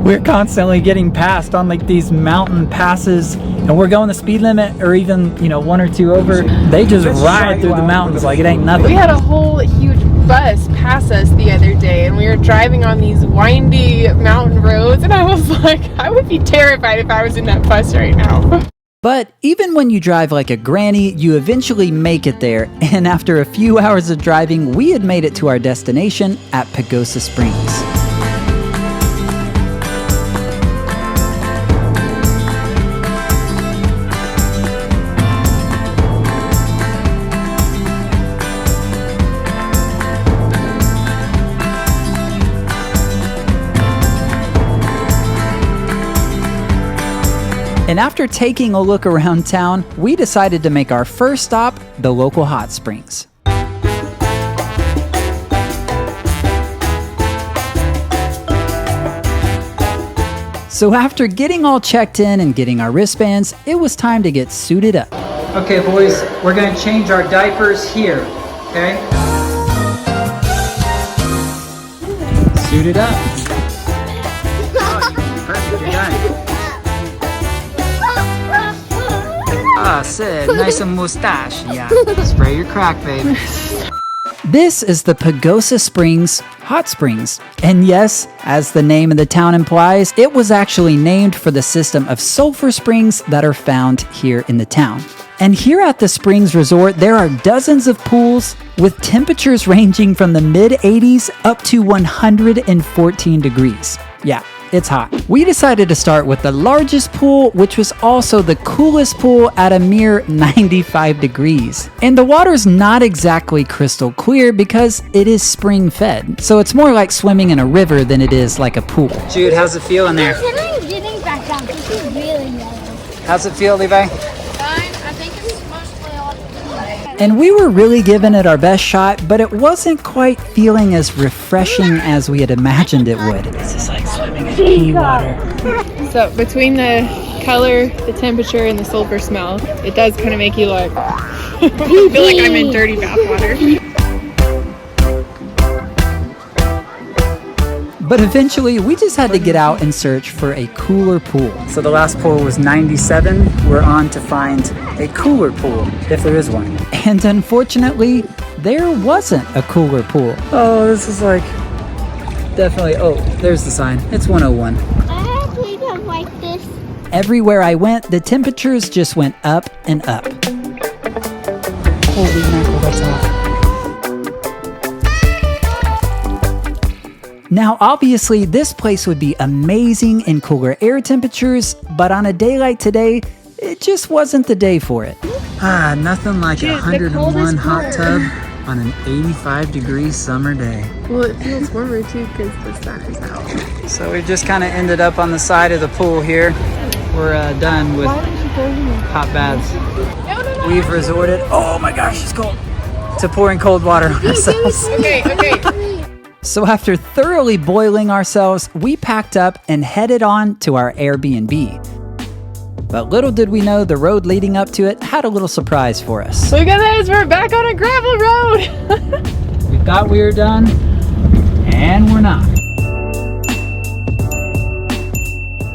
S9: We're constantly getting passed on like these mountain passes, and we're going the speed limit or even, 1 or 2 over. They just ride through the mountains like it ain't nothing.
S2: We had a whole huge bus pass us the other day, and we were driving on these windy mountain roads, and I was like, I would be terrified if I was in that bus right now.
S1: But even when you drive like a granny, you eventually make it there, and after a few hours of driving, we had made it to our destination at Pagosa Springs. And after taking a look around town, we decided to make our first stop the local hot springs. So after getting all checked in and getting our wristbands, it was time to get suited up.
S9: Okay, boys, we're gonna change our diapers here, okay? Suited up. Perfect, you're done. Ah, Sid, nice and mustache, yeah. Spray your crack, babe.
S1: This is the Pagosa Springs Hot Springs. And yes, as the name of the town implies, it was actually named for the system of sulfur springs that are found here in the town. And here at the Springs Resort, there are dozens of pools with temperatures ranging from the mid-80s up to 114 degrees. Yeah, it's hot. We decided to start with the largest pool, which was also the coolest pool at a mere 95 degrees. And the water's not exactly crystal clear because it is spring fed. So it's more like swimming in a river than it is like a pool. Jude, how's it feel in there?
S5: I'm getting back down. This is really yellow.
S1: How's it feel, Levi?
S5: I think it's mostly all.
S1: And we were really giving it our best shot, but it wasn't quite feeling as refreshing as we had imagined it would. This is like swimming in pea water.
S2: So between the color, the temperature, and the sulfur smell, it does kind of make you like, I feel like I'm in dirty bath water.
S1: But eventually, we just had to get out and search for a cooler pool. So the last pool was 97. We're on to find a cooler pool, if there is one. And unfortunately, there wasn't a cooler pool. Oh, this is like, definitely, oh, there's the sign. It's 101.
S5: I actually don't like this.
S1: Everywhere I went, the temperatures just went up and up. Holy mackerel, that's off. Now, obviously, this place would be amazing in cooler air temperatures, but on a day like today, it just wasn't the day for it. Ah, nothing like a 101 hot tub on an 85-degree summer day.
S2: Well, it feels warmer too because the sun is out.
S1: So we just kind of ended up on the side of the pool here. We're done with hot baths. We've resorted, oh my gosh, it's cold, to pouring cold water on ourselves.
S2: Okay.
S1: So after thoroughly boiling ourselves, we packed up and headed on to our Airbnb. But little did we know the road leading up to it had a little surprise for us.
S2: Look at this, we're back on a gravel road.
S1: We thought we were done, and we're not.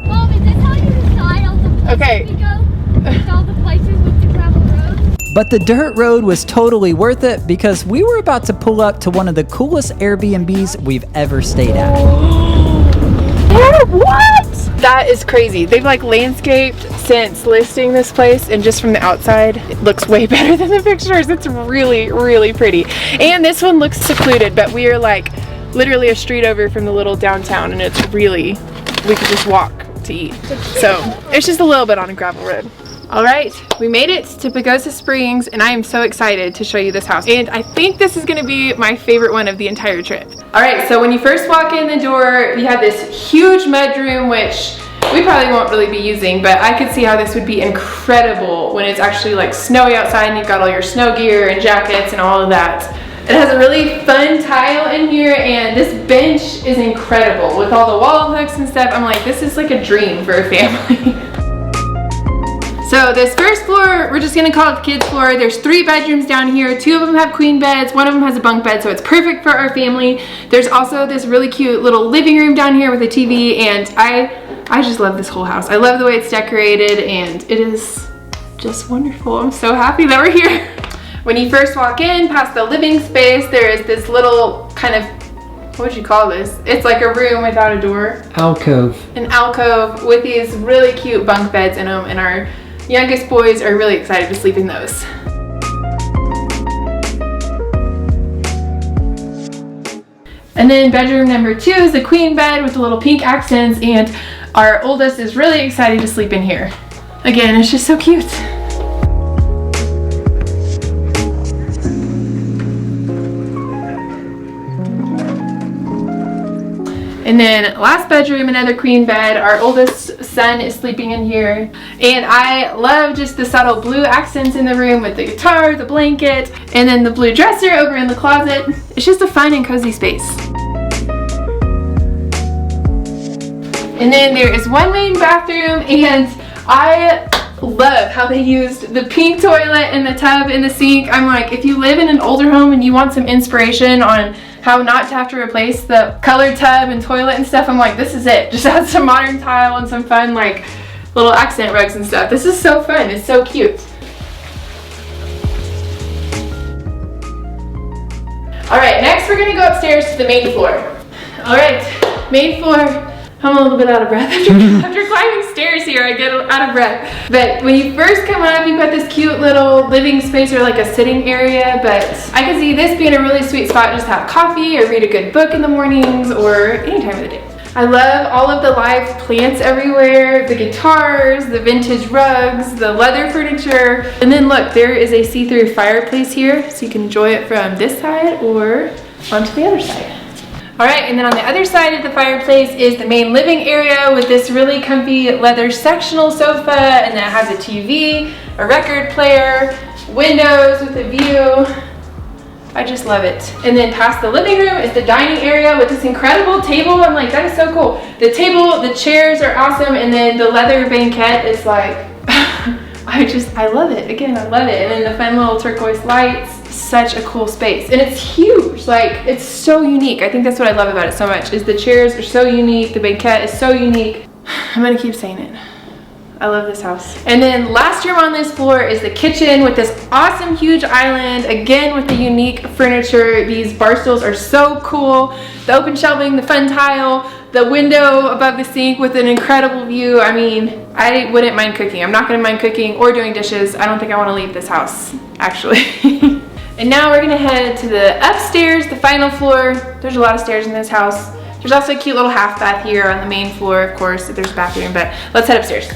S5: Mom, is this how you decide all the places we go? With all the places with the gravel road?
S1: But the dirt road was totally worth it because we were about to pull up to one of the coolest Airbnbs we've ever stayed at.
S2: What? That is crazy. They've like landscaped since listing this place, and just from the outside, it looks way better than the pictures. It's really, really pretty. And this one looks secluded, but we are like literally a street over from the little downtown, and it's really, we could just walk to eat. So it's just a little bit on a gravel road. All right, we made it to Pagosa Springs, and I am so excited to show you this house. And I think this is gonna be my favorite one of the entire trip. All right, so when you first walk in the door, you have this huge mudroom, which we probably won't really be using, but I could see how this would be incredible when it's actually like snowy outside and you've got all your snow gear and jackets and all of that. It has a really fun tile in here, and this bench is incredible with all the wall hooks and stuff. I'm like, this is like a dream for a family. So this first floor, we're just gonna call it the kids floor. There's 3 bedrooms down here. 2 of them have queen beds, 1 of them has a bunk bed, so it's perfect for our family. There's also this really cute little living room down here with a TV, and I just love this whole house. I love the way it's decorated, and it is just wonderful. I'm so happy that we're here. When you first walk in, past the living space, there is this little kind of, what would you call this? It's like a room without a door.
S1: Alcove.
S2: An alcove with these really cute bunk beds in them, and our youngest boys are really excited to sleep in those. And then bedroom number 2 is the queen bed with the little pink accents, and our oldest is really excited to sleep in here. Again, it's just so cute. And then last bedroom, another queen bed. Our oldest son is sleeping in here. And I love just the subtle blue accents in the room with the guitar, the blanket, and then the blue dresser over in the closet. It's just a fun and cozy space. And then there is 1 main bathroom, and I love how they used the pink toilet and the tub in the sink. I'm like, if you live in an older home and you want some inspiration on how not to have to replace the colored tub and toilet and stuff, I'm like, this is it. Just add some modern tile and some fun like little accent rugs and stuff. This is so fun. It's so cute. All right, next we're gonna go upstairs to the main floor. All right, main floor. I'm a little bit out of breath after climbing stairs here. I get out of breath. But when you first come up, you've got this cute little living space or like a sitting area. But I can see this being a really sweet spot just to have coffee or read a good book in the mornings or any time of the day. I love all of the live plants everywhere, the guitars, the vintage rugs, the leather furniture. And then look, there is a see-through fireplace here, so you can enjoy it from this side or onto the other side. All right, and then on the other side of the fireplace is the main living area with this really comfy leather sectional sofa, and that has a TV, a record player, windows with a view. I just love it. And then past the living room is the dining area with this incredible table. I'm like, that is so cool. The table, the chairs are awesome, and then the leather banquette is like, I love it. Again, I love it. And then the fun little turquoise lights. Such a cool space, and it's huge. Like, it's so unique. I think that's what I love about it so much, is the chairs are so unique, the banquette is so unique. I'm gonna keep saying it. I love this house. And then last room on this floor is the kitchen with this awesome huge island, again with the unique furniture. These bar stools are so cool. The open shelving, the fun tile, the window above the sink with an incredible view. I mean, I wouldn't mind cooking. I'm not gonna mind cooking or doing dishes. I don't think I wanna leave this house, actually. And now we're gonna head to the upstairs, the final floor. There's a lot of stairs in this house. There's also a cute little half bath here on the main floor, of course. There's a bathroom, but let's head upstairs.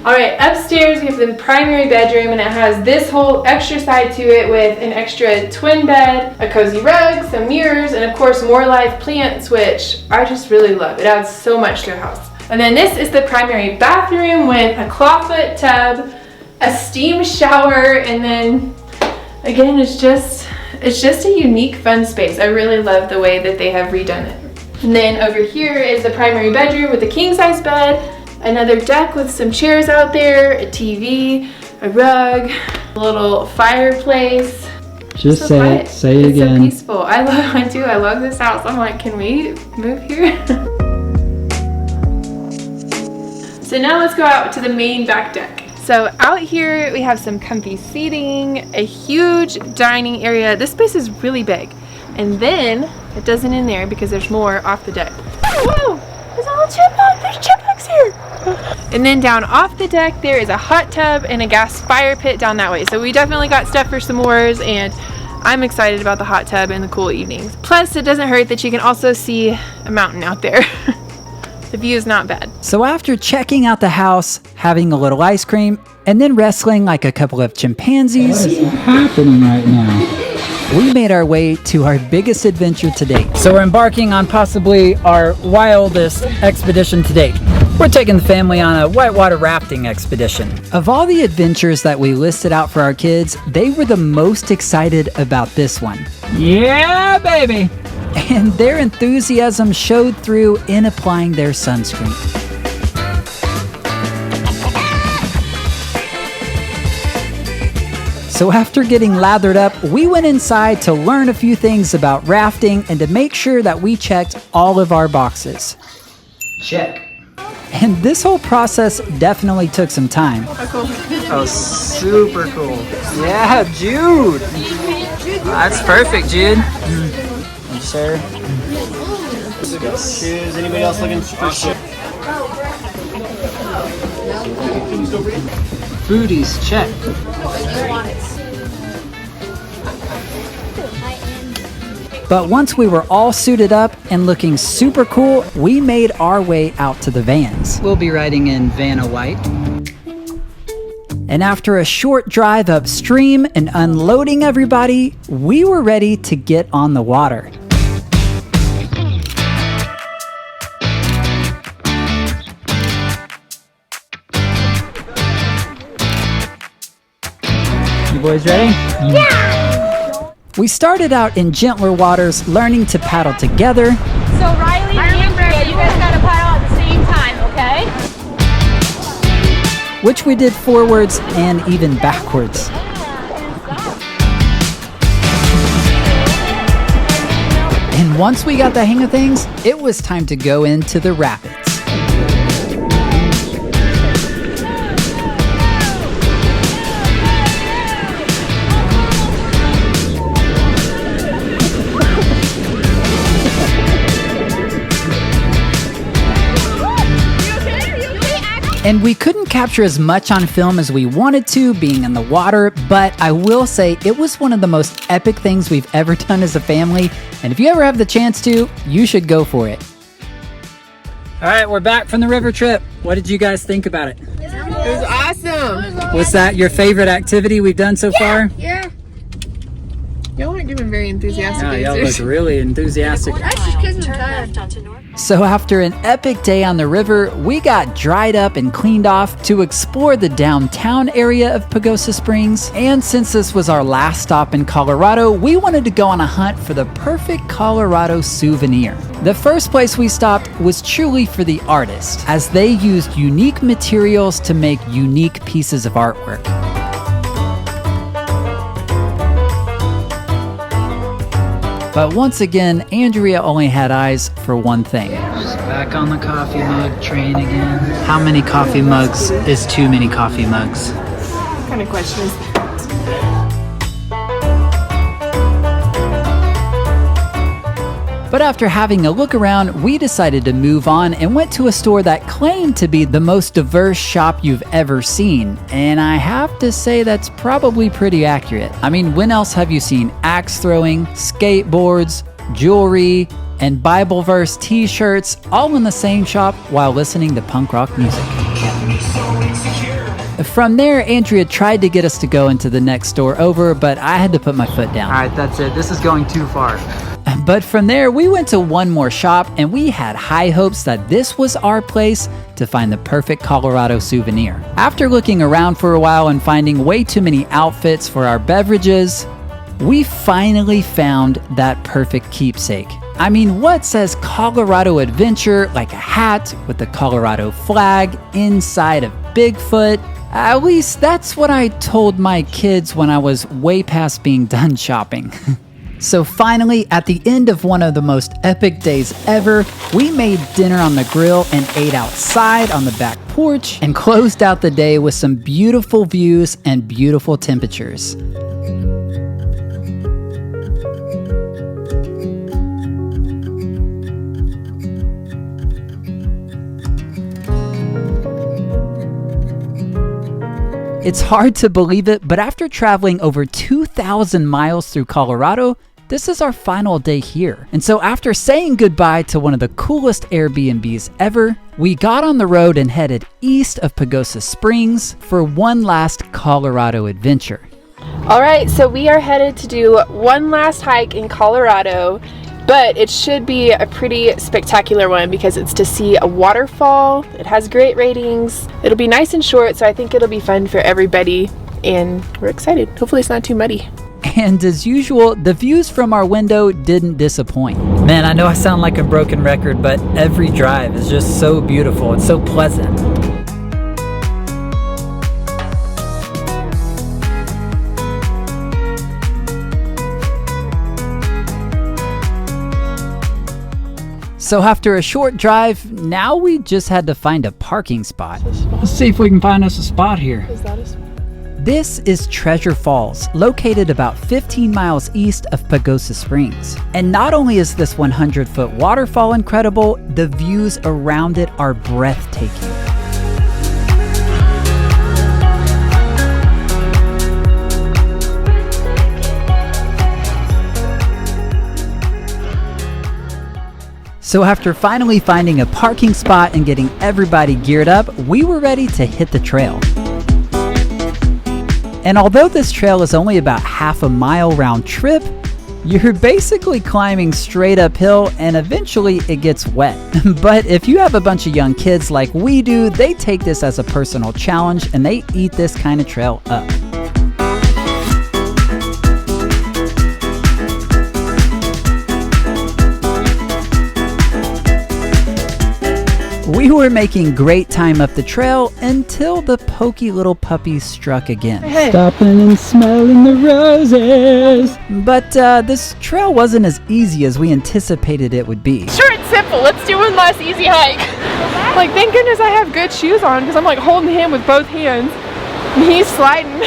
S2: All right, upstairs we have the primary bedroom, and it has this whole extra side to it with an extra twin bed, a cozy rug, some mirrors, and of course more live plants, which I just really love. It adds so much to a house. And then this is the primary bathroom with a clawfoot tub, a steam shower, and then again, it's just a unique, fun space. I really love the way that they have redone it. And then over here is the primary bedroom with a king-size bed, another deck with some chairs out there, a TV, a rug, a little fireplace.
S9: Just
S2: so
S9: say
S2: quiet.
S9: it. Say it
S2: it's
S9: again.
S2: It's so peaceful. I love this house. I'm like, can we move here? So now let's go out to the main back deck. So out here we have some comfy seating, a huge dining area. This space is really big. And then it doesn't end there because there's more off the deck. Whoa, there's a little chipmunk. There's chipmunks here. And then down off the deck there is a hot tub and a gas fire pit down that way. So we definitely got stuff for s'mores, and I'm excited about the hot tub and the cool evenings. Plus it doesn't hurt that you can also see a mountain out there. The view is not bad.
S1: So after checking out the house, having a little ice cream, and then wrestling like a couple of chimpanzees,
S9: What is happening right now?
S1: we made our way to our biggest adventure to date. So we're embarking on possibly our wildest expedition to date. We're taking the family on a whitewater rafting expedition. Of all the adventures that we listed out for our kids, they were the most excited about this one.
S9: Yeah, baby.
S1: And their enthusiasm showed through in applying their sunscreen. So after getting lathered up, we went inside to learn a few things about rafting and to make sure that we checked all of our boxes.
S9: Check.
S1: And this whole process definitely took some time.
S9: Oh, super cool. Yeah, Jude. That's perfect, Jude. Thank you, sir.
S7: Shoes. Anybody else looking for shoes?
S9: Booties, check.
S1: But once we were all suited up and looking super cool, we made our way out to the vans.
S9: We'll be riding in Vanna White.
S1: And after a short drive upstream and unloading everybody, we were ready to get on the water.
S9: You boys ready?
S5: Yeah!
S1: We started out in gentler waters, learning to paddle together.
S5: So Riley and Andrea, you guys gotta paddle at the same time, okay?
S1: Which we did forwards and even backwards. And once we got the hang of things, it was time to go into the rapids. And we couldn't capture as much on film as we wanted to, being in the water, but I will say it was one of the most epic things we've ever done as a family, and if you ever have the chance to, you should go for it. All right, we're back from the river trip. What did you guys think about it?
S2: It was awesome.
S1: Was that your favorite activity we've done so far?
S2: Yeah. Y'all aren't giving very enthusiastic
S1: No, y'all
S2: answers.
S1: look really enthusiastic.
S5: That's just because I'm tired.
S1: So after an epic day on the river, we got dried up and cleaned off to explore the downtown area of Pagosa Springs. And since this was our last stop in Colorado, we wanted to go on a hunt for the perfect Colorado souvenir. The first place we stopped was truly for the artist, as they used unique materials to make unique pieces of artwork. But once again, Andrea only had eyes for one thing. Just back on the coffee mug train again. How many coffee mugs is too many coffee mugs?
S2: What kind of question is that?
S1: But after having a look around, we decided to move on and went to a store that claimed to be the most diverse shop you've ever seen. And I have to say that's probably pretty accurate. I mean, when else have you seen axe throwing, skateboards, jewelry, and Bible verse t-shirts all in the same shop while listening to punk rock music? From there, Andrea tried to get us to go into the next store over, but I had to put my foot down.
S9: All right, that's it. This is going too far.
S1: But from there, we went to one more shop, and we had high hopes that this was our place to find the perfect Colorado souvenir. After looking around for a while and finding way too many outfits for our beverages, we finally found that perfect keepsake. I mean, what says Colorado Adventure like a hat with the Colorado flag inside of Bigfoot? At least that's what I told my kids when I was way past being done shopping. So finally, at the end of one of the most epic days ever, we made dinner on the grill and ate outside on the back porch and closed out the day with some beautiful views and beautiful temperatures. It's hard to believe it, but after traveling over 2,000 miles through Colorado, this is our final day here. And so after saying goodbye to one of the coolest Airbnbs ever, we got on the road and headed east of Pagosa Springs for one last Colorado adventure.
S2: All right, so we are headed to do one last hike in Colorado, but it should be a pretty spectacular one because it's to see a waterfall. It has great ratings. It'll be nice and short, so I think it'll be fun for everybody, and we're excited. Hopefully it's not too muddy.
S1: And as usual, the views from our window didn't disappoint. Man, I know I sound like a broken record, but every drive is just so beautiful. It's so pleasant. So after a short drive, now we just had to find a parking spot.
S9: Let's see if we can find us a spot here.
S2: Is that a spot?
S1: This is Treasure Falls, located about 15 miles east of Pagosa Springs. And not only is this 100-foot waterfall incredible, the views around it are breathtaking. So after finally finding a parking spot and getting everybody geared up, we were ready to hit the trail. And although this trail is only about half a mile round trip, you're basically climbing straight uphill and eventually it gets wet. But if you have a bunch of young kids like we do, they take this as a personal challenge and they eat this kind of trail up. We were making great time up the trail until the pokey little puppies struck again.
S2: Hey.
S9: Stopping and smelling the roses.
S1: But this trail wasn't as easy as we anticipated it would be.
S2: Sure, it's simple. Let's do one last easy hike. Like, thank goodness I have good shoes on because I'm like holding him with both hands. And he's sliding.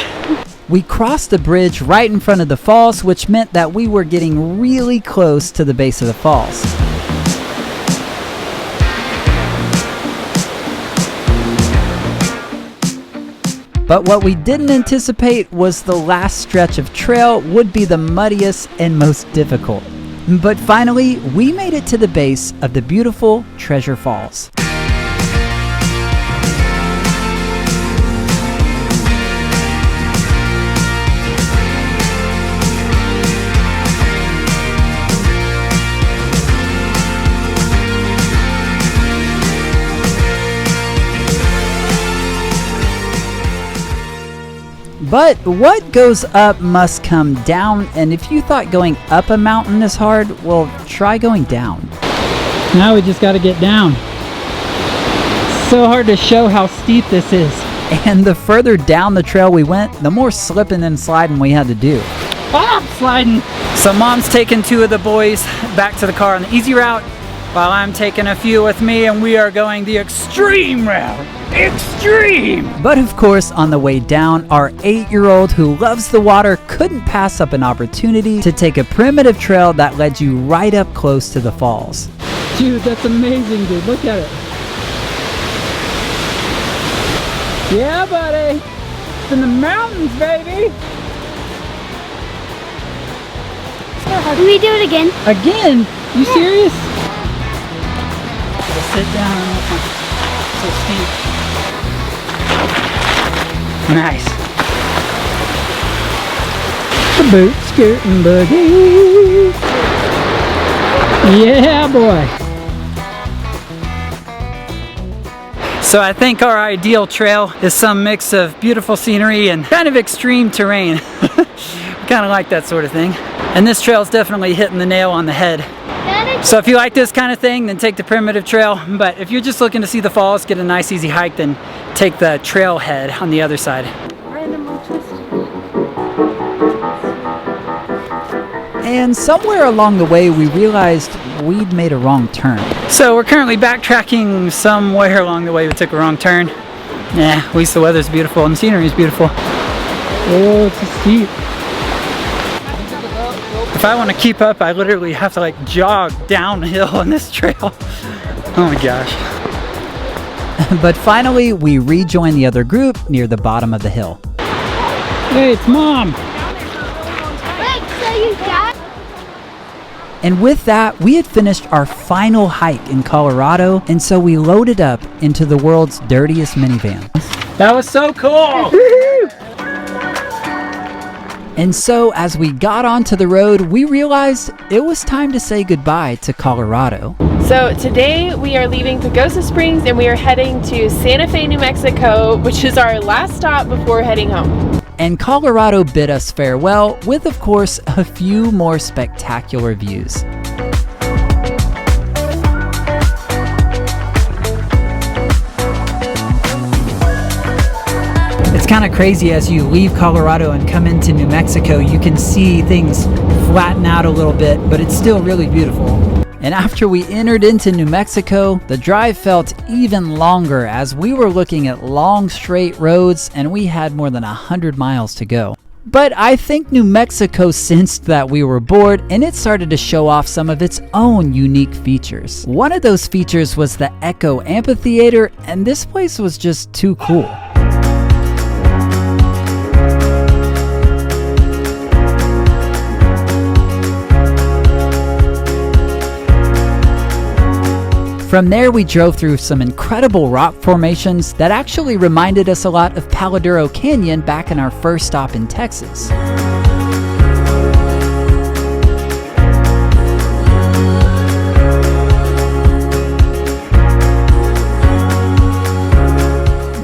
S1: We crossed the bridge right in front of the falls, which meant that we were getting really close to the base of the falls. But what we didn't anticipate was the last stretch of trail would be the muddiest and most difficult. But finally, we made it to the base of the beautiful Treasure Falls. But what goes up must come down, and if you thought going up a mountain is hard, well, try going down.
S9: Now we just gotta get down. It's so hard to show how steep this is.
S1: And the further down the trail we went, the more slipping and sliding we had to do.
S9: Ah, sliding. So Mom's taking 2 of the boys back to the car on the easy route, while I'm taking a few with me, and we are going the extreme route. Extreme!
S1: But of course, on the way down, our 8-year-old who loves the water couldn't pass up an opportunity to take a primitive trail that led you right up close to the falls.
S9: Dude, that's amazing, dude. Look at it. Yeah, buddy. It's in the mountains, baby.
S5: Do we do it again?
S9: Again? You serious? Sit down. So steep. Nice. The boot scooting boogie. Yeah, boy. So I think our ideal trail is some mix of beautiful scenery and kind of extreme terrain. Kind of like that sort of thing. And this trail is definitely hitting the nail on the head. So if you like this kind of thing, then take the primitive trail. But if you're just looking to see the falls, get a nice easy hike, then take the trailhead on the other side.
S1: And somewhere along the way, we realized we'd made a wrong turn.
S9: So we're currently backtracking somewhere along the way. We took a wrong turn. Yeah, at least the weather's beautiful and the scenery is beautiful. Oh, it's steep. If I want to keep up, I literally have to like jog downhill on this trail. Oh my gosh.
S1: But finally, we rejoined the other group near the bottom of the hill.
S9: Hey, it's Mom!
S5: Wait, so you got?
S1: And with that, we had finished our final hike in Colorado, and so we loaded up into the world's dirtiest minivan.
S9: That was so cool!
S1: And so as we got onto the road, we realized it was time to say goodbye to Colorado.
S2: So today we are leaving Pagosa Springs and we are heading to Santa Fe, New Mexico, which is our last stop before heading home.
S1: And Colorado bid us farewell with, of course, a few more spectacular views. It's kind of crazy as you leave Colorado and come into New Mexico, you can see things flatten out a little bit, but it's still really beautiful. And after we entered into New Mexico, the drive felt even longer as we were looking at long straight roads and we had more than 100 miles to go. But I think New Mexico sensed that we were bored and it started to show off some of its own unique features. One of those features was the Echo Amphitheater, and this place was just too cool. From there, we drove through some incredible rock formations that actually reminded us a lot of Palo Duro Canyon back in our first stop in Texas.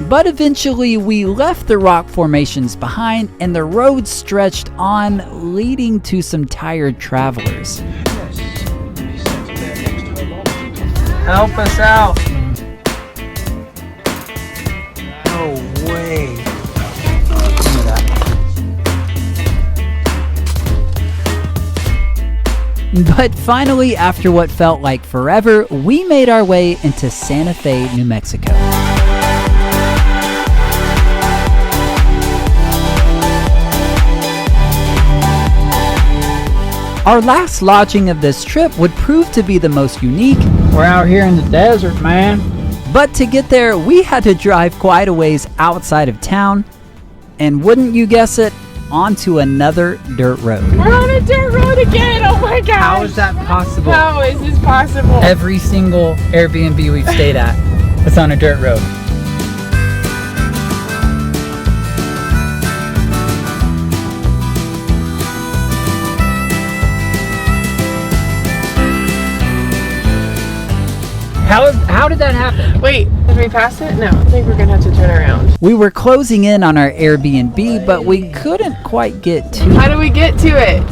S1: But eventually, we left the rock formations behind and the road stretched on, leading to some tired travelers.
S9: Help us out.
S1: No way. But finally, after what felt like forever, we made our way into Santa Fe, New Mexico. Our last lodging of this trip would prove to be the most unique.
S9: We're out here in the desert, man.
S1: But to get there, we had to drive quite a ways outside of town. and wouldn't you guess it, onto another dirt road.
S2: We're on a dirt road again. Oh my gosh.
S9: How is that possible?
S2: How is this possible?
S1: Every single Airbnb we've stayed at was on a dirt road. How did that happen?
S2: Wait, did we pass it? No, I think we're gonna have to turn around.
S1: We were closing in on our Airbnb, but we couldn't quite get to it.
S2: How do we get to it?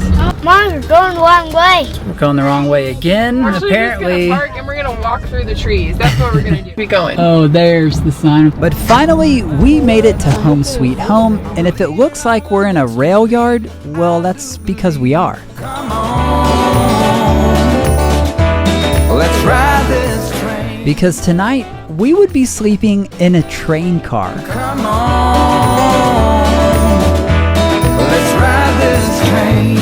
S5: Mom, we're going the wrong way.
S1: We're going the wrong way again.
S2: We're
S1: Apparently.
S2: just gonna park and we're gonna walk through the trees. That's what we're gonna do. Be going.
S1: Oh, there's the sign. But finally, we made it to Home Sweet Home, and if it looks like we're in a rail yard, well, that's because we are.
S12: Let's ride this train.
S1: Because tonight, we would be sleeping in a train car.
S12: Come on. Let's ride this train.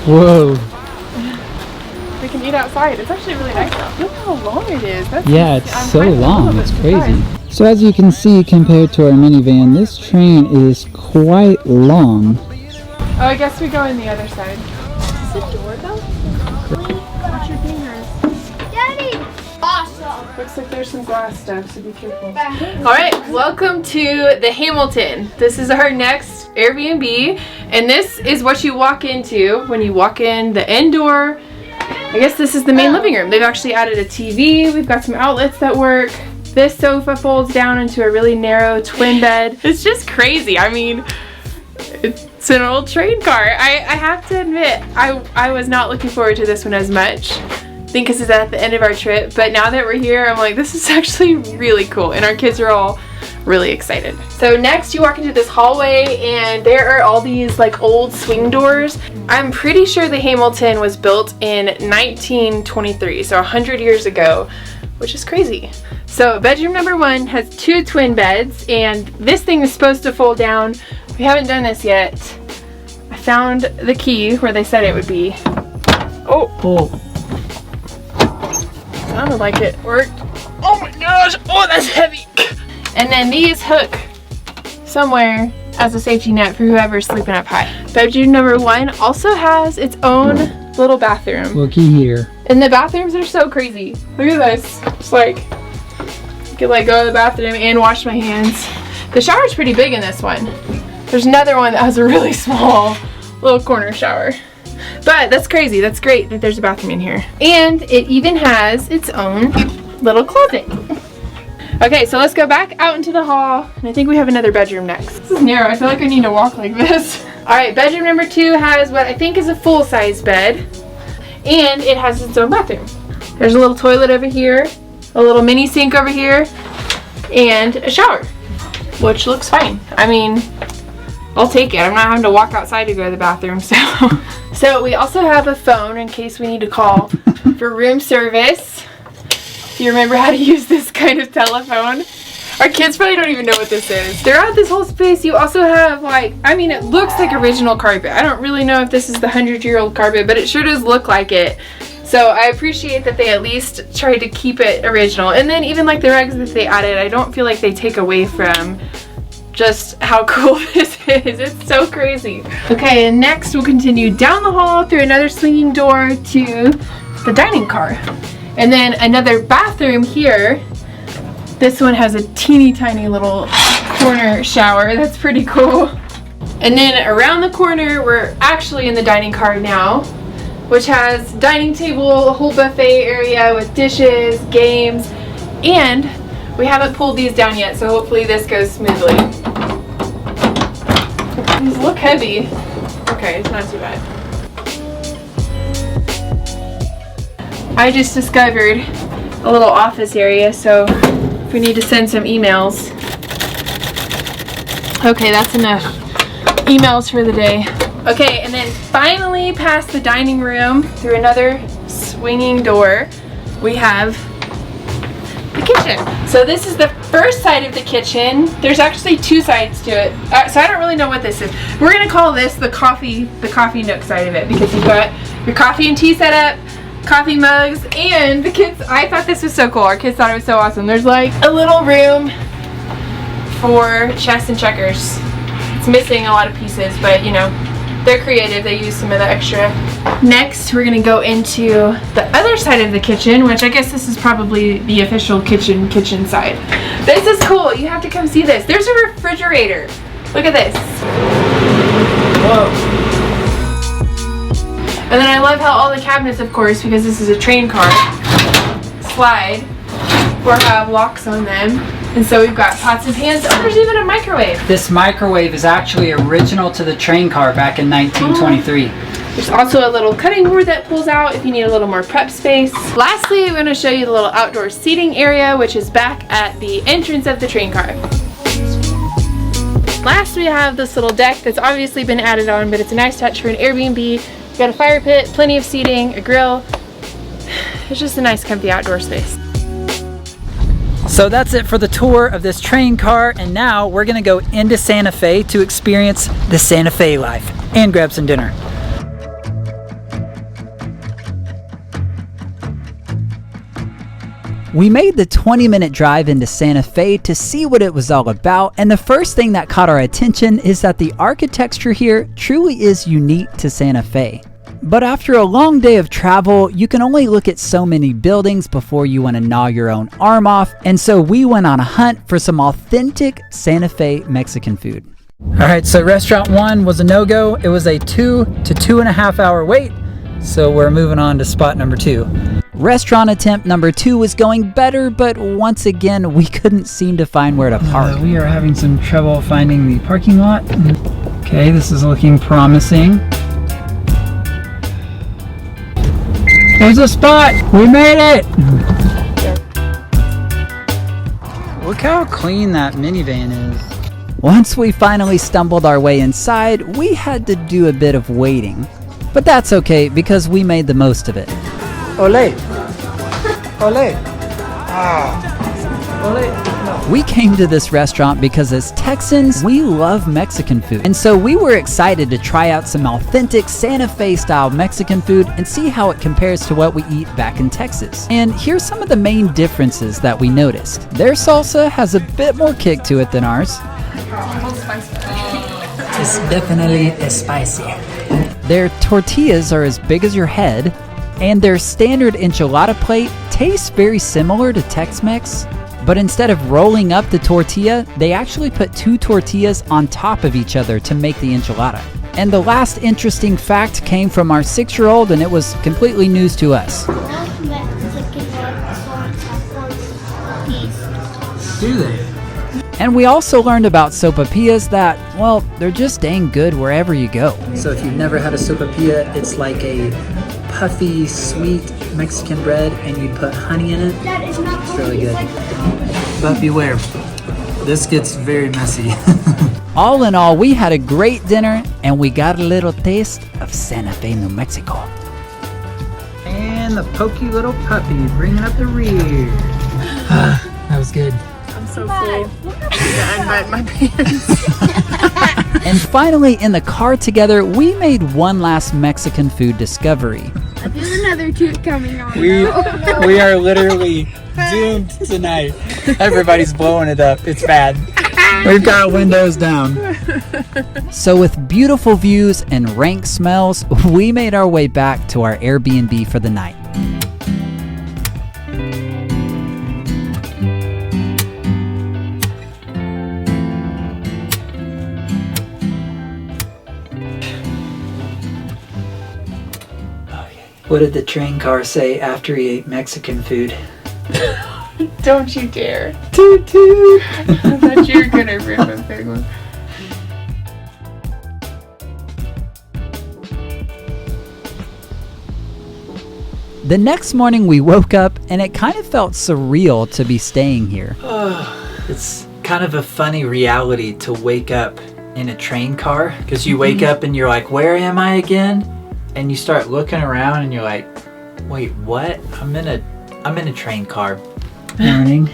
S1: Whoa.
S2: We can eat outside. It's actually really nice out. Look how long it is.
S1: Yeah, it's so long. It's crazy. So as you can see, compared to our minivan, this train is quite long.
S2: Oh, I guess we go in the other side. Is the door though? Watch your fingers.
S5: Daddy! Awesome.
S2: Looks like there's some glass stuff, so be careful. Alright, welcome to the Hamilton. This is our next Airbnb, and this is what you walk into when you walk in the end door. I guess this is the main living room. They've actually added a TV. We've got some outlets that work. This sofa folds down into a really narrow twin bed. It's just crazy. I mean, it's an old train car. I have to admit, I was not looking forward to this one as much. I think because it's at the end of our trip, but now that we're here, I'm like, this is actually really cool, and our kids are all really excited. So next you walk into this hallway, and there are all these like old swing doors. I'm pretty sure the Hamilton was built in 1923, so 100 years ago, which is crazy. So bedroom number 1 has 2 twin beds, and this thing is supposed to fold down. We haven't done this yet. I found the key where they said it would be. Oh. Sounded like it worked. Oh my gosh. Oh, that's heavy. And then these hook somewhere as a safety net for whoever's sleeping up high. Bedroom number 1 also has its own little bathroom.
S1: Looky here.
S2: And the bathrooms are so crazy. Look at this. It's like, I could like go to the bathroom and wash my hands. The shower's pretty big in this one. There's another one that has a really small little corner shower. But that's crazy. That's great that there's a bathroom in here. And it even has its own little closet. Okay, so let's go back out into the hall. And I think we have another bedroom next. This is narrow. I feel like I need to walk like this. Alright, bedroom number 2 has what I think is a full-size bed. And it has its own bathroom. There's a little toilet over here, a little mini sink over here, and a shower, which looks fine. I mean, I'll take it. I'm not having to walk outside to go to the bathroom, so. So we also have a phone in case we need to call for room service. If you remember how to use this kind of telephone. Our kids probably don't even know what this is. Throughout this whole space, you also have like, I mean, it looks like original carpet. I don't really know if this is the 100-year-old carpet, but it sure does look like it. So I appreciate that they at least tried to keep it original. And then even like the rugs that they added, I don't feel like they take away from just how cool this is. It's so crazy. Okay, and next we'll continue down the hall through another swinging door to the dining car. And then another bathroom here. This one has a teeny tiny little corner shower. That's pretty cool. And then around the corner, we're actually in the dining car now, which has dining table, a whole buffet area with dishes, games, and we haven't pulled these down yet, so hopefully this goes smoothly. These look heavy. Okay, it's not too bad. I just discovered a little office area, so if we need to send some emails. Okay, that's enough emails for the day. Okay, and then finally past the dining room through another swinging door, we have the kitchen. So this is the first side of the kitchen. There's actually 2 sides to it. So I don't really know what this is. We're gonna call this the coffee nook side of it, because you've got your coffee and tea set up, coffee mugs, and the kids, I thought this was so cool. Our kids thought it was so awesome. There's like a little room for chess and checkers. It's missing a lot of pieces, but you know, they're creative. They use some of the extra. Next, we're gonna go into the other side of the kitchen, which I guess this is probably the official kitchen side. This is cool. You have to come see this. There's a refrigerator. Look at this.
S9: Whoa.
S2: And then I love how all the cabinets, of course, because this is a train car, slide or have locks on them. And so we've got pots and pans. Oh, there's even a microwave.
S9: This microwave is actually original to the train car back in 1923.
S2: There's also a little cutting board that pulls out if you need a little more prep space. Lastly, I'm going to show you the little outdoor seating area, which is back at the entrance of the train car. Last, we have this little deck that's obviously been added on, but it's a nice touch for an Airbnb. We've got a fire pit, plenty of seating, a grill. It's just a nice, comfy outdoor space.
S9: So that's it for the tour of this train car, and now we're gonna go into Santa Fe to experience the Santa Fe life and grab some dinner. We made the 20-minute drive into Santa Fe to see what it was all about, and the first thing that caught our attention is that the architecture here truly is unique to Santa Fe. But after a long day of travel, you can only look at so many buildings before you want to gnaw your own arm off, and so we went on a hunt for some authentic Santa Fe Mexican food. Alright, so restaurant 1 was a no-go. It was a 2 to 2.5 hour wait, so we're moving on to spot number 2. Restaurant attempt number 2 was going better, but once again, we couldn't seem to find where to park. We are having some trouble finding the parking lot. Okay, this is looking promising. There's a spot! We made it! Look how clean that minivan is. Once we finally stumbled our way inside, we had to do a bit of waiting. But that's okay, because we made the most of it. Ole! Ole! Ah! Ole! We came to this restaurant because as Texans, we love Mexican food. And so we were excited to try out some authentic Santa Fe style Mexican food and see how it compares to what we eat back in Texas. And here's some of the main differences that we noticed. Their salsa has a bit more kick to it than ours. It's definitely spicy. Their tortillas are as big as your head, and their standard enchilada plate tastes very similar to Tex-Mex. But instead of rolling up the tortilla, they actually put 2 tortillas on top of each other to make the enchilada. And the last interesting fact came from our 6-year-old, and it was completely news to us. Do they? And we also learned about sopapillas that, well, they're just dang good wherever you go. So if you've never had a sopapilla, it's like a puffy, sweet Mexican bread, and you put honey in it. It's really good. But beware, this gets very messy. All in all, we had a great dinner, and we got a little taste of Santa Fe, New Mexico. And the pokey little puppy bringing up the rear. That was good.
S2: I'm so full. Yeah, I wet my pants.
S9: And finally, in the car together, we made one last Mexican food discovery.
S5: There's another tooth coming on.
S9: We are literally doomed tonight. Everybody's blowing it up. It's bad. We've got windows down. So with beautiful views and rank smells, we made our way back to our Airbnb for the night. What did the train car say after he ate Mexican food?
S2: Don't you dare.
S9: Toot toot!
S2: I thought you were gonna rip a big one.
S9: The next morning we woke up and it kind of felt surreal to be staying here. It's kind of a funny reality to wake up in a train car, because you wake up and you're like, where am I again? And you start looking around and you're like, wait, what? I'm in a train car. Morning.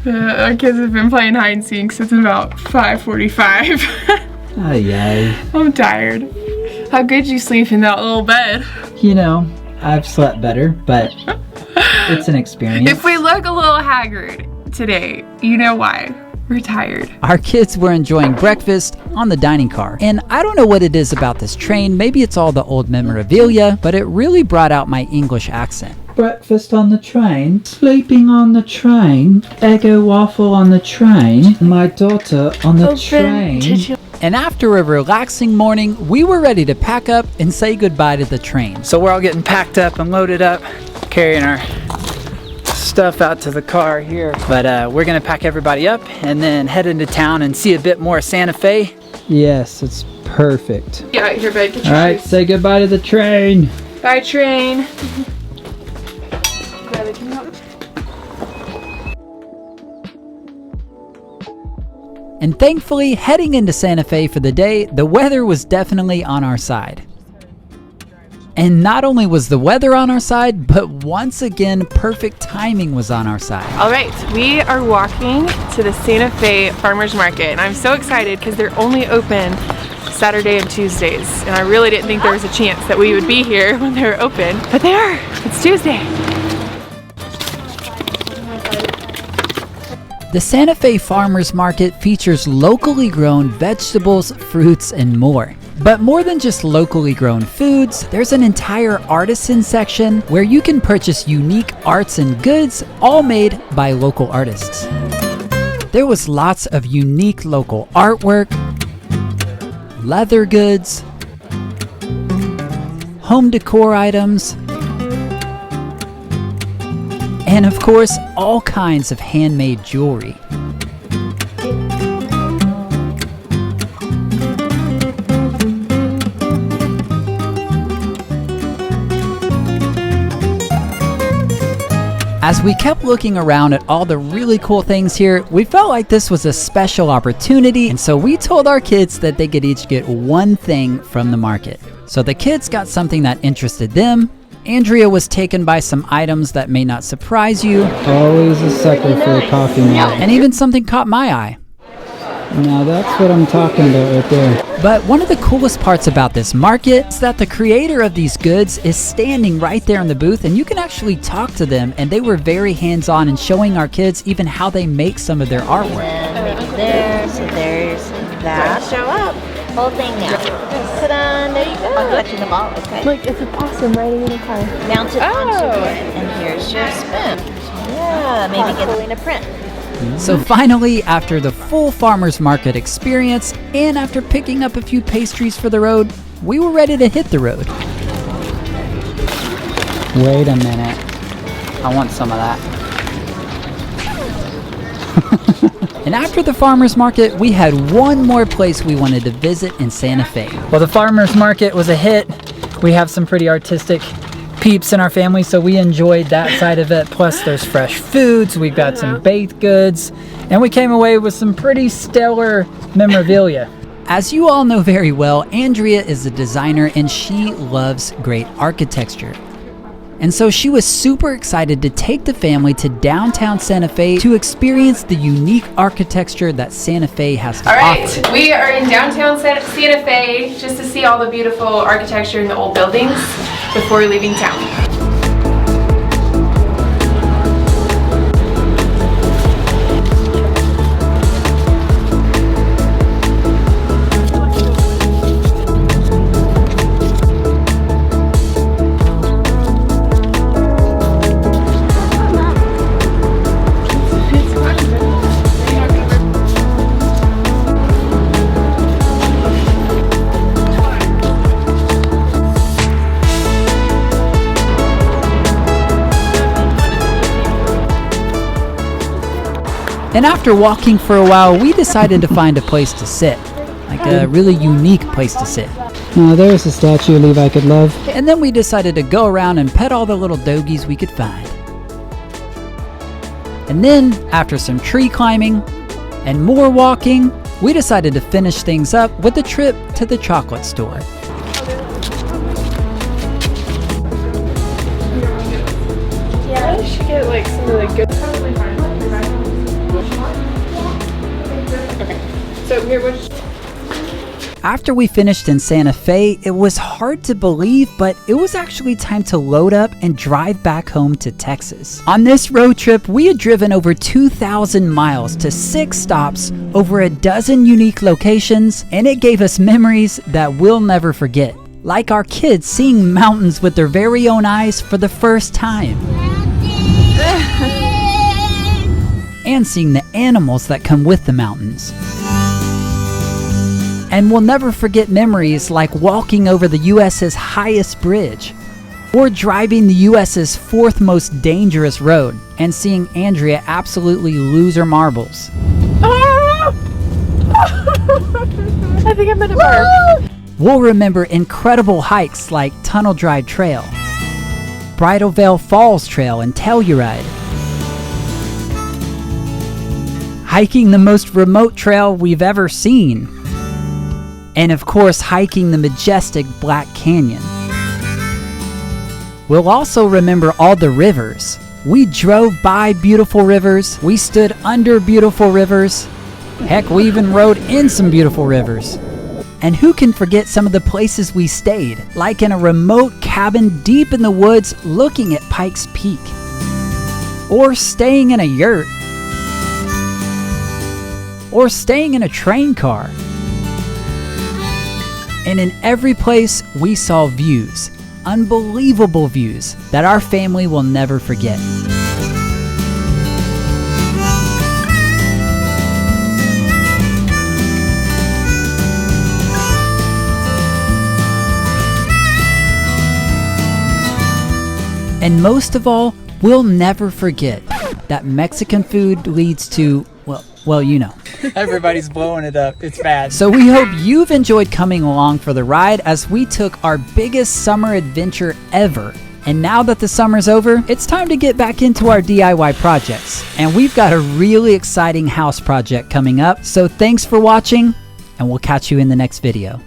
S2: Our kids have been playing hide and seek since about 5:45.
S9: Ay, ay.
S2: I'm tired. How good you sleep in that little bed?
S9: You know, I've slept better, but it's an experience.
S2: If we look a little haggard today, you know why. We're tired.
S1: Our kids were enjoying breakfast on the dining car. And I don't know what it is about this train. Maybe it's all the old memorabilia, but it really brought out my English accent.
S9: Breakfast on the train, sleeping on the train, Eggo waffle on the train, my daughter on the train.
S1: And after a relaxing morning, we were ready to pack up and say goodbye to the train.
S9: So we're all getting packed up and loaded up, carrying our stuff out to the car here. But we're gonna pack everybody up and then head into town and see a bit more of Santa Fe. Yes, it's perfect.
S2: Yeah, here, babe.
S9: All right, say goodbye to the train.
S2: Bye, train.
S1: And thankfully, heading into Santa Fe for the day, the weather was definitely on our side. And not only was the weather on our side, but once again, perfect timing was on our side.
S2: All right, we are walking to the Santa Fe Farmers Market, and I'm so excited because they're only open Saturday and Tuesdays, and I really didn't think there was a chance that we would be here when they were open, but they are. It's Tuesday.
S1: The Santa Fe Farmers Market features locally grown vegetables, fruits, and more. But more than just locally grown foods, there's an entire artisan section where you can purchase unique arts and goods, all made by local artists. There was lots of unique local artwork, leather goods, home decor items, and of course, all kinds of handmade jewelry. As we kept looking around at all the really cool things here, we felt like this was a special opportunity, and so we told our kids that they could each get one thing from the market. So the kids got something that interested them. Andrea was taken by some items that may not surprise you.
S9: Always a sucker for a coffee mug.
S1: And even something caught my eye.
S9: Now that's what I'm talking about right there.
S1: But one of the coolest parts about this market is that the creator of these goods is standing right there in the booth, and you can actually talk to them, and they were very hands-on in showing our kids even how they make some of their artwork.
S13: There, so there's that. Show up. Whole thing now. Ta-da, there you go. Collecting the ball, okay.
S2: Look, it's a possum riding in a car.
S13: Mount it onto it, and here's your spoon. Yeah, maybe get pulling a print.
S1: So finally, after the full farmer's market experience, and after picking up a few pastries for the road, we were ready to hit the road.
S9: Wait a minute. I want some of that.
S1: And after the farmer's market, we had one more place we wanted to visit in Santa Fe.
S9: Well, the farmer's market was a hit. We have some pretty artistic peeps in our family, so we enjoyed that side of it. Plus there's fresh foods, we've got some baked goods, and we came away with some pretty stellar memorabilia.
S1: As you all know very well, Andrea is a designer and she loves great architecture. And so she was super excited to take the family to downtown Santa Fe to experience the unique architecture that Santa Fe has to offer.
S2: All right, we are in downtown Santa Fe just to see all the beautiful architecture in the old buildings before leaving town.
S1: And after walking for a while, we decided to find a place to sit, like a really unique place to sit.
S9: Oh, there's a statue Levi could love.
S1: And then we decided to go around and pet all the little doggies we could find. And then, after some tree climbing and more walking, we decided to finish things up with a trip to the chocolate store.
S2: Yeah, I should get like some really good. Probably fine. Okay. So here,
S1: After we finished in Santa Fe, it was hard to believe, but it was actually time to load up and drive back home to Texas. On this road trip, we had driven over 2,000 miles to 6 stops over a dozen unique locations, and it gave us memories that we'll never forget. Like our kids seeing mountains with their very own eyes for the first time. And seeing the animals that come with the mountains. And we'll never forget memories like walking over the US's highest bridge, or driving the US's 4th most dangerous road and seeing Andrea absolutely lose her marbles.
S2: I think I'm gonna burp.
S1: We'll remember incredible hikes like Tunnel Drive Trail, Bridal Veil Falls Trail and Telluride, hiking the most remote trail we've ever seen, and of course hiking the majestic Black Canyon. We'll also remember all the rivers. We drove by beautiful rivers, we stood under beautiful rivers, heck, we even rode in some beautiful rivers. And who can forget some of the places we stayed, like in a remote cabin deep in the woods looking at Pikes Peak, or staying in a yurt, or staying in a train car. And in every place we saw views, unbelievable views that our family will never forget. And most of all, we'll never forget that Mexican food leads to, well, you know.
S9: Everybody's blowing it up. It's bad.
S1: So we hope you've enjoyed coming along for the ride as we took our biggest summer adventure ever. And now that the summer's over, it's time to get back into our DIY projects. And we've got a really exciting house project coming up. So thanks for watching, and we'll catch you in the next video.